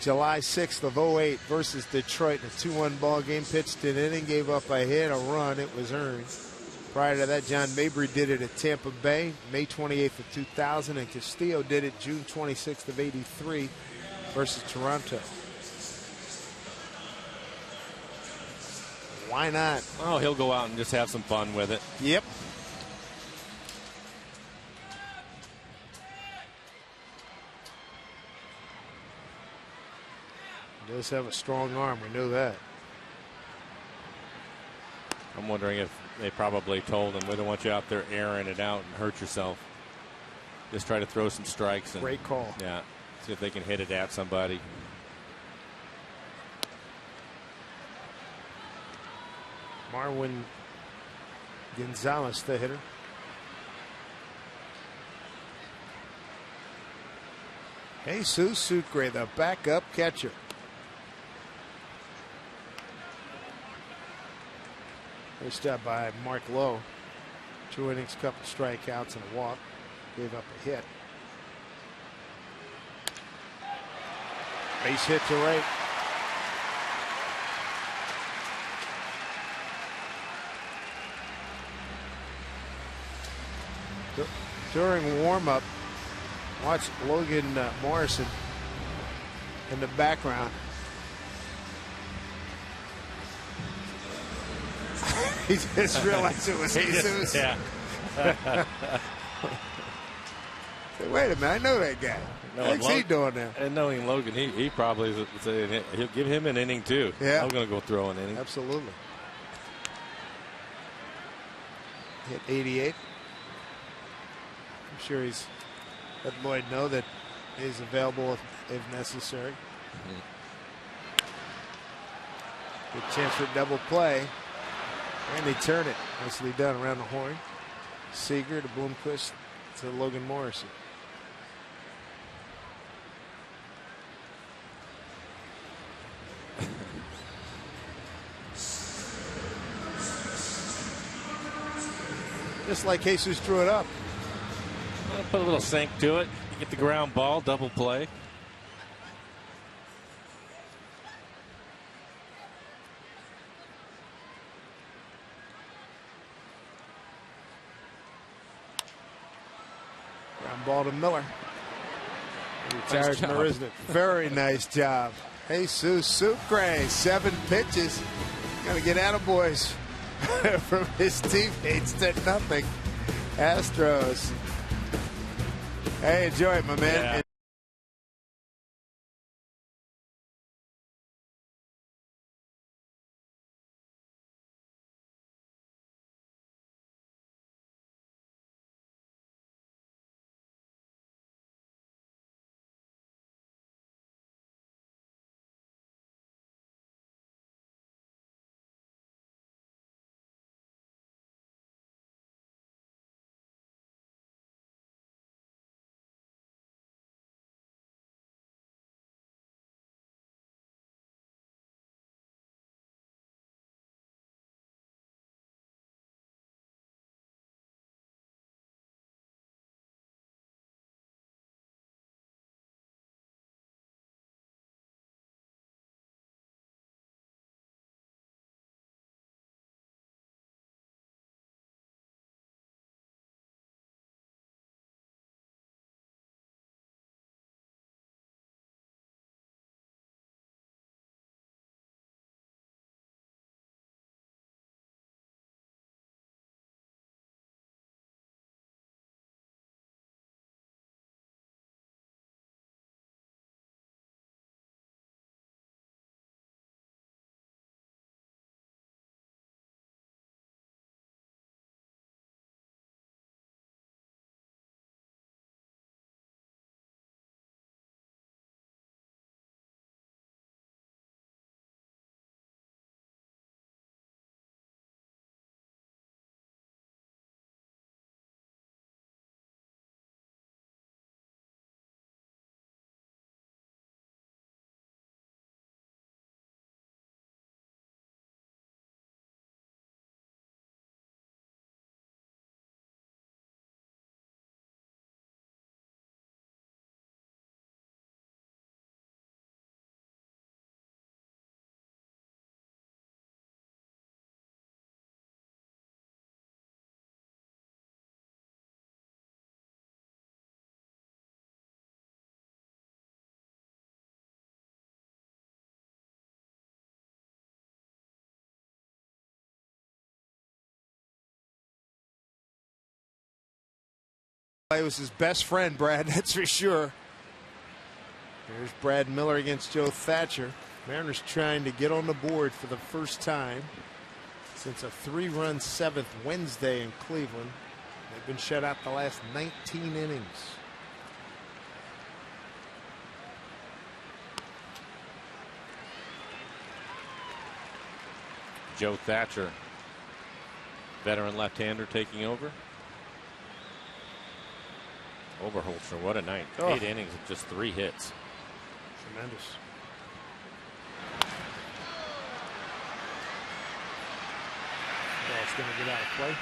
July 6th of 08 versus Detroit in a 2-1 ball game. Pitched an inning, gave up a hit, a run. It was earned. Prior to that, John Mabry did it at Tampa Bay, May 28th of 2000, and Castillo did it June 26th of 83 versus Toronto. Why not? Oh, he'll go out and just have some fun with it. Yep. He does have a strong arm. We know that. I'm wondering if they probably told him, we don't want you out there airing it out and hurt yourself. Just try to throw some strikes. And, great call. Yeah. See if they can hit it at somebody. Marwin Gonzalez, the hitter. Jesus Sucre, the backup catcher. Nice job by Mark Lowe. 2 innings, couple strikeouts and a walk. Gave up a hit. Base hit to right. During warm-up, watch Logan Morrison in the background. He just realized it was Jesus. Yeah. Wait a minute, I know that guy. What's he doing now? And knowing Logan, he probably he'll give him an inning too. Yeah. I'm going to go throw an inning. Absolutely. Hit 88. I'm sure he's let Lloyd know that he's available if necessary. Good chance for a double play. And they turn it. Nicely done around the horn. Seager to Bloomquist to Logan Morrison. Just like Jesus drew it up. I'll put a little sink to it. Get the ground ball, double play. Ground ball to Miller. Retires Marisnik. Very nice job. Jesus Sucre, 7 pitches. Gonna get attaboys from his teammates to nothing. Astros. Hey, enjoy it, my man. Yeah. It was his best friend, Brad, that's for sure. Here's Brad Miller against Joe Thatcher. Mariners trying to get on the board for the first time since a 3-run 7th Wednesday in Cleveland. They've been shut out the last 19 innings. Joe Thatcher, veteran left-hander, taking over. Overholzer, what a night. 8 innings with just 3 hits. Tremendous. Ball's going to get out of play.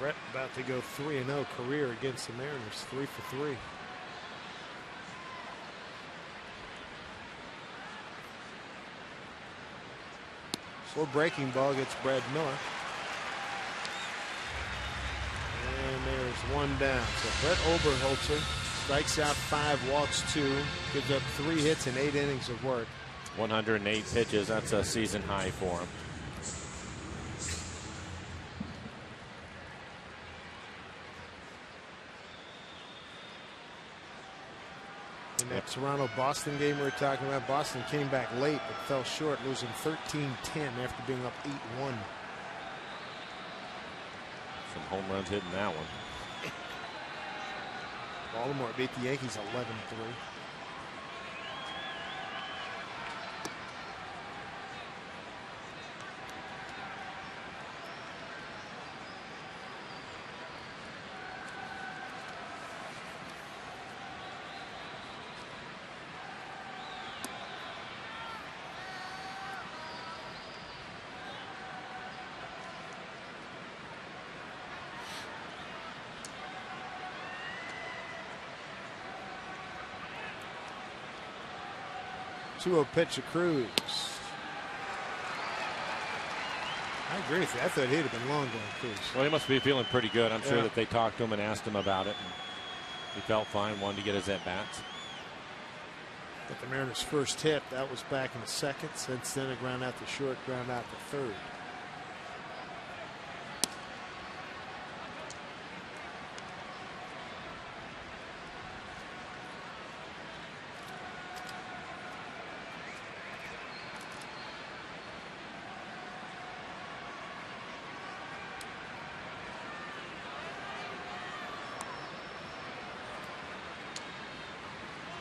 Brett about to go 3-0 career against the Mariners, 3 for 3. Slow breaking ball gets Brad Miller. And there's 1 down. So Brett Oberholzer strikes out 5, walks 2, gives up 3 hits in 8 innings of work. 108 pitches. That's a season high for him. In that Toronto-Boston game we were talking about, Boston came back late but fell short, losing 13-10 after being up 8-1. Some home runs hitting that one. Baltimore beat the Yankees 11-3. Two-0 pitch to Cruz. I agree with you. I thought he'd have been long going Cruz. Well, he must be feeling pretty good. I'm sure that they talked to him and asked him about it. And he felt fine, wanted to get his at-bats. But the Mariners' first hit, that was back in the 2nd. Since then, a ground out to short, ground out to 3rd.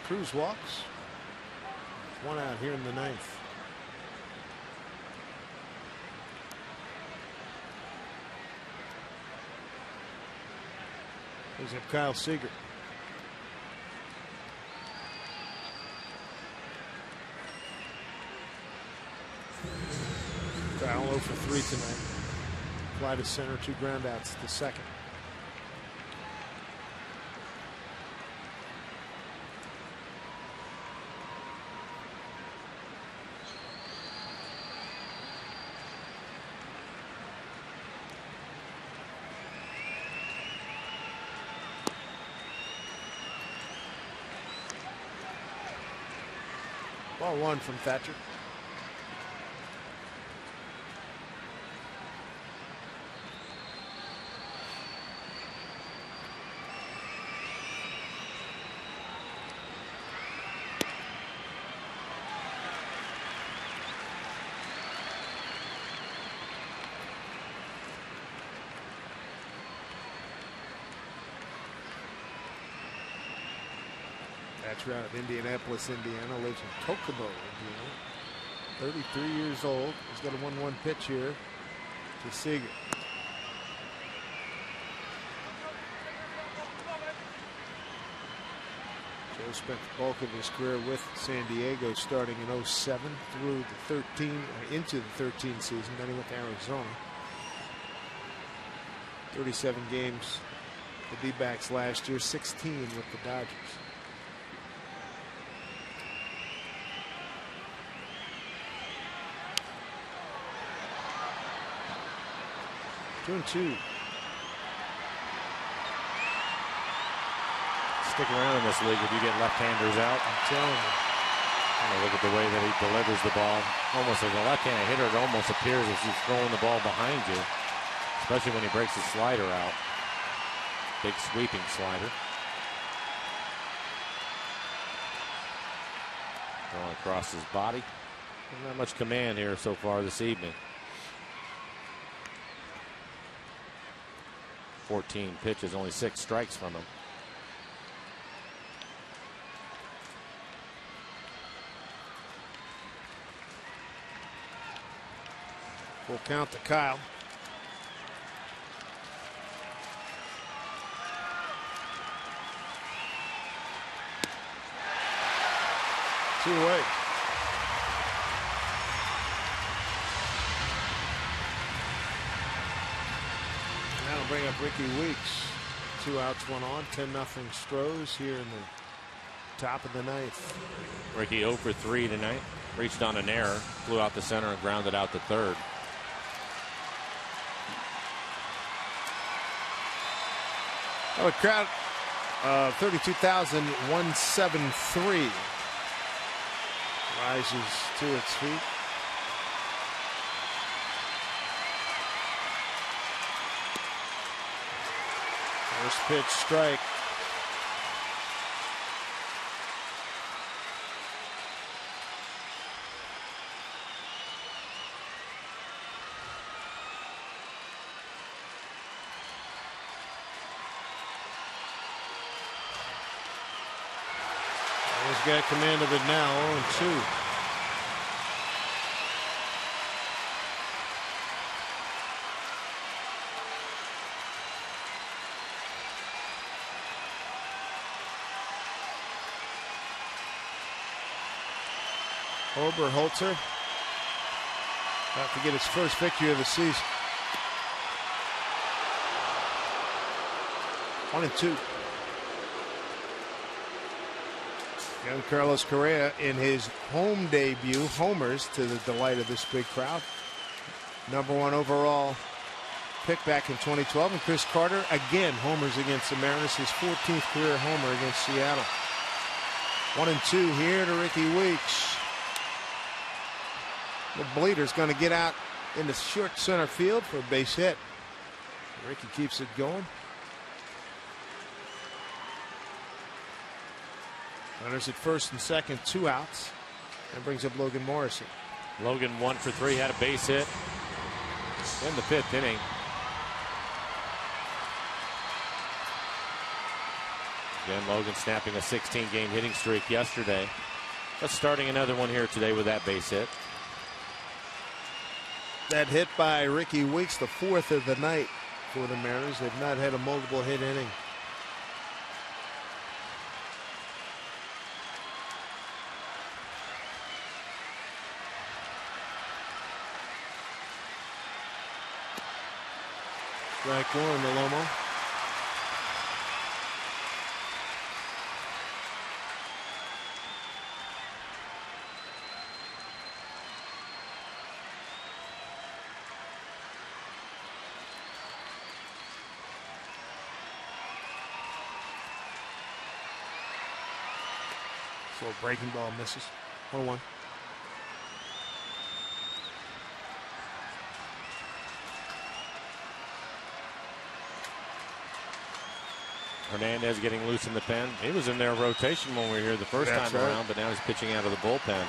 Cruz walks. 1 out here in the 9th. Brings up Kyle Seager. Kyle 0 for 3 tonight. Fly to center, 2 ground outs the 2nd. Ball 1 from Thatcher. Thatcher out of Indianapolis, Indiana, lives in Kokomo, Indiana. 33 years old. He's got a 1-1 pitch here to Seager. Joe spent the bulk of his career with San Diego, starting in 07 through the 13, into the 13 season. Then he went to Arizona. 37 games the D-backs last year, 16 with the Dodgers. 2-2. stick around in this league if you get left-handers out. I'm telling you. Look at the way that he delivers the ball. Almost as a left-handed hitter, it almost appears as he's throwing the ball behind you, especially when he breaks his slider out. Big sweeping slider. Going across his body. Not much command here so far this evening. 14 pitches, only 6 strikes from him. Full count to Kyle. Two away. That'll bring up Ricky Weeks. 2 outs, 1 on. 10-0 Astros here in the top of the 9th. Ricky 0 for 3 tonight. Reached on an error, flew out the center and grounded out the third. Oh, a crowd of 32,173 rises to its feet. First pitch strike. He's got command of it now, 0-2. Oberholzer about to get his first victory of the season. 1-2. Young Carlos Correa in his home debut homers to the delight of this big crowd. #1 overall pick back in 2012. And Chris Carter again homers against the Mariners, his 14th career homer against Seattle. 1-2 here to Ricky Weeks. The bleeder's going to get out into short center field for a base hit. Ricky keeps it going. Runners at first and second, 2 outs, and brings up Logan Morrison. Logan 1 for 3, had a base hit in the 5th inning. Again, Logan snapping a 16-game hitting streak yesterday. But starting another one here today with that base hit. That hit by Ricky Weeks, the 4th of the night for the Mariners. They've not had a multiple hit inning. Strike 1 to Lomo. So a breaking ball misses. 1-1. Hernandez getting loose in the pen. He was in their rotation when we were here the first time around, but now he's pitching out of the bullpen.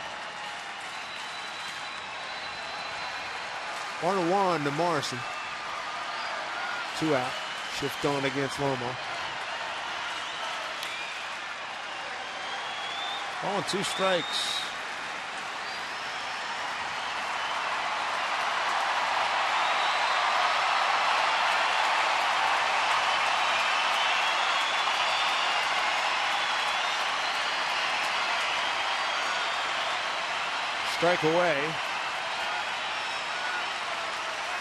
1-1 to Morrison. 2 out. Shift on against Lomo. 2 strikes. Strike away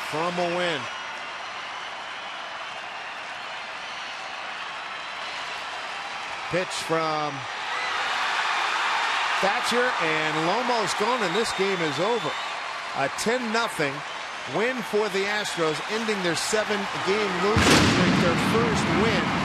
from a win. Pitch from Thatcher, and Lomo's gone, and this game is over. A 10-0 win for the Astros, ending their 7-game losing streak, their first win